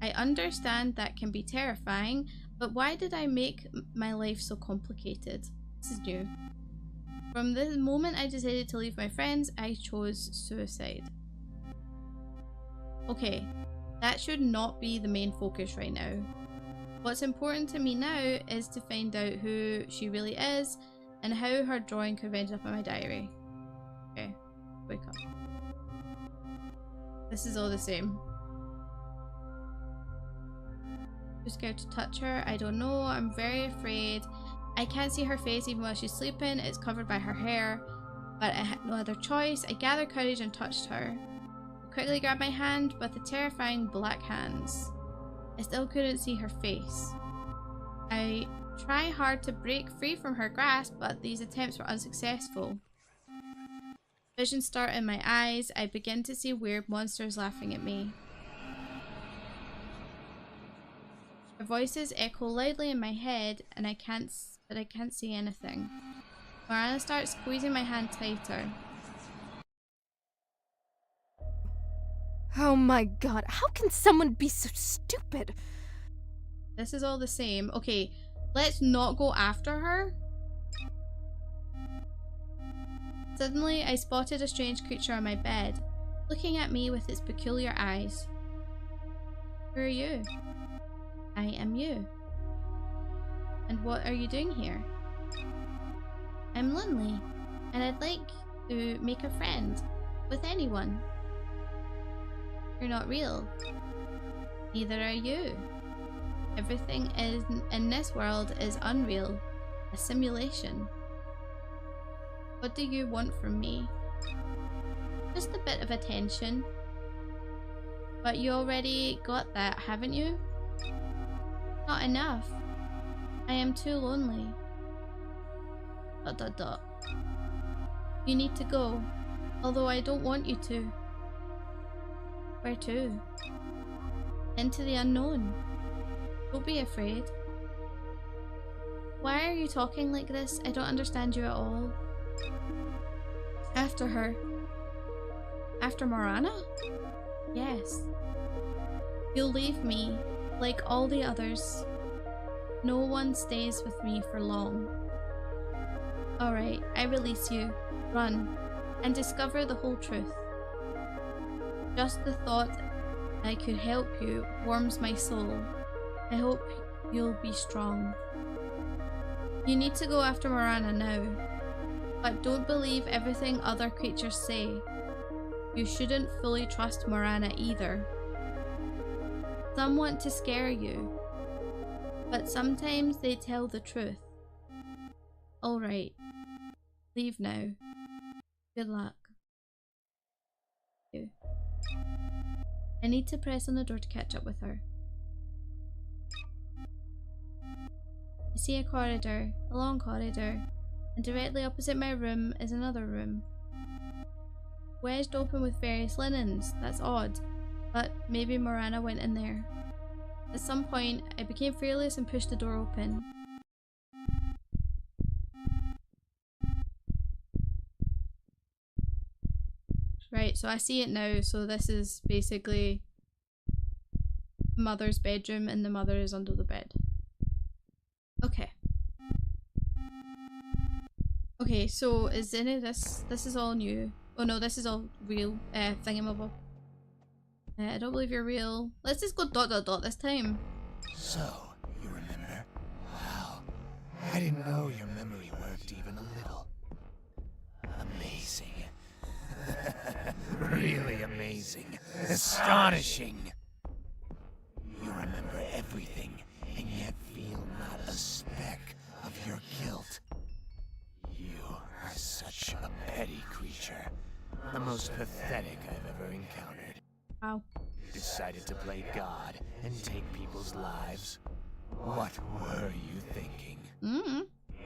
I understand that can be terrifying, but why did I make my life so complicated? This is new. From the moment I decided to leave my friends, I chose suicide. Okay, that should not be the main focus right now. What's important to me now is to find out who she really is and how her drawing could have ended up in my diary. Okay, wake up. This is all the same. Too scared to touch her? I don't know. I'm very afraid. I can't see her face even while she's sleeping. It's covered by her hair. But I had no other choice. I gathered courage and touched her. I quickly grabbed my hand with the terrifying black hands. I still couldn't see her face. I try hard to break free from her grasp, but these attempts were unsuccessful. Visions start in my eyes. I begin to see weird monsters laughing at me. Her voices echo loudly in my head, and I can't see anything. Morana starts squeezing my hand tighter. Oh my god, how can someone be so stupid? This is all the same. Okay, let's not go after her. Suddenly, I spotted a strange creature on my bed, looking at me with its peculiar eyes. Who are you? I am you. And what are you doing here? I'm lonely, and I'd like to make a friend with anyone. You're not real. Neither are you. Everything in this world is unreal, a simulation. What do you want from me? Just a bit of attention. But you already got that, haven't you? Not enough. I am too lonely. ... You need to go, although I don't want you to. Where to? Into the unknown. Don't be afraid. Why are you talking like this? I don't understand you at all. After her. After Morana? Yes. You'll leave me, like all the others. No one stays with me for long. Alright, I release you. Run, and discover the whole truth. Just the thought I could help you warms my soul. I hope you'll be strong. You need to go after Morana now, but don't believe everything other creatures say. You shouldn't fully trust Morana either. Some want to scare you, but sometimes they tell the truth. Alright, leave now. Good luck. I need to press on the door to catch up with her. I see a corridor, a long corridor, and directly opposite my room is another room. Wedged open with various linens, that's odd, but maybe Morana went in there. At some point, I became fearless and pushed the door open. Right, so I see it now, so this is basically mother's bedroom and the mother is under the bed. Okay. Okay, so is any of this is all new? Oh no, this is all real thingamabob. I don't believe you're real. Let's just go ... this time. So, you remember? Wow. I didn't know your memory worked even a little. Amazing. Really amazing. Astonishing. You remember everything, and yet feel not a speck of your guilt. You are so such a petty creature. The most pathetic I've ever encountered. Wow. Decided to play God and take people's lives? What were you thinking? Mm-hmm.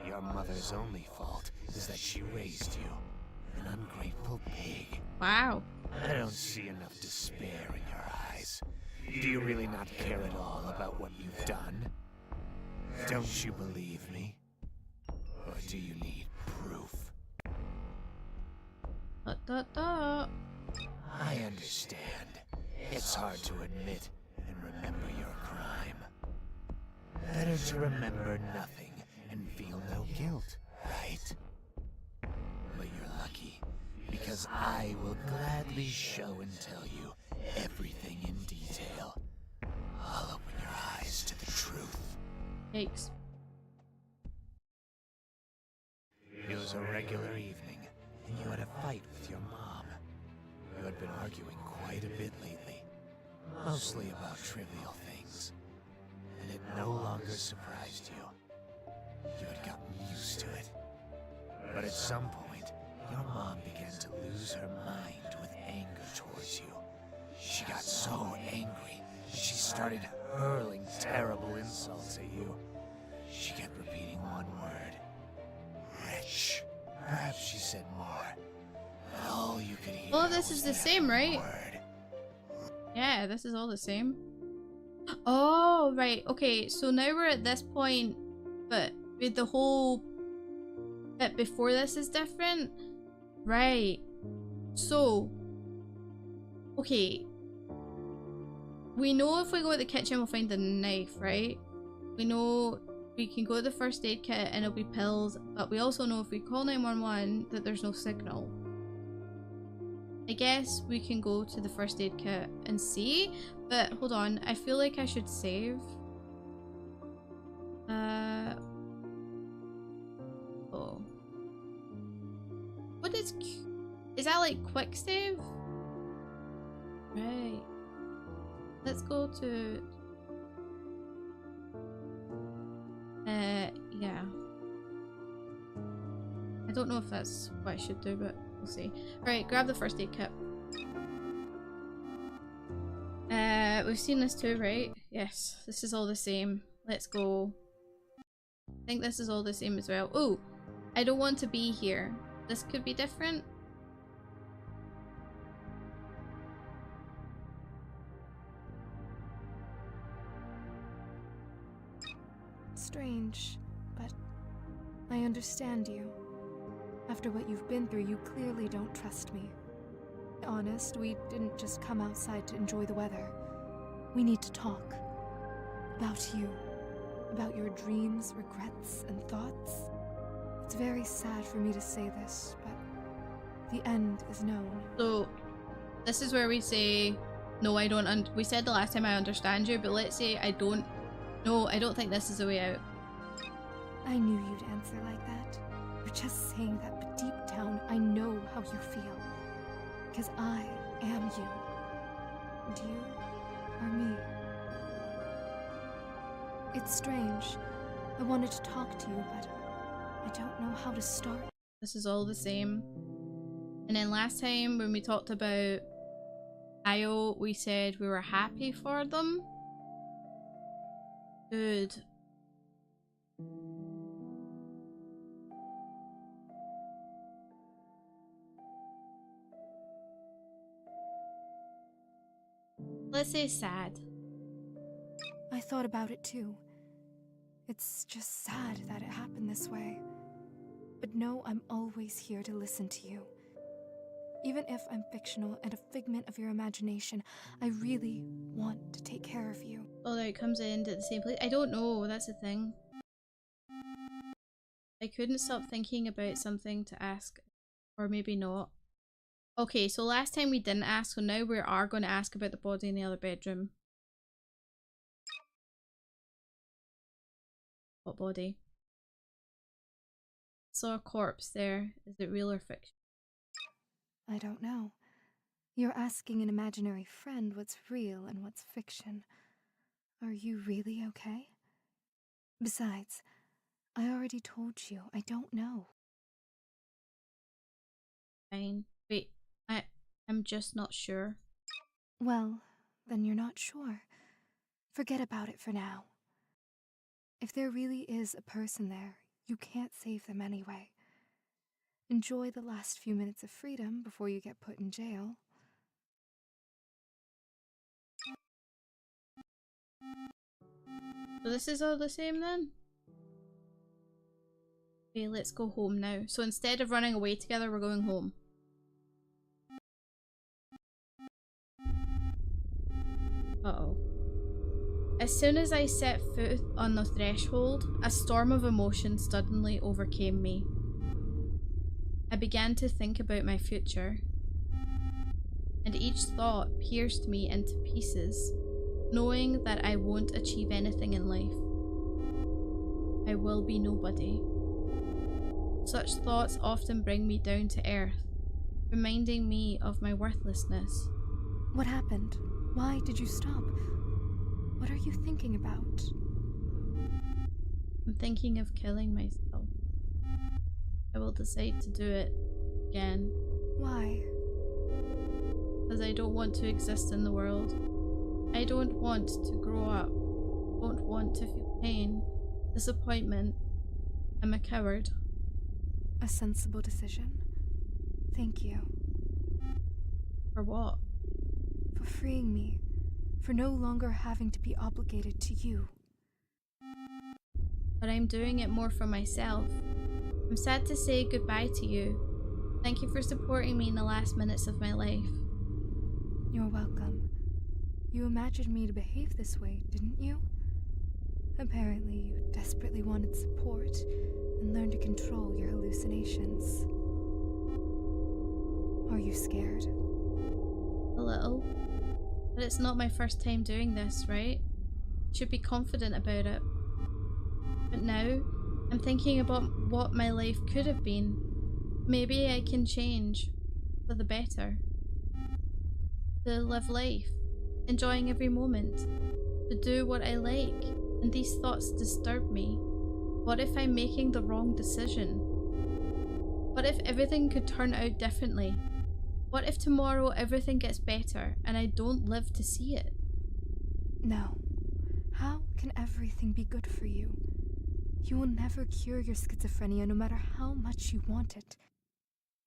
Your mother's only fault is that she raised you. An ungrateful pig. Wow. I don't see enough despair in your eyes. Do you really not care at all about what you've done? Don't you believe me? Or do you need proof? I understand. It's hard to admit and remember your crime. Better to remember nothing and feel no guilt, right? But you're lucky, because I will gladly show and tell you everything in detail. I'll open your eyes to the truth. Yikes. It was a regular evening, and you had a fight with your mom. You had been arguing quite a bit lately, mostly about trivial things, and it no longer surprised you. You had gotten used to it. But at some point, your mom began to lose her mind with anger towards you. She got so angry, she started hurling terrible insults at you. She kept repeating one word. Wretch. Perhaps she said more. But all you could hear All of this is the same, right? word. Yeah, this is all the same. Oh, right. Okay, so now we're at this point, but with the whole bit before this is different. Right. So, okay. We know if we go to the kitchen, we'll find the knife, right? We know we can go to the first aid kit and it'll be pills, but we also know if we call 911 that there's no signal. I guess we can go to the first aid kit and see, but hold on, I feel like I should save. Oh. What is that like quick save? Right. Let's go to yeah. I don't know if that's what I should do, but we'll see. Right, grab the first aid kit. We've seen this too, right? Yes, this is all the same. Let's go. I think this is all the same as well. Oh, I don't want to be here. This could be different. Strange, but I understand you. After what you've been through, you clearly don't trust me. To be honest, we didn't just come outside to enjoy the weather. We need to talk. About you. About your dreams, regrets, and thoughts. It's very sad for me to say this, but the end is known. So, this is where we say, no, I don't, we said the last time I understand you, but let's say I don't, no, I don't think this is the way out. I knew you'd answer like that. You're just saying that, but deep down, I know how you feel. Because I am you. And you are me. It's strange. I wanted to talk to you, but I don't know how to start. This is all the same. And then last time when we talked about Io, we said we were happy for them. Good. Let's say sad. I thought about it too. It's just sad that it happened this way. But know I'm always here to listen to you. Even if I'm fictional and a figment of your imagination, I really want to take care of you. Although it comes in at the same place. I don't know, that's the thing. I couldn't stop thinking about something to ask. Or maybe not. Okay, so last time we didn't ask, so now we are going to ask about the body in the other bedroom. What body? Saw a corpse there. Is it real or fiction? I don't know. You're asking an imaginary friend what's real and what's fiction. Are you really okay? Besides, I already told you I don't know. fine. Wait, I'm just not sure. Well, then you're not sure. Forget about it for now. If there really is a person there, you can't save them anyway. Enjoy the last few minutes of freedom before you get put in jail. So this is all the same then? Okay, let's go home now. So instead of running away together, we're going home. Uh-oh. As soon as I set foot on the threshold, a storm of emotion suddenly overcame me. I began to think about my future, and each thought pierced me into pieces, knowing that I won't achieve anything in life. I will be nobody. Such thoughts often bring me down to earth, reminding me of my worthlessness. What happened? Why did you stop? What are you thinking about? I'm thinking of killing myself. I will decide to do it again. Why? Because I don't want to exist in the world. I don't want to grow up. Don't want to feel pain, disappointment. I'm a coward. A sensible decision. Thank you. For what? For freeing me. For no longer having to be obligated to you. But I'm doing it more for myself. I'm sad to say goodbye to you. Thank you for supporting me in the last minutes of my life. You're welcome. You imagined me to behave this way, didn't you? Apparently, you desperately wanted support and learned to control your hallucinations. Are you scared? A little. But it's not my first time doing this, right? Should be confident about it. But now, I'm thinking about what my life could have been. Maybe I can change for the better. To live life, enjoying every moment. To do what I like, and these thoughts disturb me. What if I'm making the wrong decision? What if everything could turn out differently? What if tomorrow everything gets better and I don't live to see it? No. How can everything be good for you? You will never cure your schizophrenia no matter how much you want it.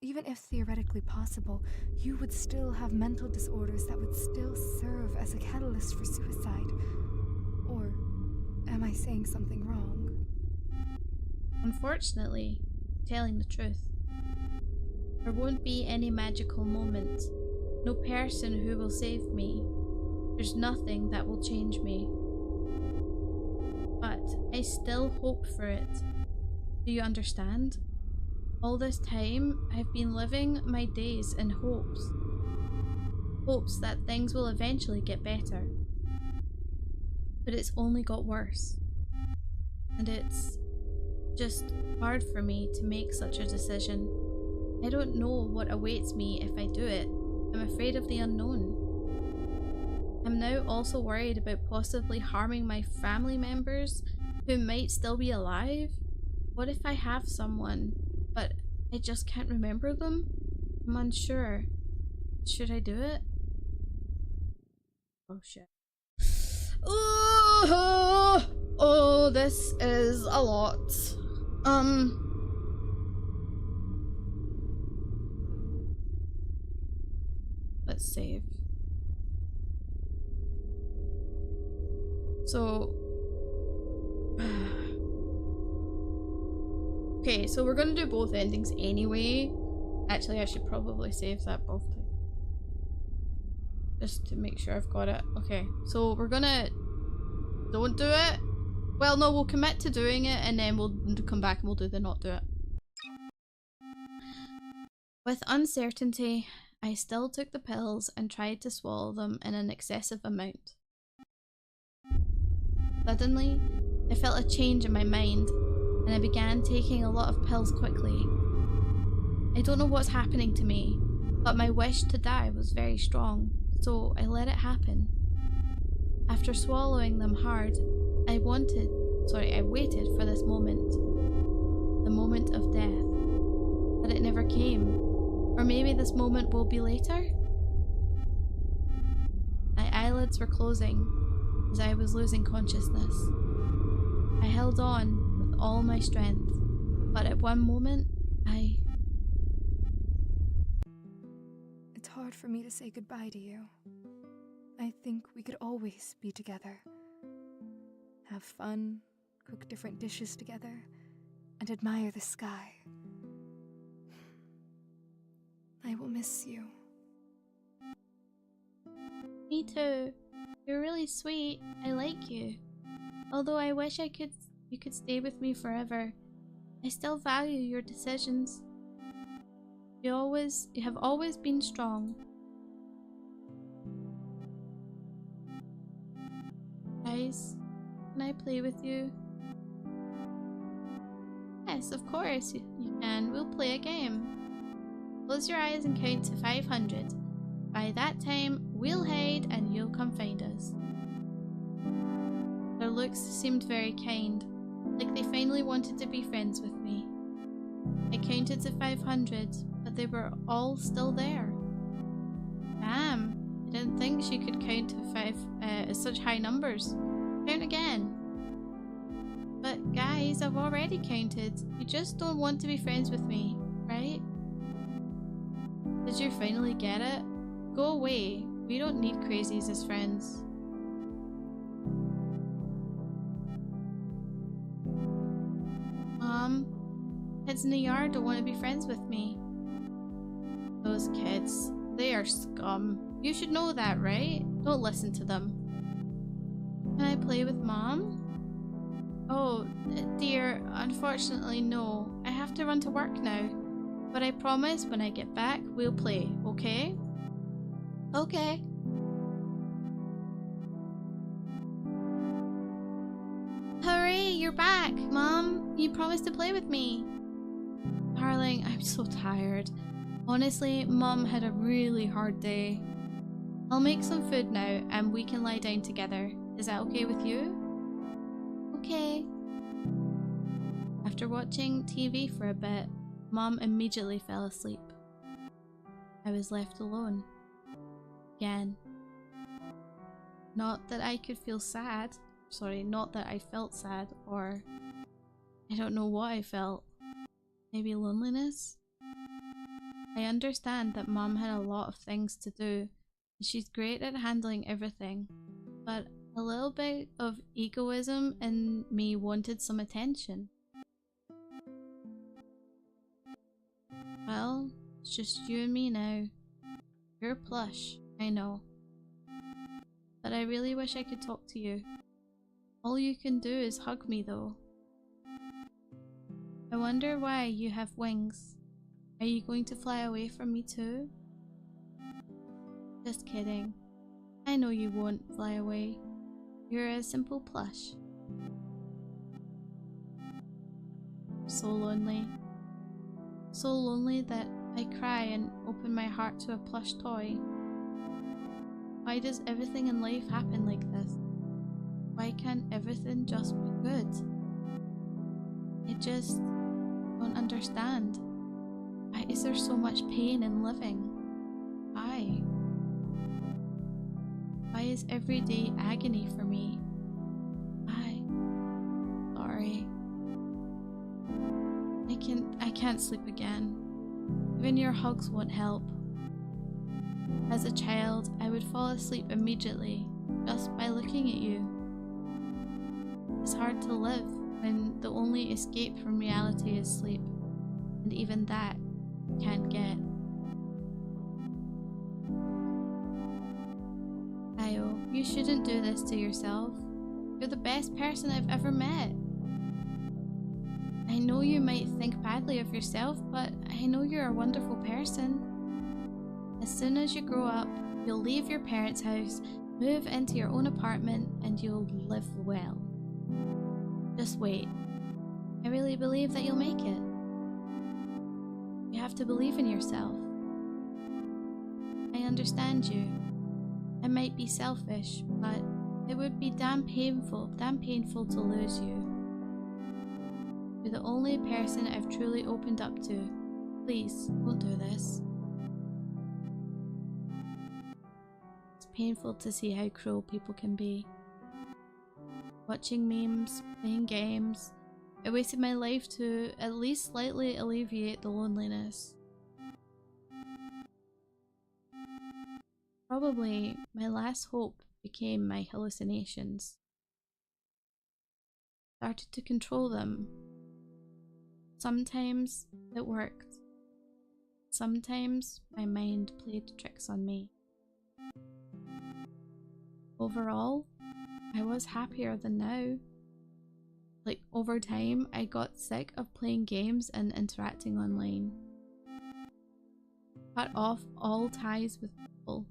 Even if theoretically possible, you would still have mental disorders that would still serve as a catalyst for suicide. Or am I saying something wrong? Unfortunately, telling the truth. There won't be any magical moment. No person who will save me. There's nothing that will change me. But I still hope for it. Do you understand? All this time, I've been living my days in hopes. Hopes that things will eventually get better. But it's only got worse. And it's just hard for me to make such a decision. I don't know what awaits me if I do it. I'm afraid of the unknown. I'm now also worried about possibly harming my family members who might still be alive. What if I have someone, but I just can't remember them? I'm unsure. Should I do it? Oh shit. Oh, this is a lot. Let's save. So okay, so we're gonna do both endings anyway. Actually, I should probably save that both times. Just to make sure I've got it. Okay, so we're gonna... Don't do it. Well, no, we'll commit to doing it and then we'll come back and we'll do the not do it. With uncertainty, I still took the pills and tried to swallow them in an excessive amount. Suddenly, I felt a change in my mind and I began taking a lot of pills quickly. I don't know what's happening to me, but my wish to die was very strong, so I let it happen. After swallowing them hard, I waited for this moment. The moment of death. But it never came. Or maybe this moment will be later? My eyelids were closing as I was losing consciousness. I held on with all my strength, but at one moment, It's hard for me to say goodbye to you. I think we could always be together. Have fun, cook different dishes together, and admire the sky. I will miss you. Me too. You're really sweet. I like you. Although I wish you could stay with me forever. I still value your decisions. You have always been strong. Guys, can I play with you? Yes, of course you can. We'll play a game. Close your eyes and count to 500. By that time, we'll hide and you'll come find us. Their looks seemed very kind, like they finally wanted to be friends with me. I counted to 500, but they were all still there. Damn, I didn't think she could count to such high numbers. Count again. But guys, I've already counted. You just don't want to be friends with me, right? Did you finally get it? Go away. We don't need crazies as friends. Kids in the yard don't want to be friends with me. Those kids, they are scum. You should know that, right? Don't listen to them. Can I play with Mom? Oh, dear, unfortunately no. I have to run to work now. But I promise when I get back, we'll play, okay? Okay. Hooray, you're back, Mom. You promised to play with me. Darling, I'm so tired. Honestly, Mom had a really hard day. I'll make some food now and we can lie down together. Is that okay with you? Okay. After watching TV for a bit, Mom immediately fell asleep. I was left alone. Again. Not that I could feel sad. Sorry, not that I felt sad, or I don't know what I felt. Maybe loneliness? I understand that Mom had a lot of things to do, and she's great at handling everything, but a little bit of egoism in me wanted some attention. Well, it's just you and me now. You're plush, I know. But I really wish I could talk to you. All you can do is hug me though. I wonder why you have wings. Are you going to fly away from me too? Just kidding. I know you won't fly away. You're a simple plush. So lonely. So lonely that I cry and open my heart to a plush toy. Why does everything in life happen like this? Why can't everything just be good? I just don't understand. Why is there so much pain in living? Why? Why is every day agony for me? Why? Sorry. I can't sleep again. Even your hugs won't help. As a child, I would fall asleep immediately just by looking at you. It's hard to live when the only escape from reality is sleep, and even that you can't get. Ayo, you shouldn't do this to yourself. You're the best person I've ever met. I know you might think badly of yourself, but I know you're a wonderful person. As soon as you grow up, you'll leave your parents' house, move into your own apartment, and you'll live well. Just wait. I really believe that you'll make it. You have to believe in yourself. I understand you. I might be selfish, but it would be damn painful to lose you. You're the only person I've truly opened up to. Please, don't do this. painful to see how cruel people can be. Watching memes, playing games, I wasted my life to at least slightly alleviate the loneliness. Probably my last hope became my hallucinations. Started to control them. Sometimes it worked. Sometimes my mind played tricks on me. Overall, I was happier than now. Like, over time, I got sick of playing games and interacting online. Cut off all ties with people.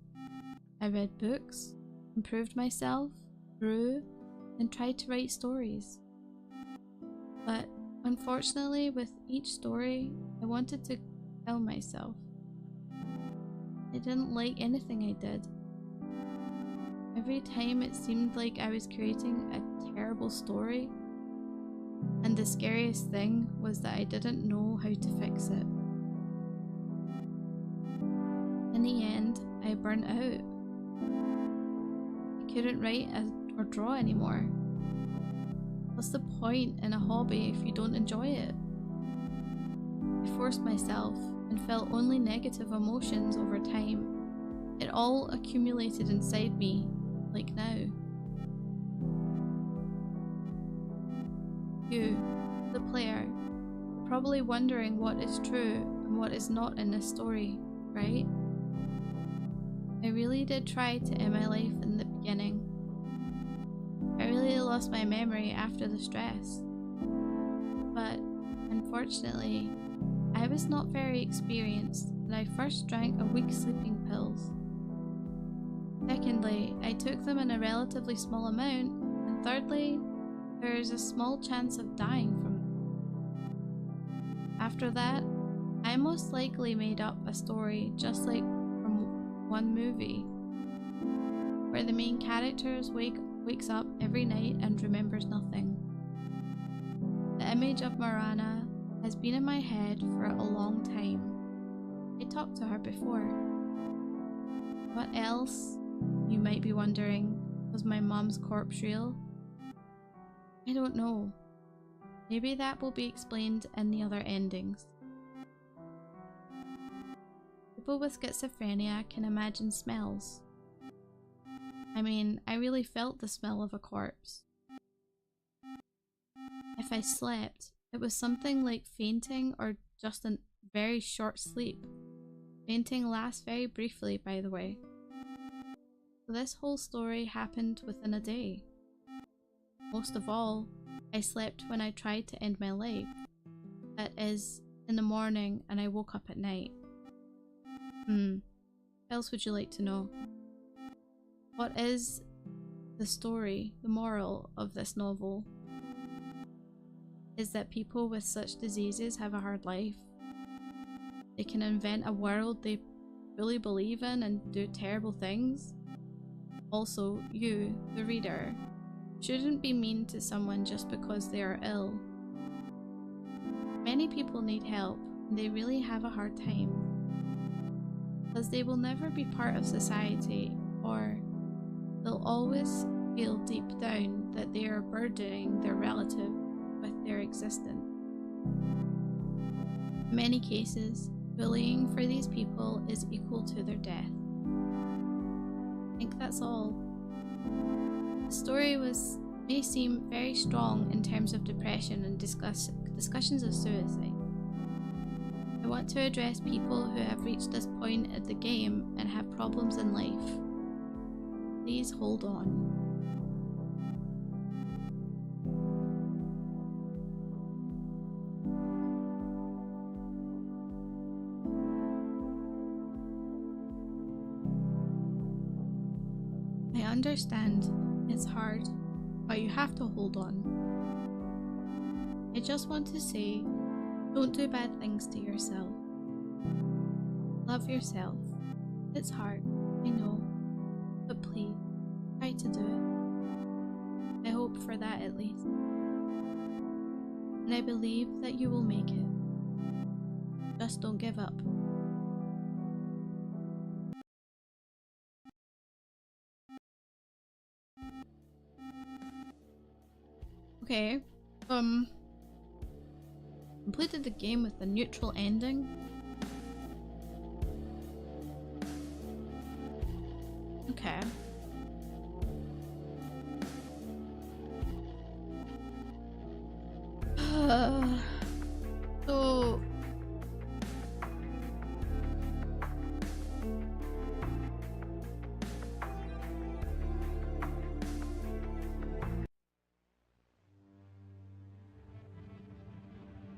I read books, improved myself, grew, and tried to write stories. But unfortunately, with each story, I wanted to kill myself. I didn't like anything I did. Every time it seemed like I was creating a terrible story, and the scariest thing was that I didn't know how to fix it. In the end, I burnt out. I couldn't write or draw anymore. What's the point in a hobby if you don't enjoy it? I forced myself and felt only negative emotions over time. It all accumulated inside me, like now. You, the player, probably wondering what is true and what is not in this story, right? I really did try to end my life in the beginning. I really lost my memory after the stress. But unfortunately, I was not very experienced and I first drank a week's sleeping pills. Secondly, I took them in a relatively small amount, and thirdly, there is a small chance of dying from them. After that, I most likely made up a story just like from one movie, where the main character wakes up every night and remembers nothing. The image of Morana has been in my head for a long time. I talked to her before. What else, you might be wondering, was my mom's corpse real? I don't know. Maybe that will be explained in the other endings. People with schizophrenia can imagine smells. I mean, I really felt the smell of a corpse. If I slept, it was something like fainting or just a very short sleep. Fainting lasts very briefly, by the way. So this whole story happened within a day. Most of all, I slept when I tried to end my life. That is, in the morning, and I woke up at night. What else would you like to know? What is the story, the moral of this novel? Is that people with such diseases have a hard life. They can invent a world they really believe in and do terrible things. Also, you, the reader, shouldn't be mean to someone just because they are ill. Many people need help and they really have a hard time, because they will never be part of society, or they'll always feel deep down that they are burdening their relative with their existence. In many cases, bullying for these people is equal to their death. I think that's all. The story may seem very strong in terms of depression and discussions of suicide. I want to address people who have reached this point at the game and have problems in life. Please hold on. I understand it's hard, but you have to hold on. I just want to say, don't do bad things to yourself. Love yourself. It's hard, I know, but please, try to do it. I hope for that at least. And I believe that you will make it. Just don't give up. Okay. Completed the game with a neutral ending. Okay.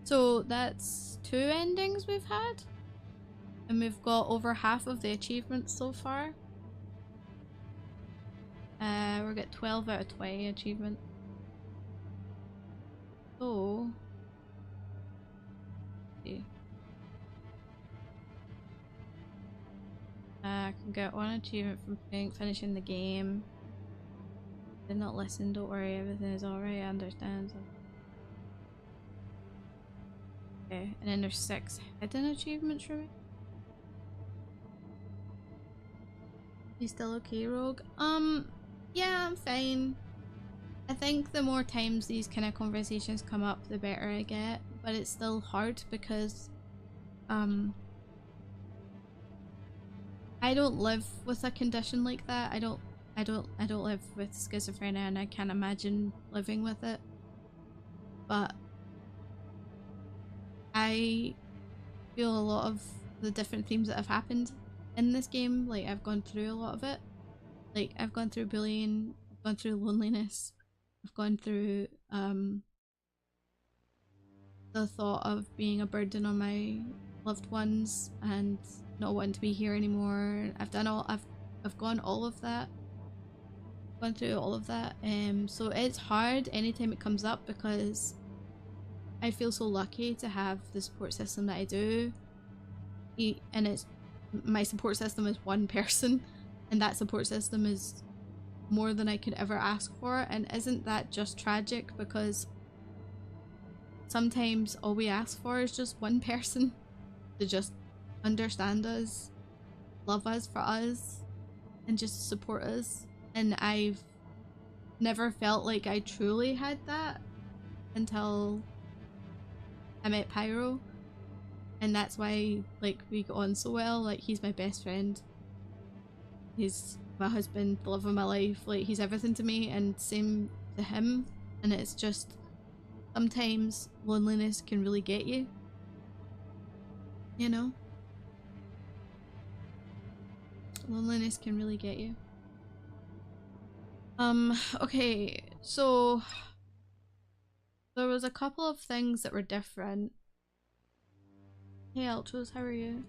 So that's 2 endings we've had, and we've got over half of the achievements so far. We'll get 12 out of 20 achievement. So see. I can get 1 achievement from finishing the game. Did not listen, don't worry, everything is alright, I understand. Okay, and then there's 6 hidden achievements for me. You still okay, Rogue? Yeah, I'm fine. I think the more times these kind of conversations come up, the better I get, but it's still hard because I don't live with a condition like that. I don't live with schizophrenia, and I can't imagine living with it. But I feel a lot of the different themes that have happened in this game. Like, I've gone through a lot of it. Like, I've gone through bullying, I've gone through loneliness, I've gone through the thought of being a burden on my loved ones and not wanting to be here anymore. I've gone all of that. Gone through all of that. So it's hard anytime it comes up because I feel so lucky to have the support system that I do. And it's my support system is one person, and that support system is more than I could ever ask for. And isn't that just tragic? Because sometimes all we ask for is just one person to just understand us, love us for us, and just support us. And I've never felt like I truly had that until I met Pyro. And that's why, like, we got on so well. Like, he's my best friend. He's my husband, the love of my life. Like, he's everything to me, and same to him. And it's just, sometimes loneliness can really get you. You know? Loneliness can really get you. Okay, so there was a couple of things that were different. Hey Ultros, how are you?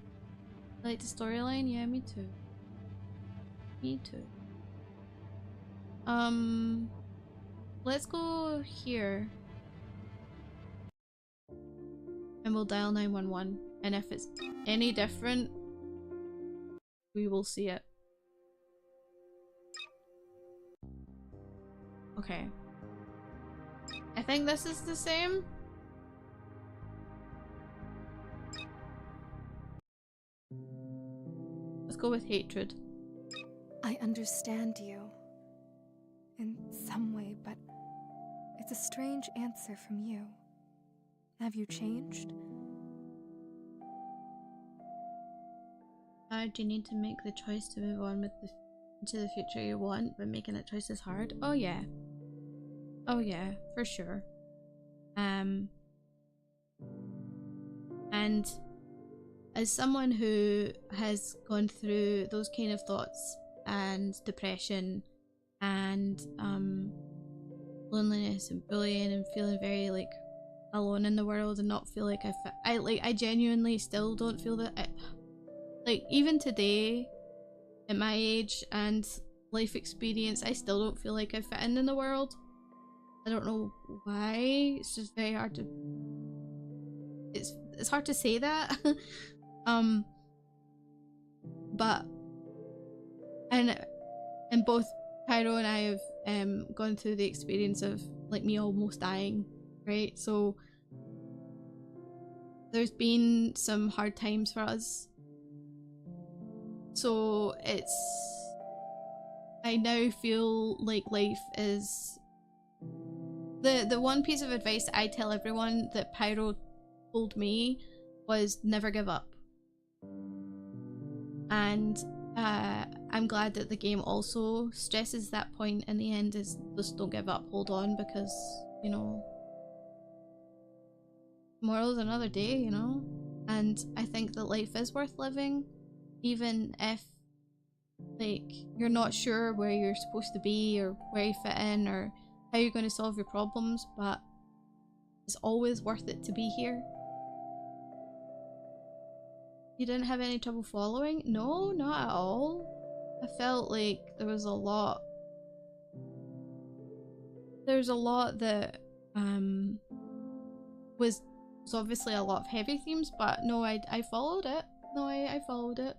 Like the storyline? Yeah, me too. Me too. Let's go here. And we'll dial 911. And if it's any different, we will see it. Okay. I think this is the same. Let's go with hatred. I understand you. In some way, but it's a strange answer from you. Have you changed? Do you need to make the choice to move on with into the future you want, but making that choice is hard? Oh yeah. Oh yeah, for sure. And as someone who has gone through those kind of thoughts and depression and loneliness and bullying and feeling very like alone in the world and not feel like I genuinely still don't feel that like even today at my age and life experience, I still don't feel like I fit in the world. I don't know why. It's just very hard to it's hard to say that. But and both Pyro and I have gone through the experience of like me almost dying, right? So there's been some hard times for us. So I now feel like life is The one piece of advice I tell everyone that Pyro told me was never give up. And I'm glad that the game also stresses that point in the end, is just don't give up, hold on, because, you know, tomorrow's another day, you know? And I think that life is worth living, even if, like, you're not sure where you're supposed to be or where you fit in or how you're going to solve your problems, but it's always worth it to be here. You didn't have any trouble following? No, not at all. I felt like there was a lot. There's a lot that was obviously a lot of heavy themes, but no, I followed it. No, I followed it.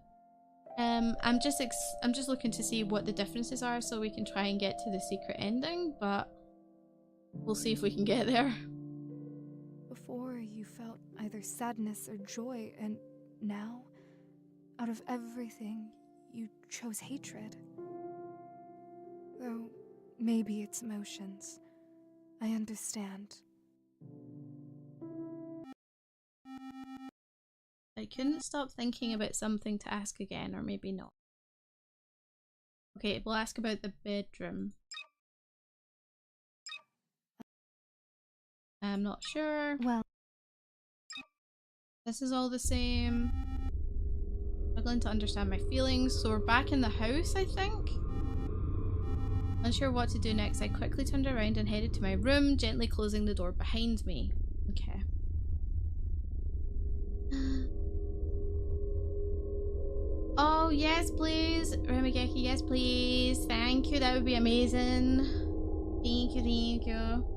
I'm just looking to see what the differences are so we can try and get to the secret ending, but we'll see if we can get there. Before, you felt either sadness or joy, and now, out of everything, you chose hatred. Though, maybe it's emotions. I understand. I couldn't stop thinking about something to ask again, or maybe not. Okay, we'll ask about the bedroom. I'm not sure. Well, This is all the same. Struggling to understand my feelings. So we're back in the house, I think? Unsure what to do next, I quickly turned around and headed to my room, gently closing the door behind me. Okay. Oh, yes, please. Remigeki, yes, please. Thank you, that would be amazing. Thank you, thank you.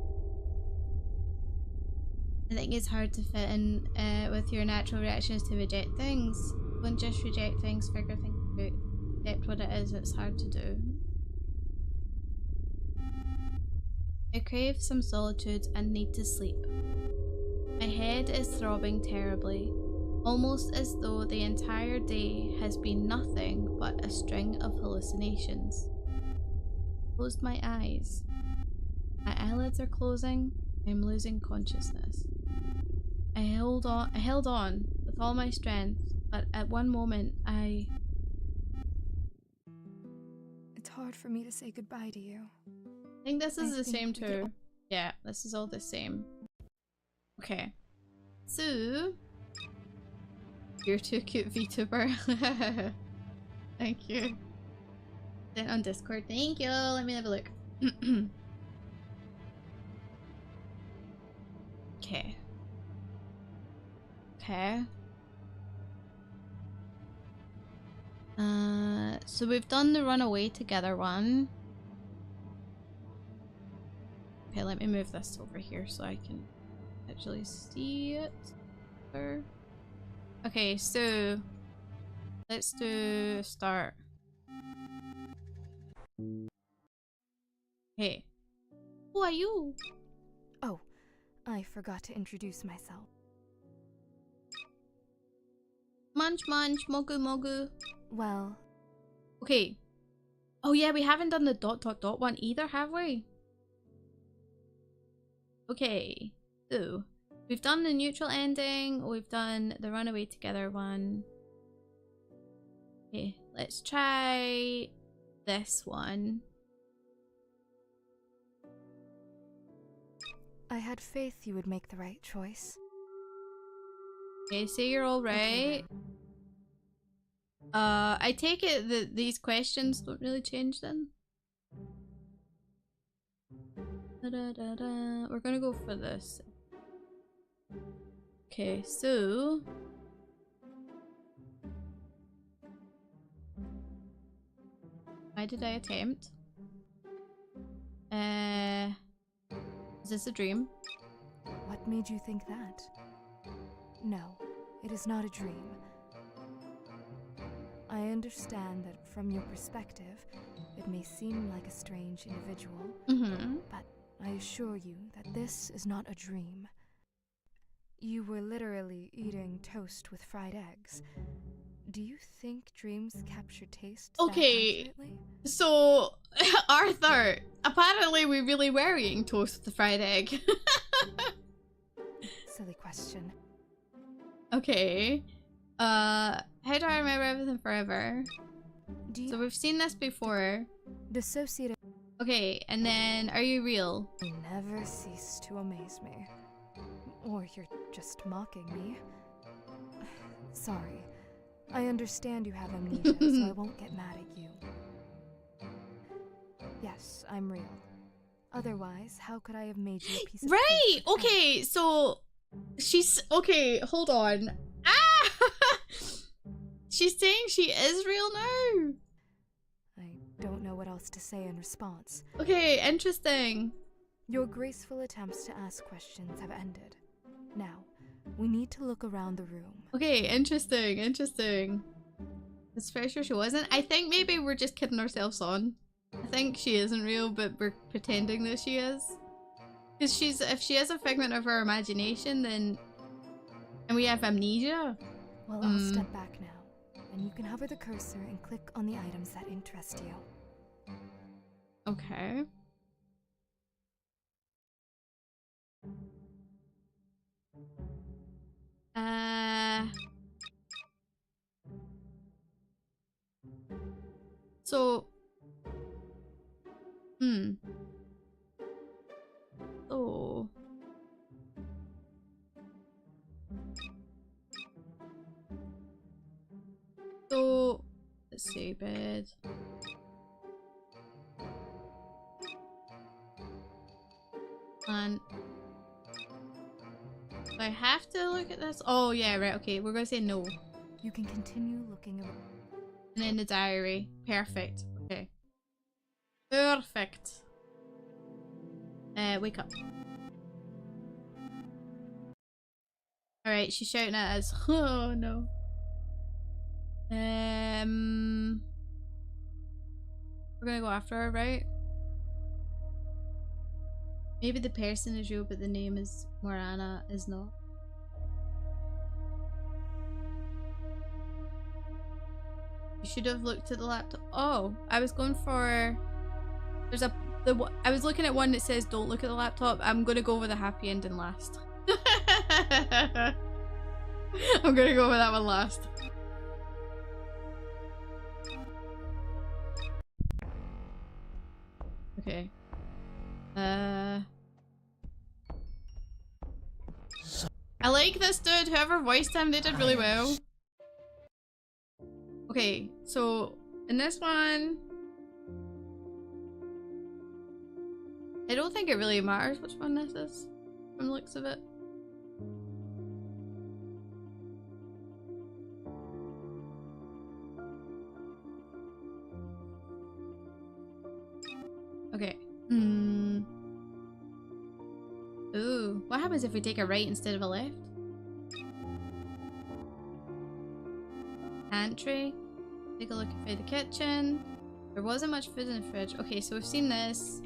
I think it's hard to fit in with your natural reactions to reject things. Don't just reject things, figure things out. Accept what it is, it's hard to do. I crave some solitude and need to sleep. My head is throbbing terribly, almost as though the entire day has been nothing but a string of hallucinations. Closed my eyes. My eyelids are closing. I'm losing consciousness. I held on with all my strength, but at one moment it's hard for me to say goodbye to you. I think this is the same too. Yeah, this is all the same. Okay. So you're too cute, Vtuber. Thank you. Then on Discord. Thank you. Let me have a look. Okay. Okay. So we've done the run away together one. Okay, let me move this over here so I can actually see it. Okay, so let's do start. Hey. Who are you? Oh, I forgot to introduce myself. Munch munch, mogu mogu. Well, Okay. Oh yeah, we haven't done the ... one either, have we? Okay. So we've done the neutral ending, we've done the runaway together one. Okay, let's try this one. I had faith you would make the right choice. Okay, say you're alright. Okay, I take it that these questions don't really change then. We're gonna go for this. Okay, so why did I attempt? Is this a dream? What made you think that? No, it is not a dream. I understand that from your perspective, it may seem like a strange individual, but I assure you that this is not a dream. You were literally eating toast with fried eggs. Do you think dreams capture taste that Okay, accurately? so Arthur, apparently we really were eating toast with the fried egg. Silly question. Okay. How do I remember everything forever? Do you So we've seen this before. dissociative Okay, and then are you real? never cease to amaze me? Or you're just mocking me? Sorry. I understand you have amnesia, so I won't get mad at you. Yes, I'm real. Otherwise, how could I have made you a piece of Right! cake with Okay, so she's okay, hold on. Ah! She's saying she is real now. I don't know what else to say in response. Okay, interesting. Your graceful attempts to ask questions have ended. Now, we need to look around the room. Okay, interesting, interesting. It's very sure she wasn't. I think maybe we're just kidding ourselves on. I think she isn't real, but we're pretending that she is. Because if she is a figment of our imagination, then... And we have amnesia. Well, I'll step back now, and you can hover the cursor and click on the items that interest you. Okay. So... Oh... So... Let's see, bed... And... Do I have to look at this? Oh yeah, right, okay, we're gonna say no. You can continue looking around. And in the diary. Perfect. Okay. Perfect. Wake up. Alright, she's shouting at us. Oh no. We're gonna go after her, right? Maybe the person is real, but the name is Morana is not. You should have looked at the laptop. Oh, I was going for... I was looking at one that says don't look at the laptop. I'm gonna go with the happy ending last. I'm gonna go with that one last. Okay. I like this dude. Whoever voiced him, they did really well. Okay, so in this one, I don't think it really matters which one this is from the looks of it. Okay. Ooh, what happens if we take a right instead of a left? Pantry. Take a look at the kitchen. There wasn't much food in the fridge. Okay, so we've seen this.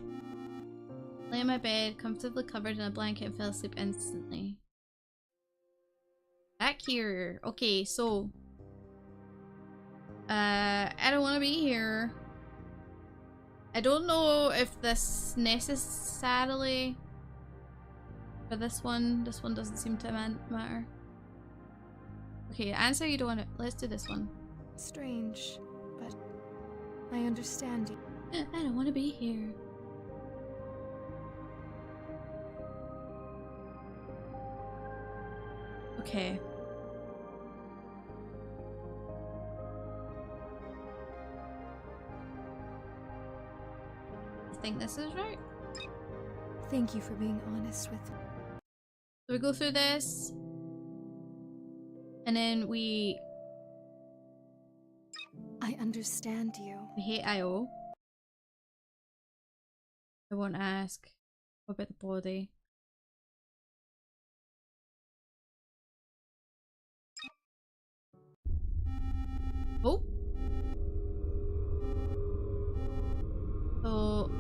Lay in my bed, comfortably covered in a blanket, and fell asleep instantly. Back here. Okay, so... I don't want to be here. I don't know if this necessarily... For this one doesn't seem to matter. Okay, answer you don't want to... Let's do this one. Strange, but I understand you. I don't want to be here. Okay. I think this is right. Thank you for being honest with me. So we go through this. And then we I understand you. hate IO. I won't ask. What about the body? Oh. So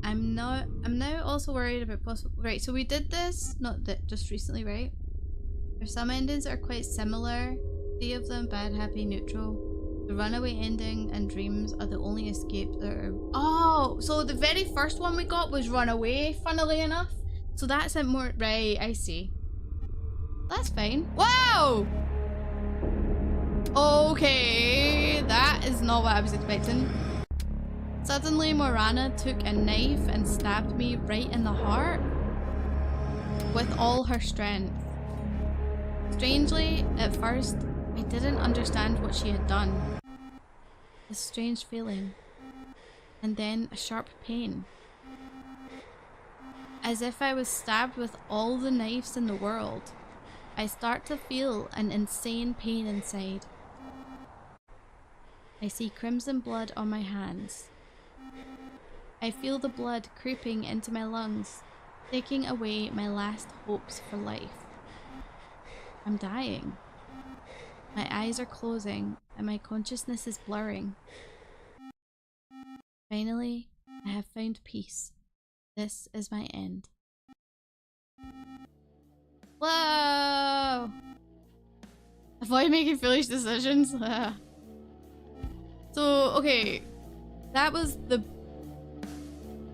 I'm now also worried about possible. Right, so we did this, not that just recently, right? There's some endings that are quite similar. 3 of them, bad, happy, neutral. The runaway ending and dreams are the only escapes that are... Oh, so the very first one we got was runaway, funnily enough. So that's it more... Right, I see. That's fine. Whoa! Okay, that is not what I was expecting. Suddenly, Morana took a knife and stabbed me right in the heart with all her strength. Strangely, at first, I didn't understand what she had done. A strange feeling, and then a sharp pain. As if I was stabbed with all the knives in the world. I start to feel an insane pain inside. I see crimson blood on my hands. I feel the blood creeping into my lungs, taking away my last hopes for life. I'm dying. My eyes are closing and my consciousness is blurring. Finally, I have found peace. This is my end. Whoa! Avoid making foolish decisions. So, okay. That was the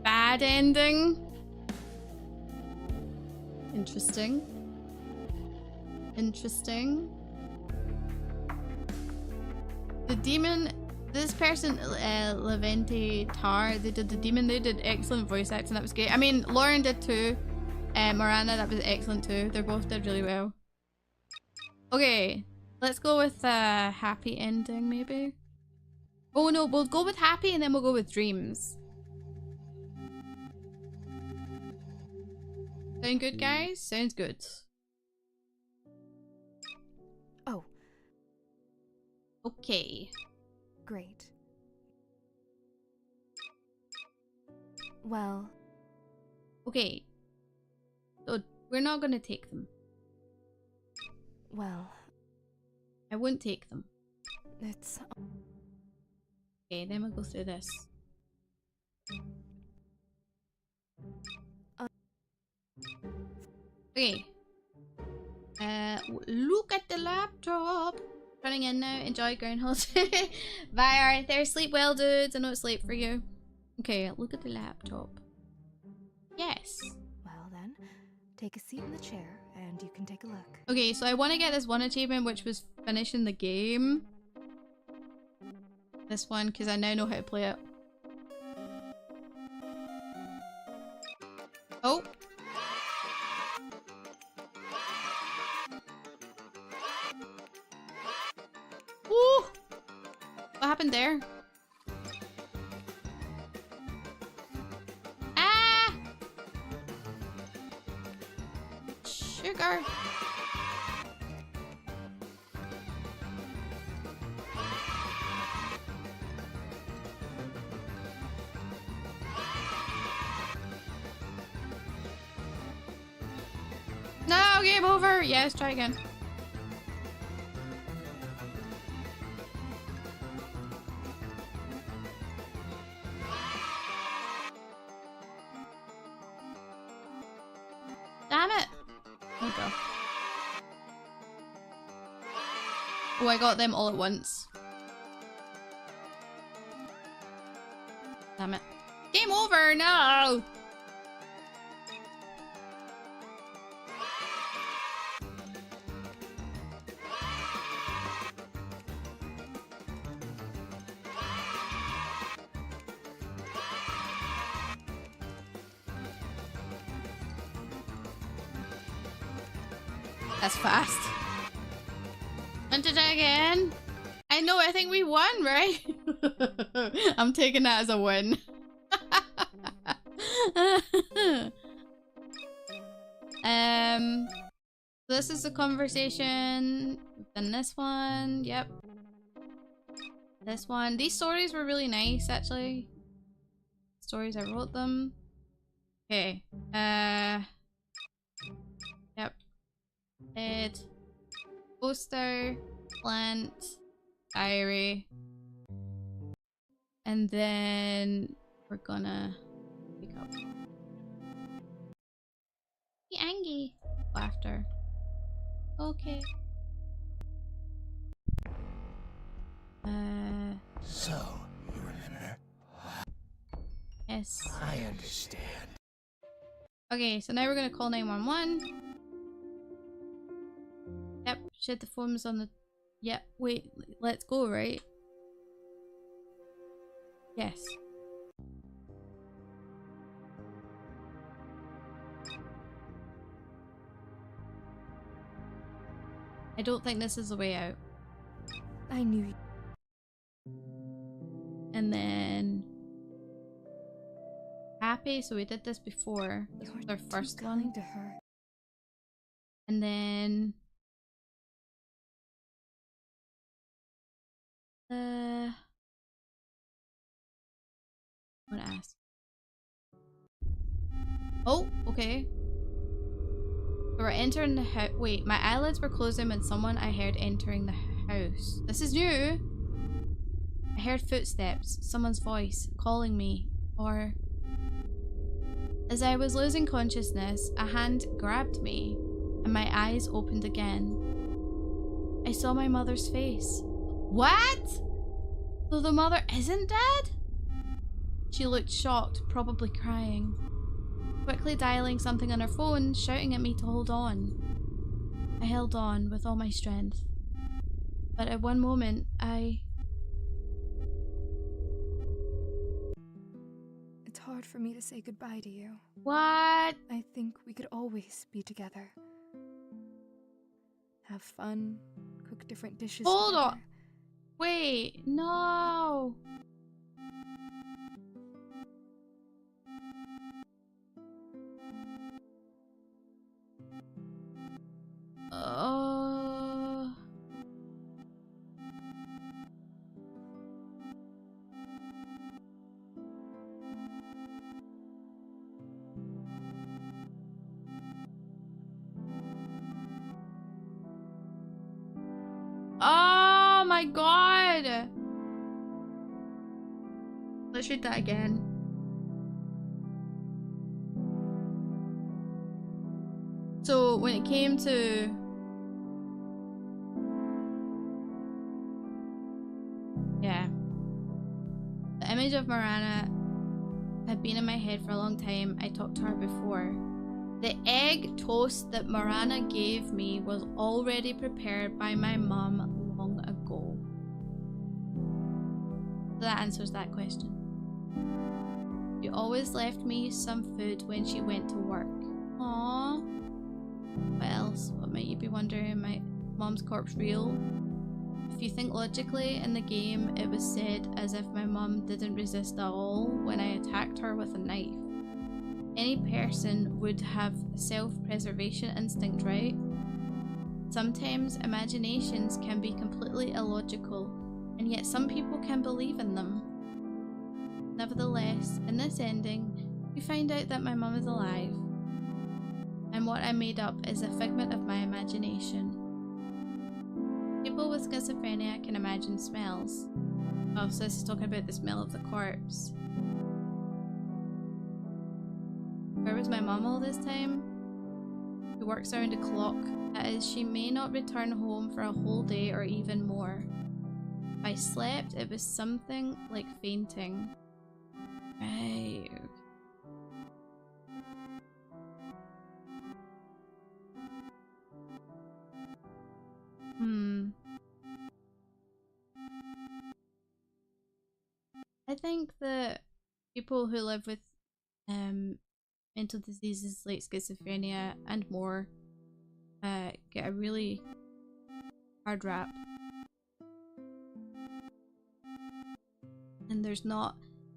bad ending. Interesting. Interesting. The demon, this person, Levente Tar, they did the demon, they did excellent voice acting, that was great. I mean, Lauren did too. Morana, that was excellent too. They both did really well. Okay, let's go with a happy ending maybe. Oh no, we'll go with happy and then we'll go with dreams. Sound good, guys? Sounds good. Oh. Okay. Great. Well... Okay. So, we're not gonna take them. Well... I wouldn't take them. It's... Okay, then we'll go through this. Okay. Look at the laptop. Running in now. Enjoy Groundhog. Bye, Arthur. Sleep well, dudes. I know it's late for you. Okay, look at the laptop. Yes. Well then, take a seat in the chair and you can take a look. Okay, so I want to get this one achievement, which was finishing the game. This one, because I now know how to play it. Oh. Woo! What happened there? Ah! Sugar. No, game over. Yes, try again. Damn it. Okay. Oh, I got them all at once. Damn it. Game over. No. That's fast. Want to try again? I know, I think we won, right? I'm taking that as a win. This is the conversation. We've done this one. Yep. This one. These stories were really nice, actually. Stories, I wrote them. Okay. Yep. Head. Poster. Plant. Diary. And then we're gonna pick up. Be angry. Laughter. Okay. So, you remember? Yes. I understand. Okay, so now we're gonna call 911. Yep, shit, the phone was on the... Yep, wait, let's go, right? Yes. I don't think this is the way out. I knew you. And then... Happy, so we did this before. This was our first too one. kind to her. And then... I want to ask. Oh, okay. So we're entering the house. Wait, my eyelids were closing when someone I heard entering the house. This is new. I heard footsteps, someone's voice, calling me, or... As I was losing consciousness, a hand grabbed me, and my eyes opened again. I saw my mother's face. What? So the mother isn't dead? She looked shocked, probably crying. Quickly dialing something on her phone, shouting at me to hold on. I held on with all my strength. But at one moment, It's hard for me to say goodbye to you. What? I think we could always be together. Have fun, cook different dishes Hold together. on. Wait, no. Uh... Oh my god! Let's shoot that again. So when it came to... Yeah. The image of Morana had been in my head for a long time. I talked to her before. The egg toast that Morana gave me was already prepared by my mum long ago. So that answers that question. She always left me some food when she went to work. Aww. What else? What might you be wondering? My mom's corpse real? If you think logically, in the game it was said as if my mum didn't resist at all when I attacked her with a knife. Any person would have a self-preservation instinct, right? Sometimes imaginations can be completely illogical, and yet some people can believe in them. Nevertheless, in this ending, we find out that my mum is alive, and what I made up is a figment of my imagination. People with schizophrenia can imagine smells. Oh, so this is talking about the smell of the corpse. Where was my mum all this time? She works around a clock. That is, she may not return home for a whole day or even more. If I slept, it was something like fainting. Right. I think that people who live with mental diseases like schizophrenia and more get a really hard rap. And there's not...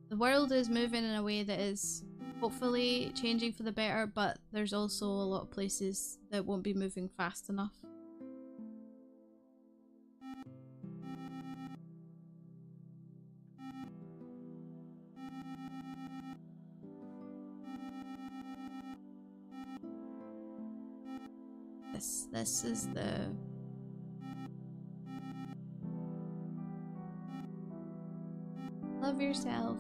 The world is moving in a way that is hopefully changing for the better, but there's also a lot of places that won't be moving fast enough. This is the... Love yourself.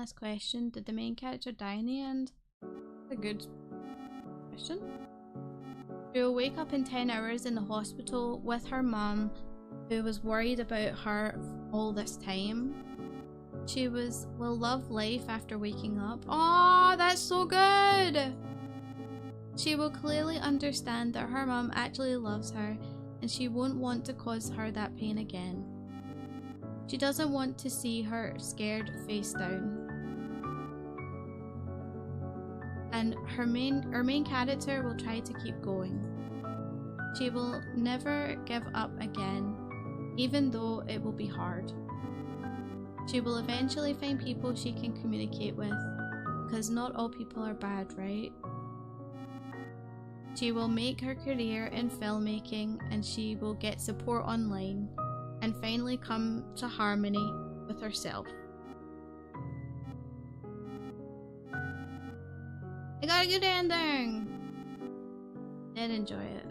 last question. Did the main character die in the end? That's a good question. She will wake up in 10 hours in the hospital with her mum, who was worried about her all this time. She will love life after waking up. Oh, that's so good! She will clearly understand that her mum actually loves her and she won't want to cause her that pain again. She doesn't want to see her scared face down. And her main character will try to keep going. She will never give up again, even though it will be hard. She will eventually find people she can communicate with, because not all people are bad, right? She will make her career in filmmaking and she will get support online and finally come to harmony with herself. I got a good ending! Did enjoy it.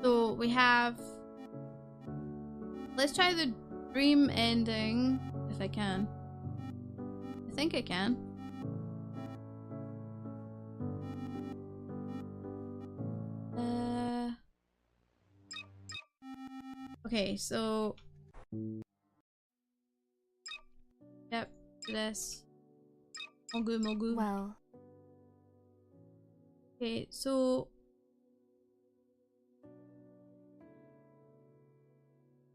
So we have... Let's try the dream ending, if I can. I think I can. Okay, so... Yep, this. Mogu mogu. Well... Okay, so...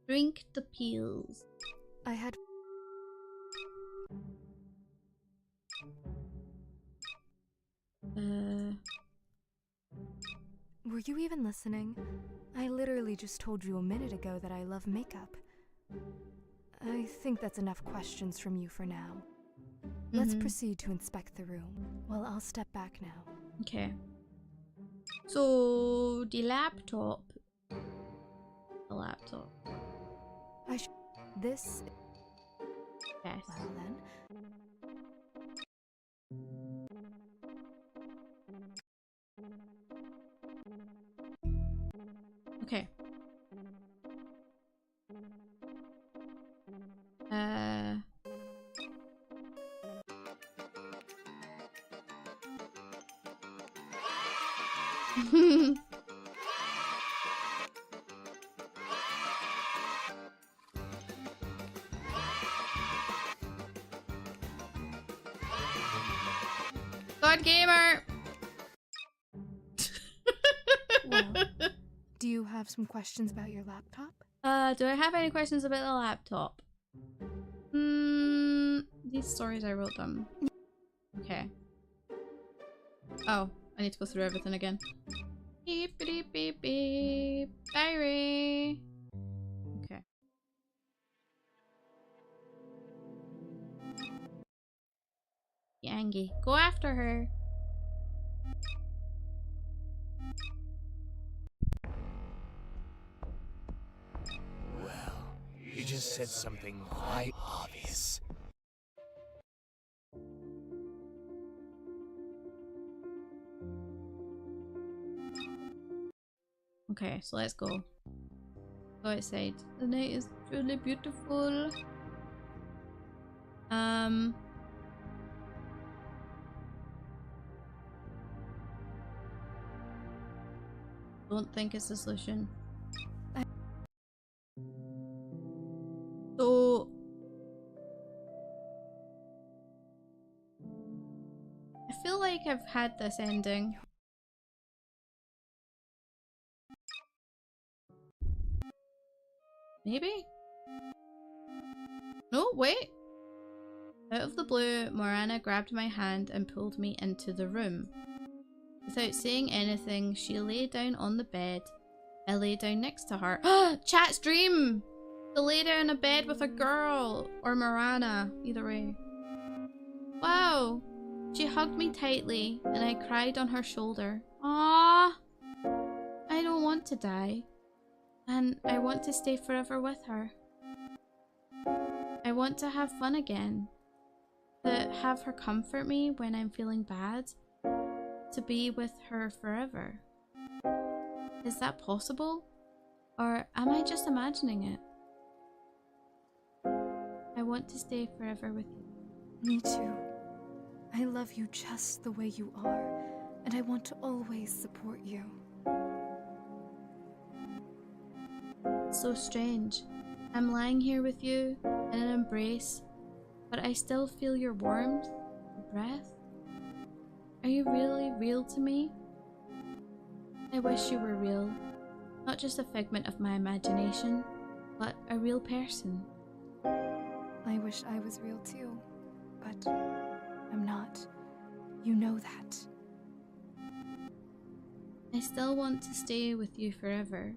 Drink the pills. I had... Were you even listening? I literally just told you a minute ago that I love makeup. I think that's enough questions from you for now. Let's proceed to inspect the room. Well, I'll step back now. Okay. So, the laptop. The laptop. This... Yes. Well then... Okay. God gamer. Well, do you have some questions about your laptop? Do I have any questions about the laptop? These stories I wrote them. Okay. Oh, I need to go through everything again. Beep beep beep beep. Diary. Okay. Yangi, go after her. Well, you just said something quite obvious. Okay, so let's go. Go outside. The night is truly beautiful. Don't think it's a solution. So I feel like I've had this ending. Maybe? No, wait! Out of the blue, Morana grabbed my hand and pulled me into the room. Without saying anything, she lay down on the bed. I lay down next to her. Chat's dream! To lay down in a bed with a girl! Or Morana, either way. Wow! She hugged me tightly and I cried on her shoulder. Aww! I don't want to die. And I want to stay forever with her. I want to have fun again. To have her comfort me when I'm feeling bad. To be with her forever. Is that possible? Or am I just imagining it? want to stay forever with you. Me too. I love you just the way you are, and I want to always support you. It's so strange. I'm lying here with you in an embrace, but I still feel your warmth, your breath. Are you really real to me? I wish you were real. Not just a figment of my imagination, but a real person. I wish I was real too, but I'm not. You know that. I still want to stay with you forever.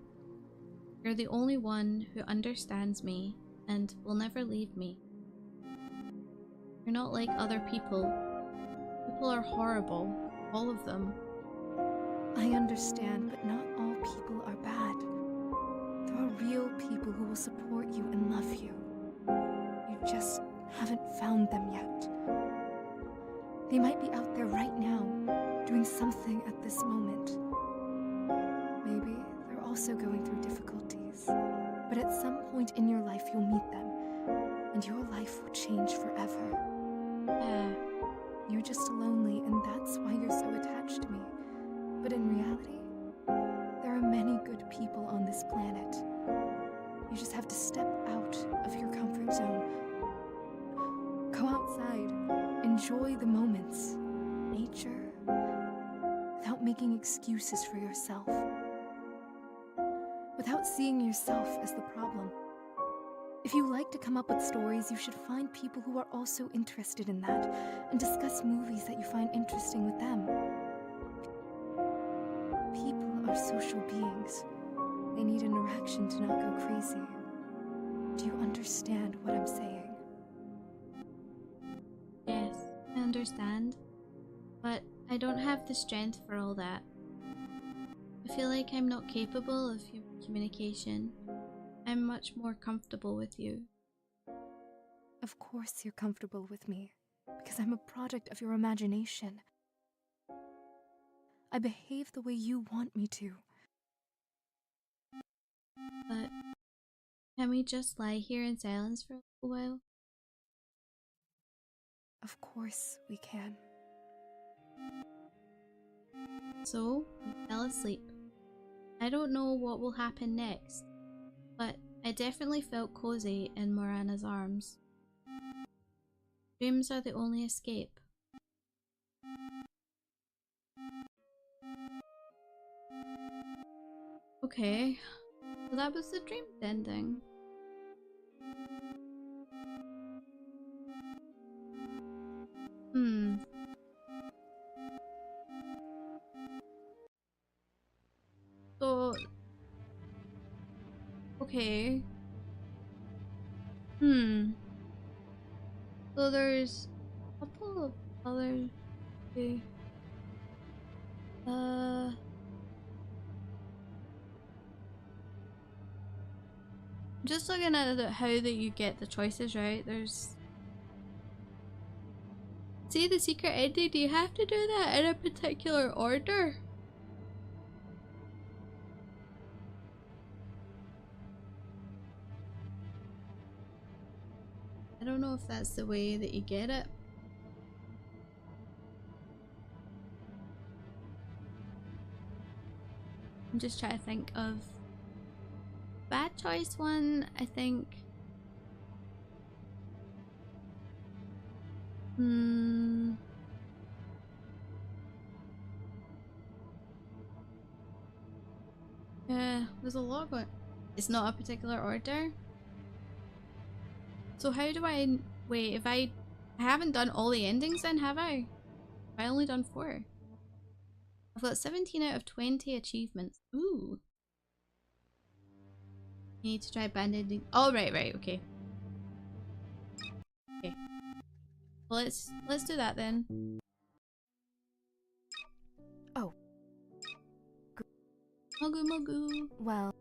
You're the only one who understands me and will never leave me. You're not like other people. People are horrible, all of them. I understand, but not all people are bad. There are real people who will support you and love you. You just haven't found them yet. They might be out there right now, doing something at this moment. Maybe they're also going through difficulties. But at some point in your life, you'll meet them, and your life will change forever. Yeah. You're just lonely, and that's why you're so attached to me. But in reality, there are many good people on this planet. You just have to step out of your comfort zone. Go outside, enjoy the moments, nature, without making excuses for yourself. Without seeing yourself as the problem. If you like to come up with stories, you should find people who are also interested in that, and discuss movies that you find interesting with them. People are social beings. They need interaction to not go crazy. Do you understand what I'm saying? Yes, I understand. But I don't have the strength for all that. I feel like I'm not capable of communication. I'm much more comfortable with you. Of course you're comfortable with me, because I'm a product of your imagination. I behave the way you want me to. But can we just lie here in silence for a little while? Of course we can. So, we fell asleep. I don't know what will happen next, but I definitely felt cozy in Morana's arms. Dreams are the only escape. Okay, so that was the dream ending. So, okay. So there's a couple of other. Okay. Just looking at how that you get the choices, right? There's. See the secret ending? Do you have to do that in a particular order? I don't know if that's the way that you get it. I'm just trying to think of bad choice one. I think yeah, there's a lot going. It's not a particular order. So how do I wait? If I haven't done all the endings, then have I? Have I only done 4? I've got 17 out of 20 achievements. Ooh. You need to try band-aiding. Oh, right, okay. Okay. Well, let's do that then. Oh. Mogu. Well.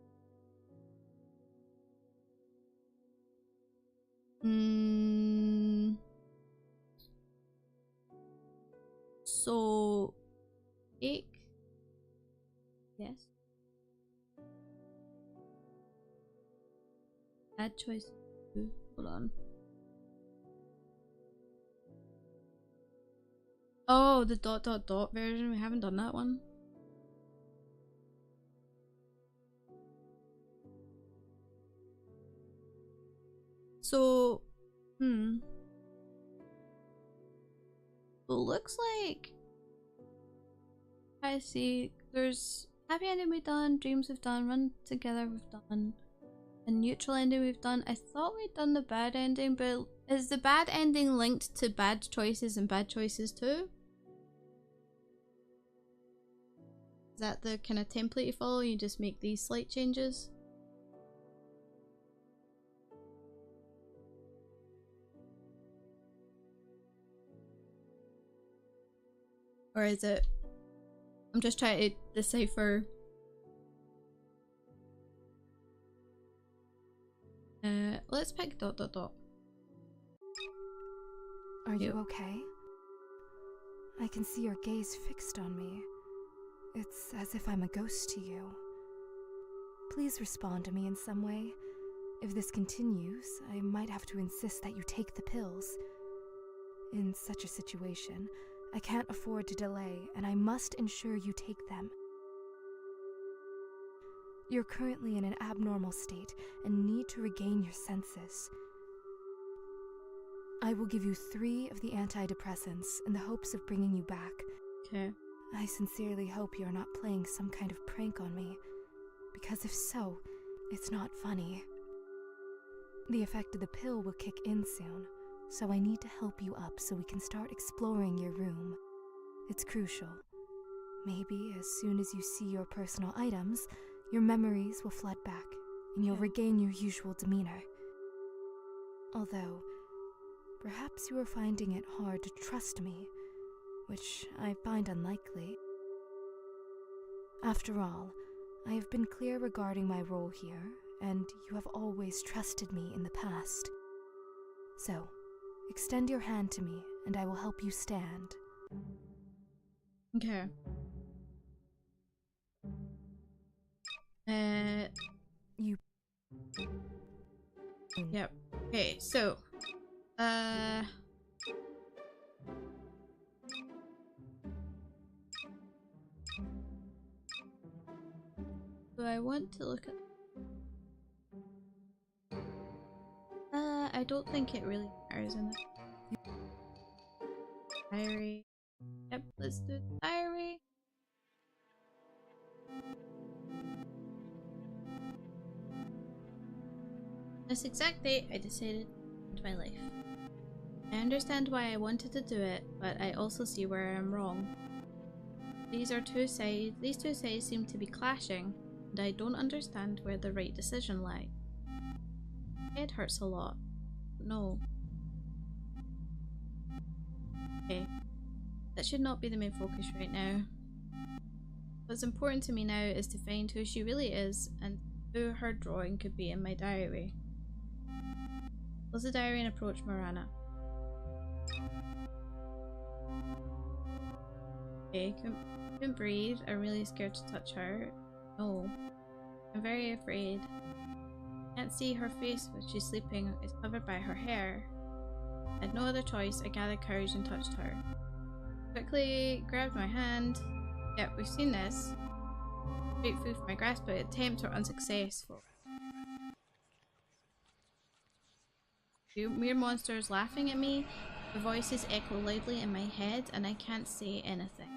So, cake. Yes. Bad choice. Hold on. Oh, the dot dot dot version. We haven't done that one. So, it looks like I see there's happy ending we've done, dreams we've done, run together we've done, and neutral ending we've done. I thought we'd done the bad ending, but is the bad ending linked to bad choices and bad choices too? Is that the kind of template you follow? You just make these slight changes? Or is it... I'm just trying to decipher... let's pick dot dot dot. Are you okay? I can see your gaze fixed on me. It's as if I'm a ghost to you. Please respond to me in some way. If this continues, I might have to insist that you take the pills. In such a situation, I can't afford to delay, and I must ensure you take them. You're currently in an abnormal state and need to regain your senses. I will give you 3 of the antidepressants in the hopes of bringing you back. Okay. I sincerely hope you're not playing some kind of prank on me, because if so, it's not funny. The effect of the pill will kick in soon, so I need to help you up so we can start exploring your room. It's crucial. Maybe as soon as you see your personal items, your memories will flood back, and you'll regain your usual demeanor. Although, perhaps you are finding it hard to trust me, which I find unlikely. After all, I have been clear regarding my role here, and you have always trusted me in the past. So, extend your hand to me, and I will help you stand. Okay. You... Yep. Okay, so... do I want to look at... I don't think it really matters in it. Diary. Yep, let's do diary. This exact date, I decided to end my life. I understand why I wanted to do it, but I also see where I'm wrong. These two sides seem to be clashing, and I don't understand where the right decision lies. My head hurts a lot. No. Okay. That should not be the main focus right now. What's important to me now is to find who she really is and who her drawing could be in my diary. Close the diary and approach Morana. Okay, couldn't breathe. I'm really scared to touch her. No. I'm very afraid. Can't see her face when she's sleeping. It's covered by her hair. I had no other choice. I gathered courage and touched her. Quickly grabbed my hand. Yep, we've seen this. Great food for my grasp, but attempts were unsuccessful. Weird monsters laughing at me. The voices echo loudly in my head, and I can't say anything.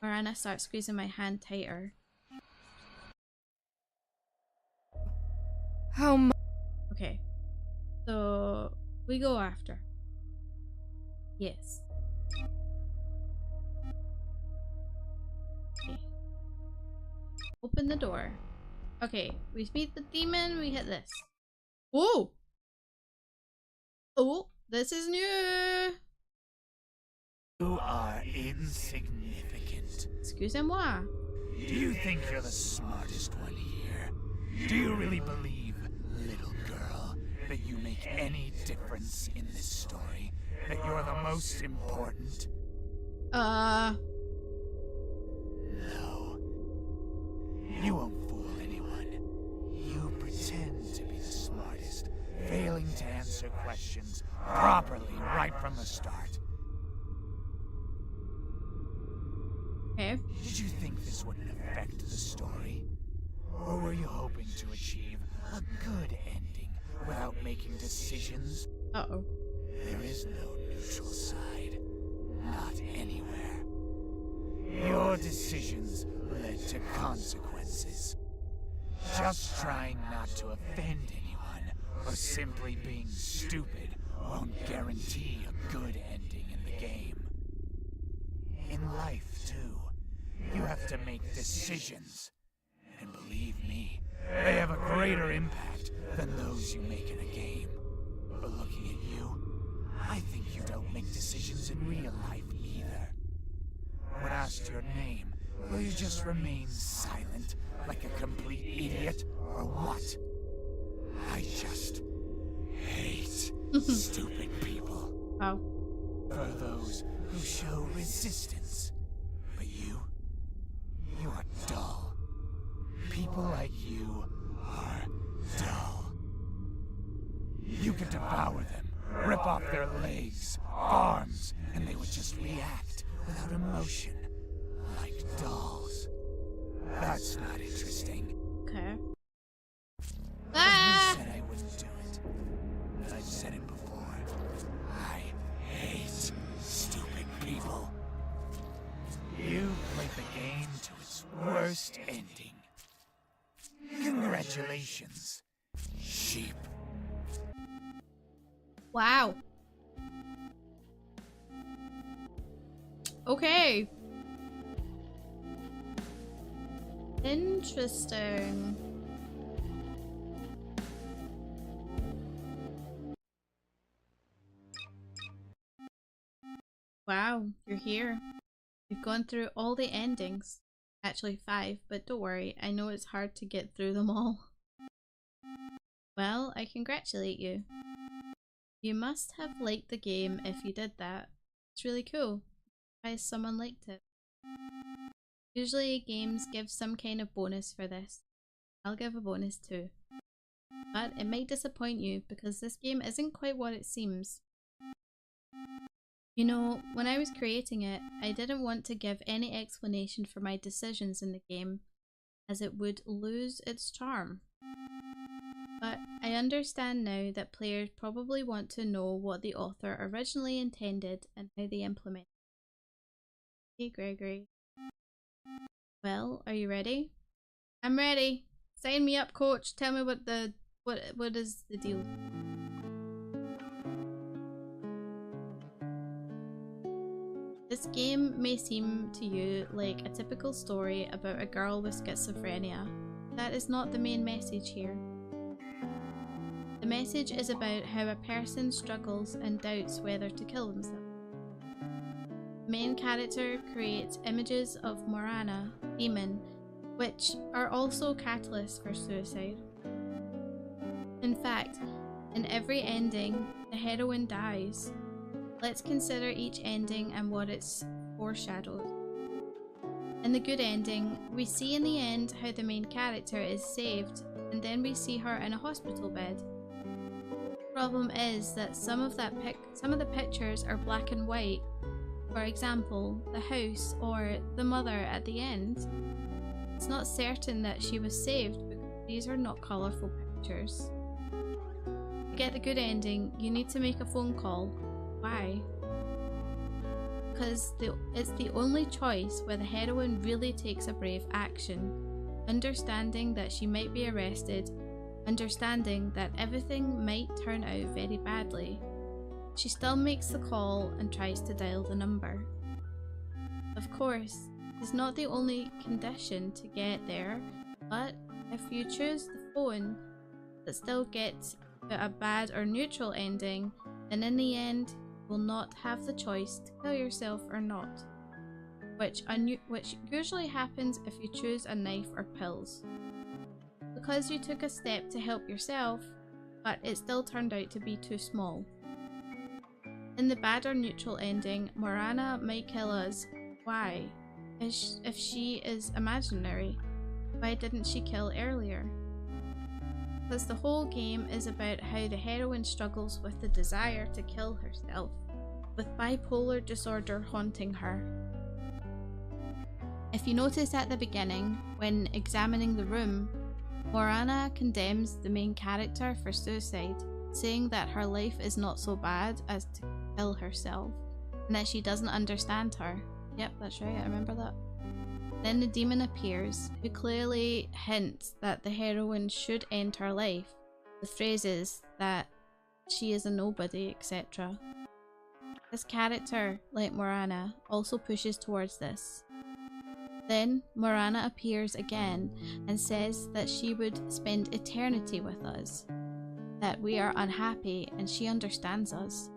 Morana starts squeezing my hand tighter. How much? Okay, so we go after. Yes. Okay. Open the door. Okay, we meet the demon, we hit this. Whoa! Oh, this is new! You are insignificant. Excusez-moi. Do you think you're the smartest one here? Do you really believe, little girl, that you make any difference in this story? That you're the most important? No. You won't fool anyone. You pretend to be the smartest, failing to answer questions properly right from the start. Okay. Did you think this wouldn't affect the story? Or were you hoping to achieve a good ending without making decisions? Uh-oh. There is no neutral side. Not anywhere. Your decisions led to consequences. Just trying not to offend anyone, or simply being stupid, won't guarantee a good ending in the game. In life, too, you have to make decisions. And believe me, they have a greater impact than those you make in a game. But looking at you, I think you don't make decisions in real life either. When asked your name, will you just remain silent like a complete idiot, or what? I just hate stupid people. Wow. For those who show resistance. But you are dull. People like you are dull. You could devour them, rip off their legs, arms, and they would just react without emotion, like dolls. That's not interesting. Okay. I said I wouldn't do it. But I've said it before. I hate stupid people. You played the game to its worst ending. Congratulations, sheep. Wow. Okay. Interesting. Wow, you're here. You've gone through all the endings. Actually 5, but don't worry, I know it's hard to get through them all. Well, I congratulate you. You must have liked the game if you did that. It's really cool. Why someone liked it. Usually games give some kind of bonus for this. I'll give a bonus too. But it might disappoint you because this game isn't quite what it seems. You know, when I was creating it, I didn't want to give any explanation for my decisions in the game, as it would lose its charm. But I understand now that players probably want to know what the author originally intended and how they implement it. Hey Gregory. Well, are you ready? I'm ready. Sign me up, coach. Tell me what is the deal. This game may seem to you like a typical story about a girl with schizophrenia. That is not the main message here. The message is about how a person struggles and doubts whether to kill themselves. The main character creates images of Morana, demon, which are also catalysts for suicide. In fact, in every ending, the heroine dies. Let's consider each ending and what it's foreshadowed. In the good ending, we see in the end how the main character is saved, and then we see her in a hospital bed. The problem is that some of the pictures are black and white. For example, the house or the mother at the end. It's not certain that she was saved because these are not colourful pictures. To get the good ending, you need to make a phone call. Why? Because it's the only choice where the heroine really takes a brave action, understanding that she might be arrested, understanding that everything might turn out very badly. She still makes the call and tries to dial the number. Of course, it's not the only condition to get there, but if you choose the phone that still gets a bad or neutral ending, then in the end, will not have the choice to kill yourself or not, which usually happens if you choose a knife or pills. Because you took a step to help yourself, but it still turned out to be too small. In the bad or neutral ending, Morana might kill us. Why? If she is imaginary, why didn't she kill earlier? Because the whole game is about how the heroine struggles with the desire to kill herself, with bipolar disorder haunting her. If you notice at the beginning, when examining the room, Morana condemns the main character for suicide, saying that her life is not so bad as to kill herself, and that she doesn't understand her. Yep, that's right, I remember that. Then the demon appears, who clearly hints that the heroine should end her life, with phrases that she is a nobody, etc. This character, like Morana, also pushes towards this. Then Morana appears again and says that she would spend eternity with us, that we are unhappy and she understands us.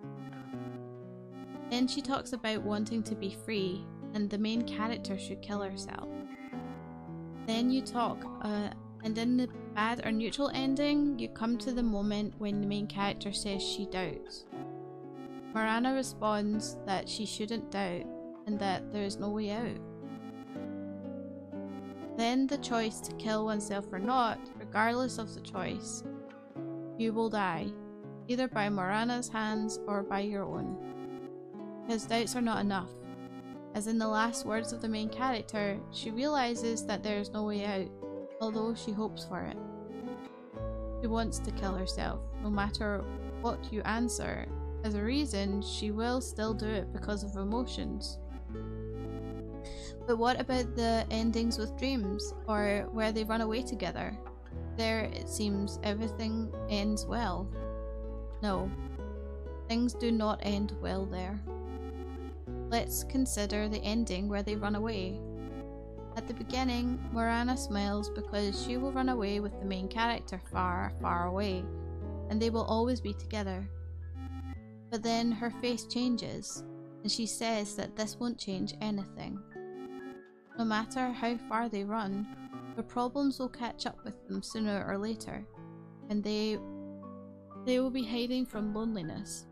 Then she talks about wanting to be free and the main character should kill herself. Then you talk, and in the bad or neutral ending, you come to the moment when the main character says she doubts. Morana responds that she shouldn't doubt and that there is no way out. Then the choice to kill oneself or not, regardless of the choice, you will die, either by Morana's hands or by your own. Because doubts are not enough. As in the last words of the main character, she realizes that there is no way out, although she hopes for it. She wants to kill herself, no matter what you answer. As a reason, she will still do it because of emotions. But what about the endings with dreams, or where they run away together? There, it seems, everything ends well. No, things do not end well there. Let's consider the ending where they run away. At the beginning, Morana smiles because she will run away with the main character far, far away, and they will always be together. But then her face changes, and she says that this won't change anything. No matter how far they run, their problems will catch up with them sooner or later, and they will be hiding from loneliness.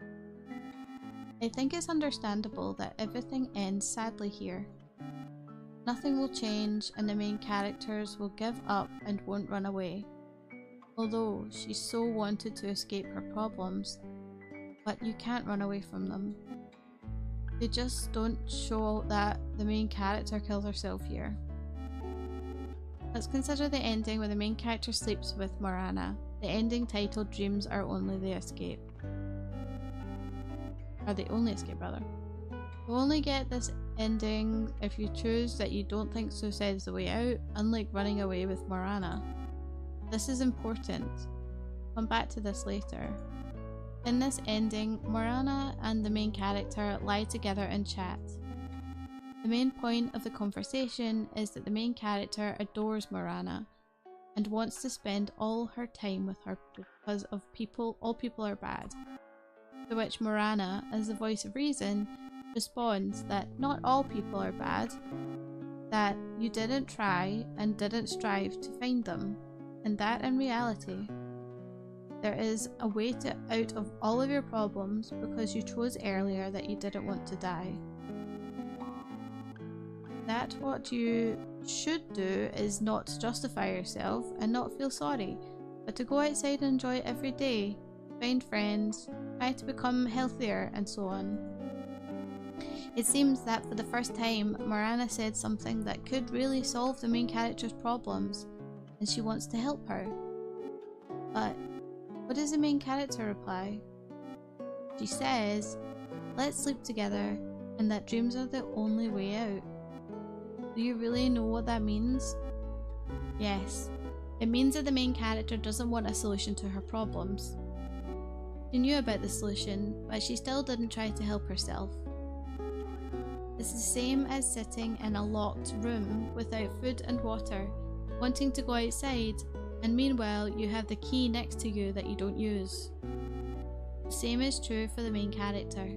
I think it's understandable that everything ends sadly here. Nothing will change and the main characters will give up and won't run away. Although she so wanted to escape her problems, but you can't run away from them. They just don't show that the main character kills herself here. Let's consider the ending where the main character sleeps with Morana. The ending titled Dreams Are Only the Escape. Or the only escape, rather. You'll only get this ending if you choose that you don't think suicide is the way out, unlike running away with Morana. This is important. Come back to this later. In this ending, Morana and the main character lie together and chat. The main point of the conversation is that the main character adores Morana and wants to spend all her time with her because of all people are bad. To which Morana, as the voice of reason, responds that not all people are bad, that you didn't try and didn't strive to find them, and that in reality, there is a way out of all of your problems because you chose earlier that you didn't want to die. That what you should do is not to justify yourself and not feel sorry, but to go outside and enjoy it every day, find friends, try to become healthier, and so on. It seems that for the first time, Morana said something that could really solve the main character's problems, and she wants to help her. But what does the main character reply? She says, "Let's sleep together, and that dreams are the only way out." Do you really know what that means? Yes, it means that the main character doesn't want a solution to her problems. She knew about the solution, but she still didn't try to help herself. It's the same as sitting in a locked room without food and water, wanting to go outside, and meanwhile you have the key next to you that you don't use. The same is true for the main character.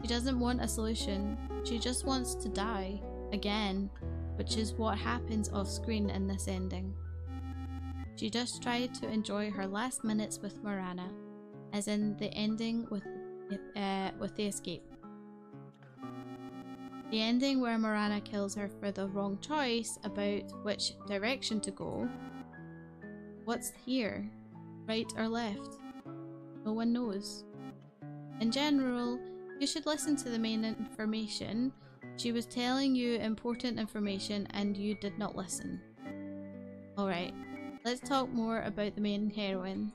She doesn't want a solution, she just wants to die, again, which is what happens off screen in this ending. She just tried to enjoy her last minutes with Morana, as in the ending with the escape. The ending where Morana kills her for the wrong choice about which direction to go. What's here? Right or left? No one knows. In general, you should listen to the main information She was telling you important information and you did not listen. Alright, let's talk more about the main heroine.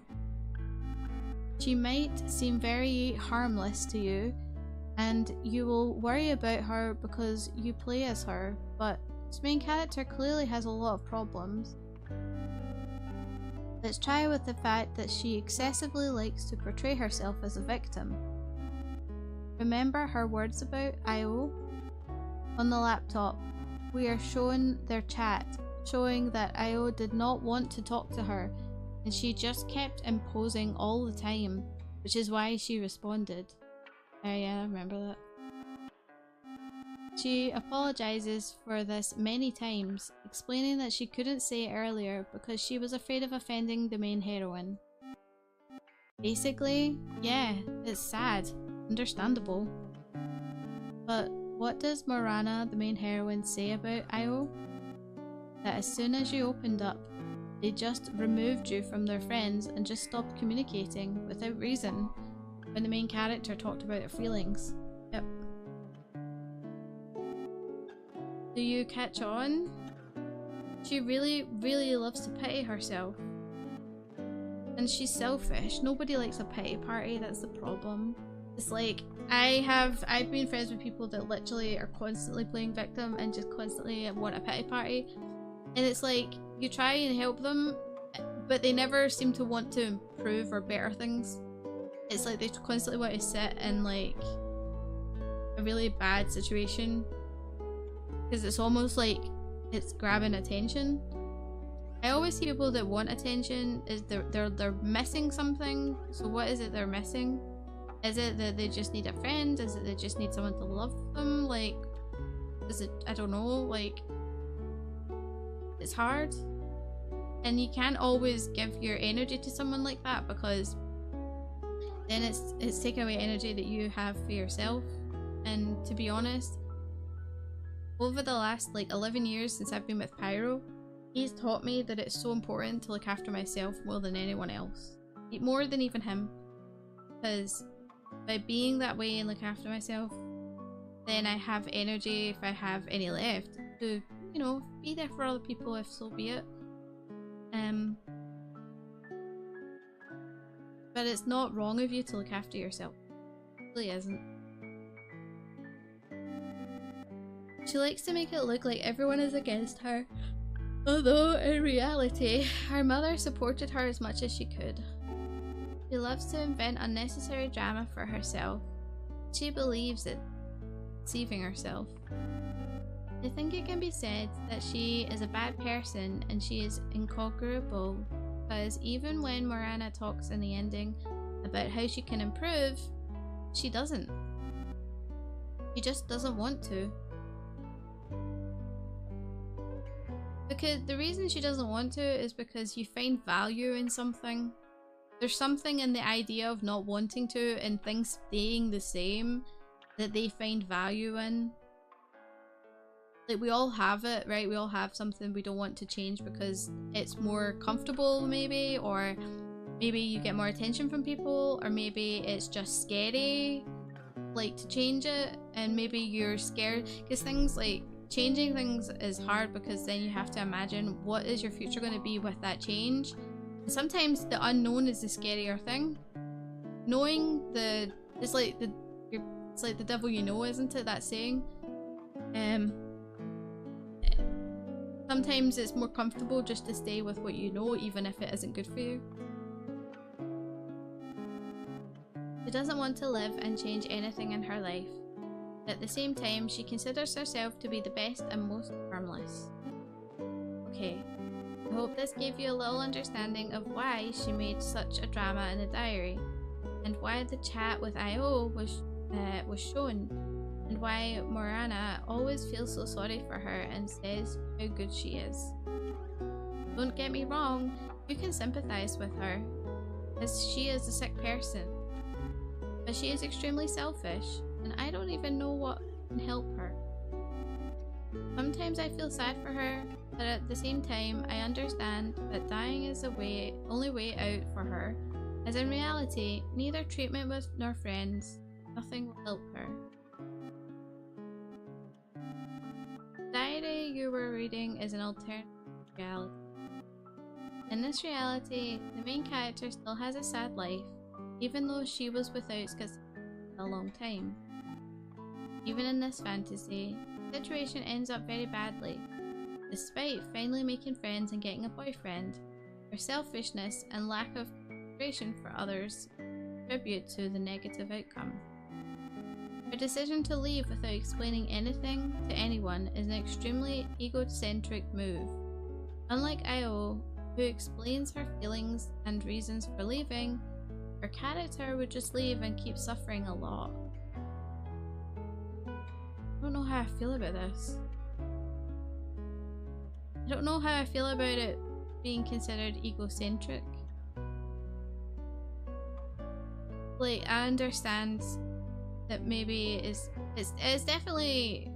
She might seem very harmless to you, and you will worry about her because you play as her, but this main character clearly has a lot of problems. Let's try with the fact that she excessively likes to portray herself as a victim. Remember her words about IO? On the laptop, we are shown their chat, showing that IO did not want to talk to her, and she just kept imposing all the time, which is why she responded. Yeah, I remember that. She apologizes for this many times, explaining that she couldn't say it earlier because she was afraid of offending the main heroine. Basically, yeah, it's sad, understandable. But what does Morana, the main heroine, say about IO? That as soon as you opened up, they just removed you from their friends and just stopped communicating without reason when the main character talked about their feelings. Yep. Do you catch on? She really, really loves to pity herself. And she's selfish. Nobody likes a pity party, that's the problem. It's like, I've been friends with people that literally are constantly playing victim and just constantly want a pity party. And it's like, you try and help them, but they never seem to want to improve or better things. It's like they constantly want to sit in like a really bad situation. Because it's almost like it's grabbing attention. I always see people that want attention is they're missing something. So what is it they're missing? Is it that they just need a friend? Is it they just need someone to love them? Like, is it, I don't know, like, it's hard. And you can't always give your energy to someone like that because then it's taking away energy that you have for yourself. And to be honest, over the last like 11 years since I've been with Pyro, he's taught me that it's so important to look after myself more than anyone else. More than even him. Because by being that way and look after myself, then I have energy, if I have any left, to, you know, be there for other people if so be it. But it's not wrong of you to look after yourself. It really isn't. She likes to make it look like everyone is against her, although in reality, her mother supported her as much as she could. She loves to invent unnecessary drama for herself. She believes it, deceiving herself. I think it can be said that she is a bad person and she is inconquerable, because even when Morana talks in the ending about how she can improve, she doesn't. She just doesn't want to. Because the reason she doesn't want to is because you find value in something. There's something in the idea of not wanting to and things staying the same that they find value in. Like, we all have it, right? We all have something we don't want to change because it's more comfortable maybe, or maybe you get more attention from people, or maybe it's just scary, like, to change it, and maybe you're scared because things like changing things is hard because then you have to imagine what is your future going to be with that change. And sometimes the unknown is the scarier thing. Knowing it's like the devil you know, isn't it, that saying? Sometimes it's more comfortable just to stay with what you know, even if it isn't good for you. She doesn't want to live and change anything in her life. At the same time, she considers herself to be the best and most harmless. Okay, I hope this gave you a little understanding of why she made such a drama in the diary, and why the chat with IO was shown, and why Morana always feels so sorry for her and says how good she is. Don't get me wrong, you can sympathize with her, as she is a sick person, but she is extremely selfish, and I don't even know what can help her. Sometimes I feel sad for her, but at the same time I understand that dying is the only way out for her, as in reality, neither treatment with nor friends, nothing will help her. diary you were reading is an alternative reality. In this reality, the main character still has a sad life, even though she was without schizophrenia for a long time. Even in this fantasy, the situation ends up very badly. Despite finally making friends and getting a boyfriend, her selfishness and lack of consideration for others contribute to the negative outcome. Her decision to leave without explaining anything to anyone is an extremely egocentric move. Unlike Io, who explains her feelings and reasons for leaving, her character would just leave and keep suffering a lot. I don't know how I feel about this. I don't know how I feel about it being considered egocentric. Like, I understand that maybe it's definitely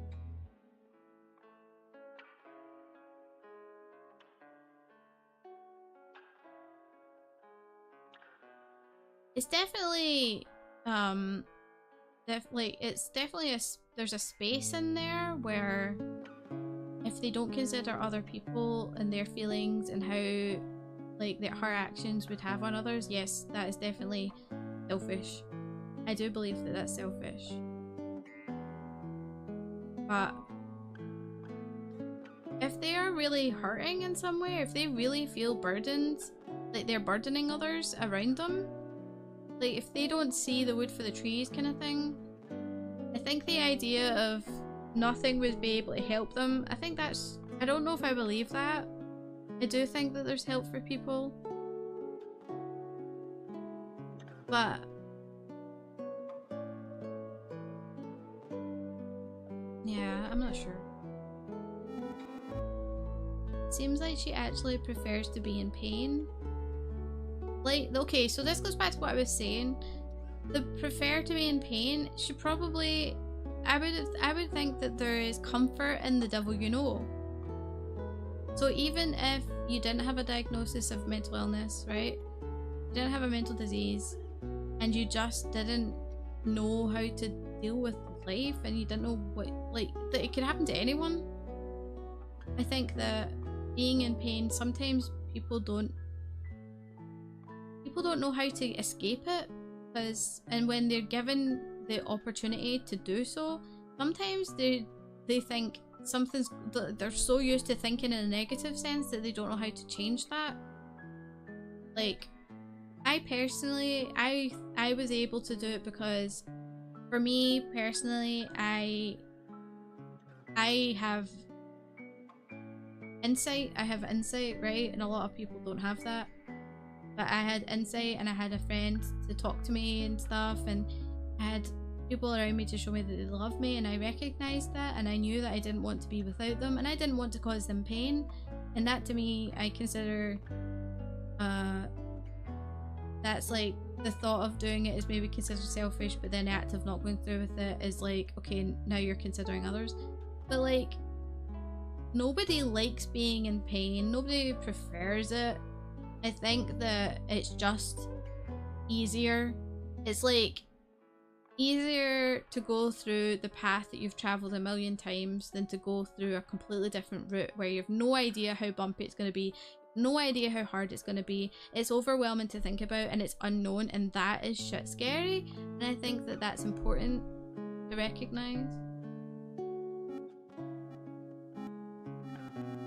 there's a space in there where if they don't consider other people and their feelings and how like that her actions would have on others, yes, that is definitely selfish. I do believe that that's selfish. But if they are really hurting in some way, if they really feel burdened, like they're burdening others around them, like if they don't see the wood for the trees kind of thing, I think the idea of nothing would be able to help them, I think that's, I don't know if I believe that. I do think that there's help for people, but yeah, I'm not sure. Seems like she actually prefers to be in pain. Like, okay, so this goes back to what I was saying. The prefer to be in pain, she probably, I would think that there is comfort in the devil you know. So even if you didn't have a diagnosis of mental illness, right? You didn't have a mental disease, and you just didn't know how to deal with life, and you didn't know what, like, that it could happen to anyone. I think that being in pain, sometimes people don't know how to escape it, and when they're given the opportunity to do so, sometimes they think they're so used to thinking in a negative sense that they don't know how to change that. Like, I personally, I was able to do it because for me personally, I have insight, right? And a lot of people don't have that. But I had insight, and I had a friend to talk to me and stuff, and I had people around me to show me that they love me, and I recognized that, and I knew that I didn't want to be without them, and I didn't want to cause them pain. And that, to me, I consider that's like, the thought of doing it is maybe considered selfish, but then the act of not going through with it is like, okay, now you're considering others. But like, nobody likes being in pain, nobody prefers it. I think that it's just easier. It's like easier to go through the path that you've traveled a million times than to go through a completely different route where you have no idea how bumpy it's going to be, no idea how hard it's going to be. It's overwhelming to think about, and it's unknown, and that is shit scary. And I think that that's important to recognize.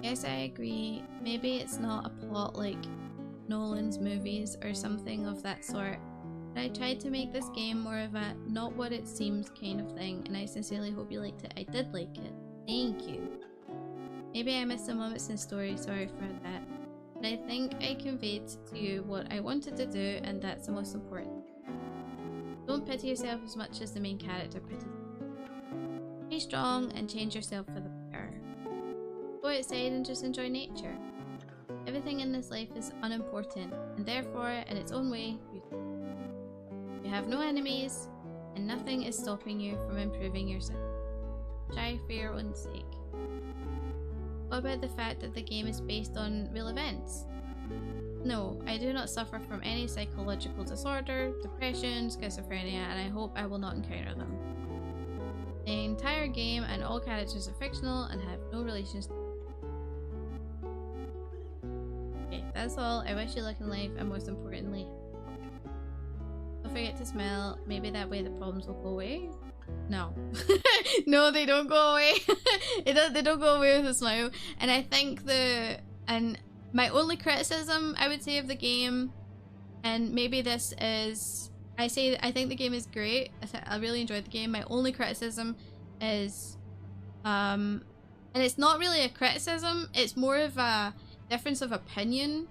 Yes, I agree. Maybe it's not a plot like Nolan's movies or something of that sort, but I tried to make this game more of a not what it seems kind of thing, and I sincerely hope you liked it. I did like it. Thank you. Maybe I missed some moments in the story, sorry for that. But I think I conveyed to you what I wanted to do, and that's the most important. Don't pity yourself as much as the main character pities. Be strong and change yourself for the better. Go outside and just enjoy nature. Everything in this life is unimportant, and therefore, in its own way, beautiful. You have no enemies, and nothing is stopping you from improving yourself. Try for your own sake. What about the fact that the game is based on real events? No, I do not suffer from any psychological disorder, depression, schizophrenia, and I hope I will not encounter them. The entire game and all characters are fictional and have no relations. Okay, that's all. I wish you luck in life, and most importantly, don't forget to smile. Maybe that way the problems will go away. No. No, they don't go away. They don't go away with a smile. And I think my only criticism I would say of the game, and maybe this is, I think the game is great. I really enjoyed the game. My only criticism is, and it's not really a criticism, it's more of a difference of opinion,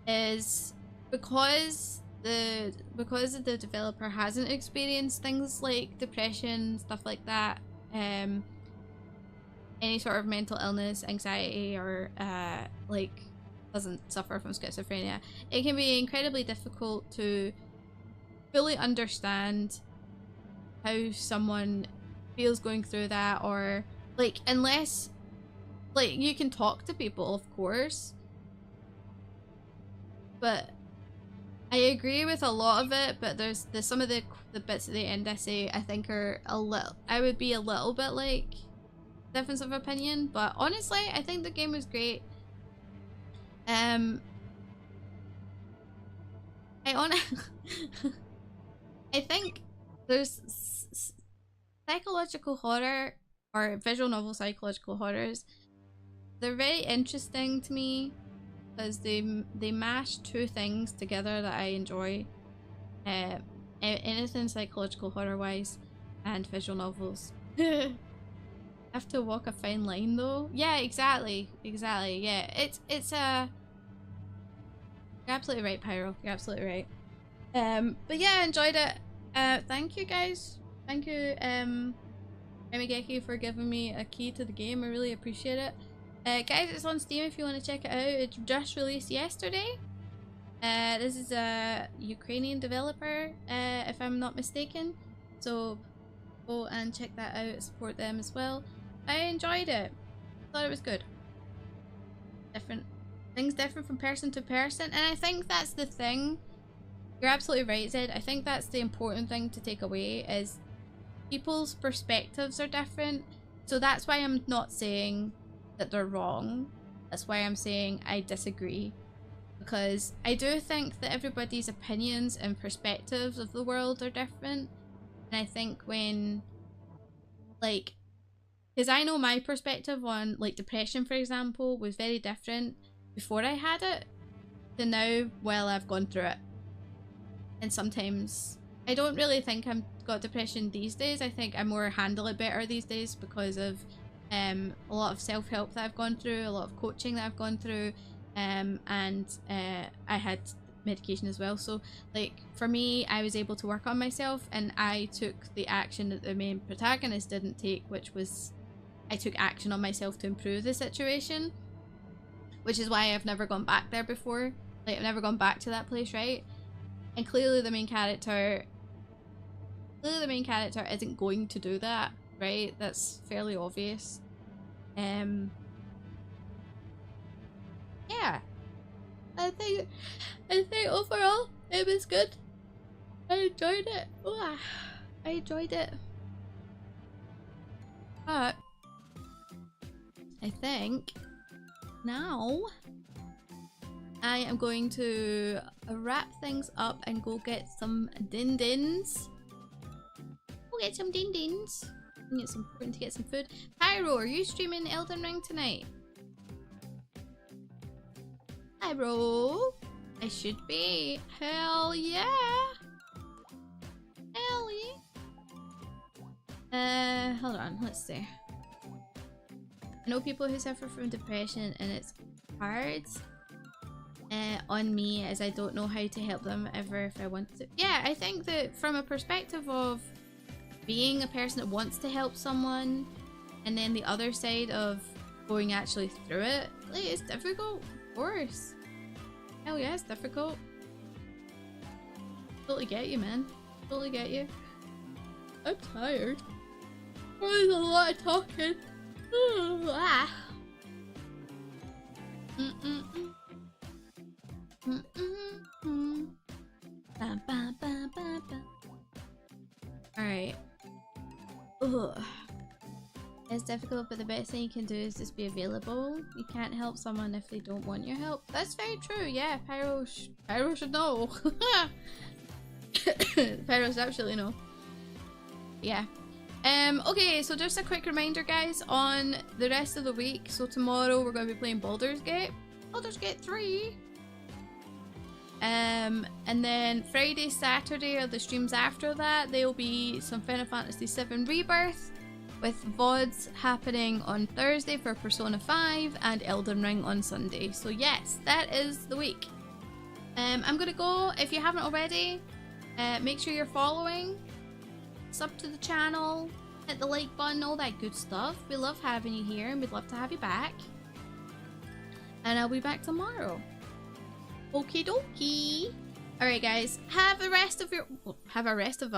is because the developer hasn't experienced things like depression, stuff like that, any sort of mental illness, anxiety, or like doesn't suffer from schizophrenia, it can be incredibly difficult to fully understand how someone feels going through that, or like, unless like you can talk to people, of course, but I agree with a lot of it, but there's some of the bits at the end I think are a little, I would be a little bit like difference of opinion. But honestly, I think the game was great. I think there's psychological horror or visual novel psychological horrors. They're very interesting to me because they mash two things together that I enjoy. Anything psychological horror wise and visual novels. Have to walk a fine line though. Yeah, exactly. Yeah, it's you're absolutely right, Pyro. You're absolutely right. But yeah, I enjoyed it. Thank you guys. Thank you, Remigeki, for giving me a key to the game. I really appreciate it. Guys, it's on Steam if you want to check it out. It just released yesterday. This is a Ukrainian developer, if I'm not mistaken. So go and check that out, support them as well. I enjoyed it. Thought it was good. Things different from person to person, and I think that's the thing. You're absolutely right, Zed. I think that's the important thing to take away, is people's perspectives are different. So that's why I'm not saying that they're wrong. That's why I'm saying I disagree, because I do think that everybody's opinions and perspectives of the world are different. And I think when, like, because I know my perspective on like depression, for example, was very different before I had it to now while I've gone through it. And sometimes I don't really think I've got depression these days. I think I more handle it better these days because of a lot of self-help that I've gone through, a lot of coaching that I've gone through, and I had medication as well. So like for me, I was able to work on myself, and I took the action that the main protagonist didn't take, which was I took action on myself to improve the situation, which is why I've never gone back there before. Like, I've never gone back to that place, right? And clearly the main character isn't going to do that, right? That's fairly obvious. Yeah, I think overall it was good. I enjoyed it. Ooh, I enjoyed it. But I think now I am going to wrap things up and go get some din-dins. Go get some din-dins. I think it's important to get some food. Pyro, are you streaming Elden Ring tonight? Pyro, I should be. Hell yeah. Hell yeah. Hold on, let's see. I know people who suffer from depression, and it's hard on me as I don't know how to help them ever if I want to. Yeah, I think that from a perspective of being a person that wants to help someone, and then the other side of going actually through it, like, it's difficult, of course. Hell yeah, it's difficult. Totally get you, man. Totally get you. I'm tired. Oh, there's a lot of talking. Alright. Ugh. It's difficult, but the best thing you can do is just be available. You can't help someone if they don't want your help. That's very true, yeah. Pyro should know. Pyro should absolutely know. Yeah. Okay, so just a quick reminder, guys, on the rest of the week. So tomorrow we're going to be playing Baldur's Gate 3. And then Friday, Saturday are the streams after that. There'll be some Final Fantasy VII Rebirth, with VODs happening on Thursday for Persona 5 and Elden Ring on Sunday. So yes, that is the week. I'm gonna go. If you haven't already, make sure you're following, sub to the channel, hit the like button, all that good stuff. We love having you here and we'd love to have you back. And I'll be back tomorrow. Okie dokie. Alright guys, have a wonderful rest of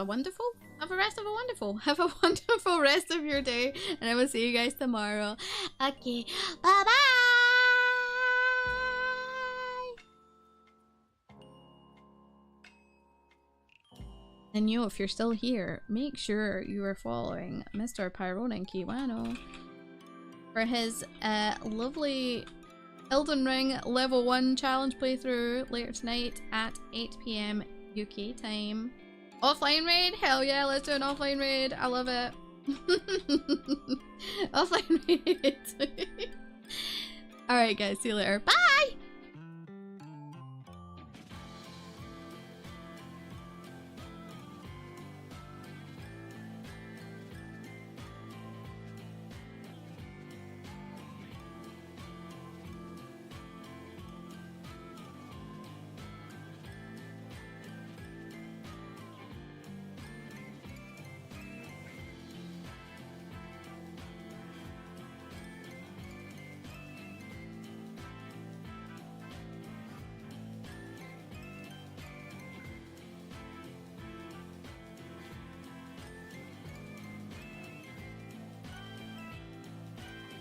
your day, and I will see you guys tomorrow. Okay, bye bye. And you, if you're still here, make sure you are following Mr. Pyronin Kiwano for his lovely Elden Ring level 1 challenge playthrough later tonight at 8 PM UK time. Offline raid? Hell yeah, let's do an offline raid. I love it. Offline raid. Alright guys, see you later. Bye!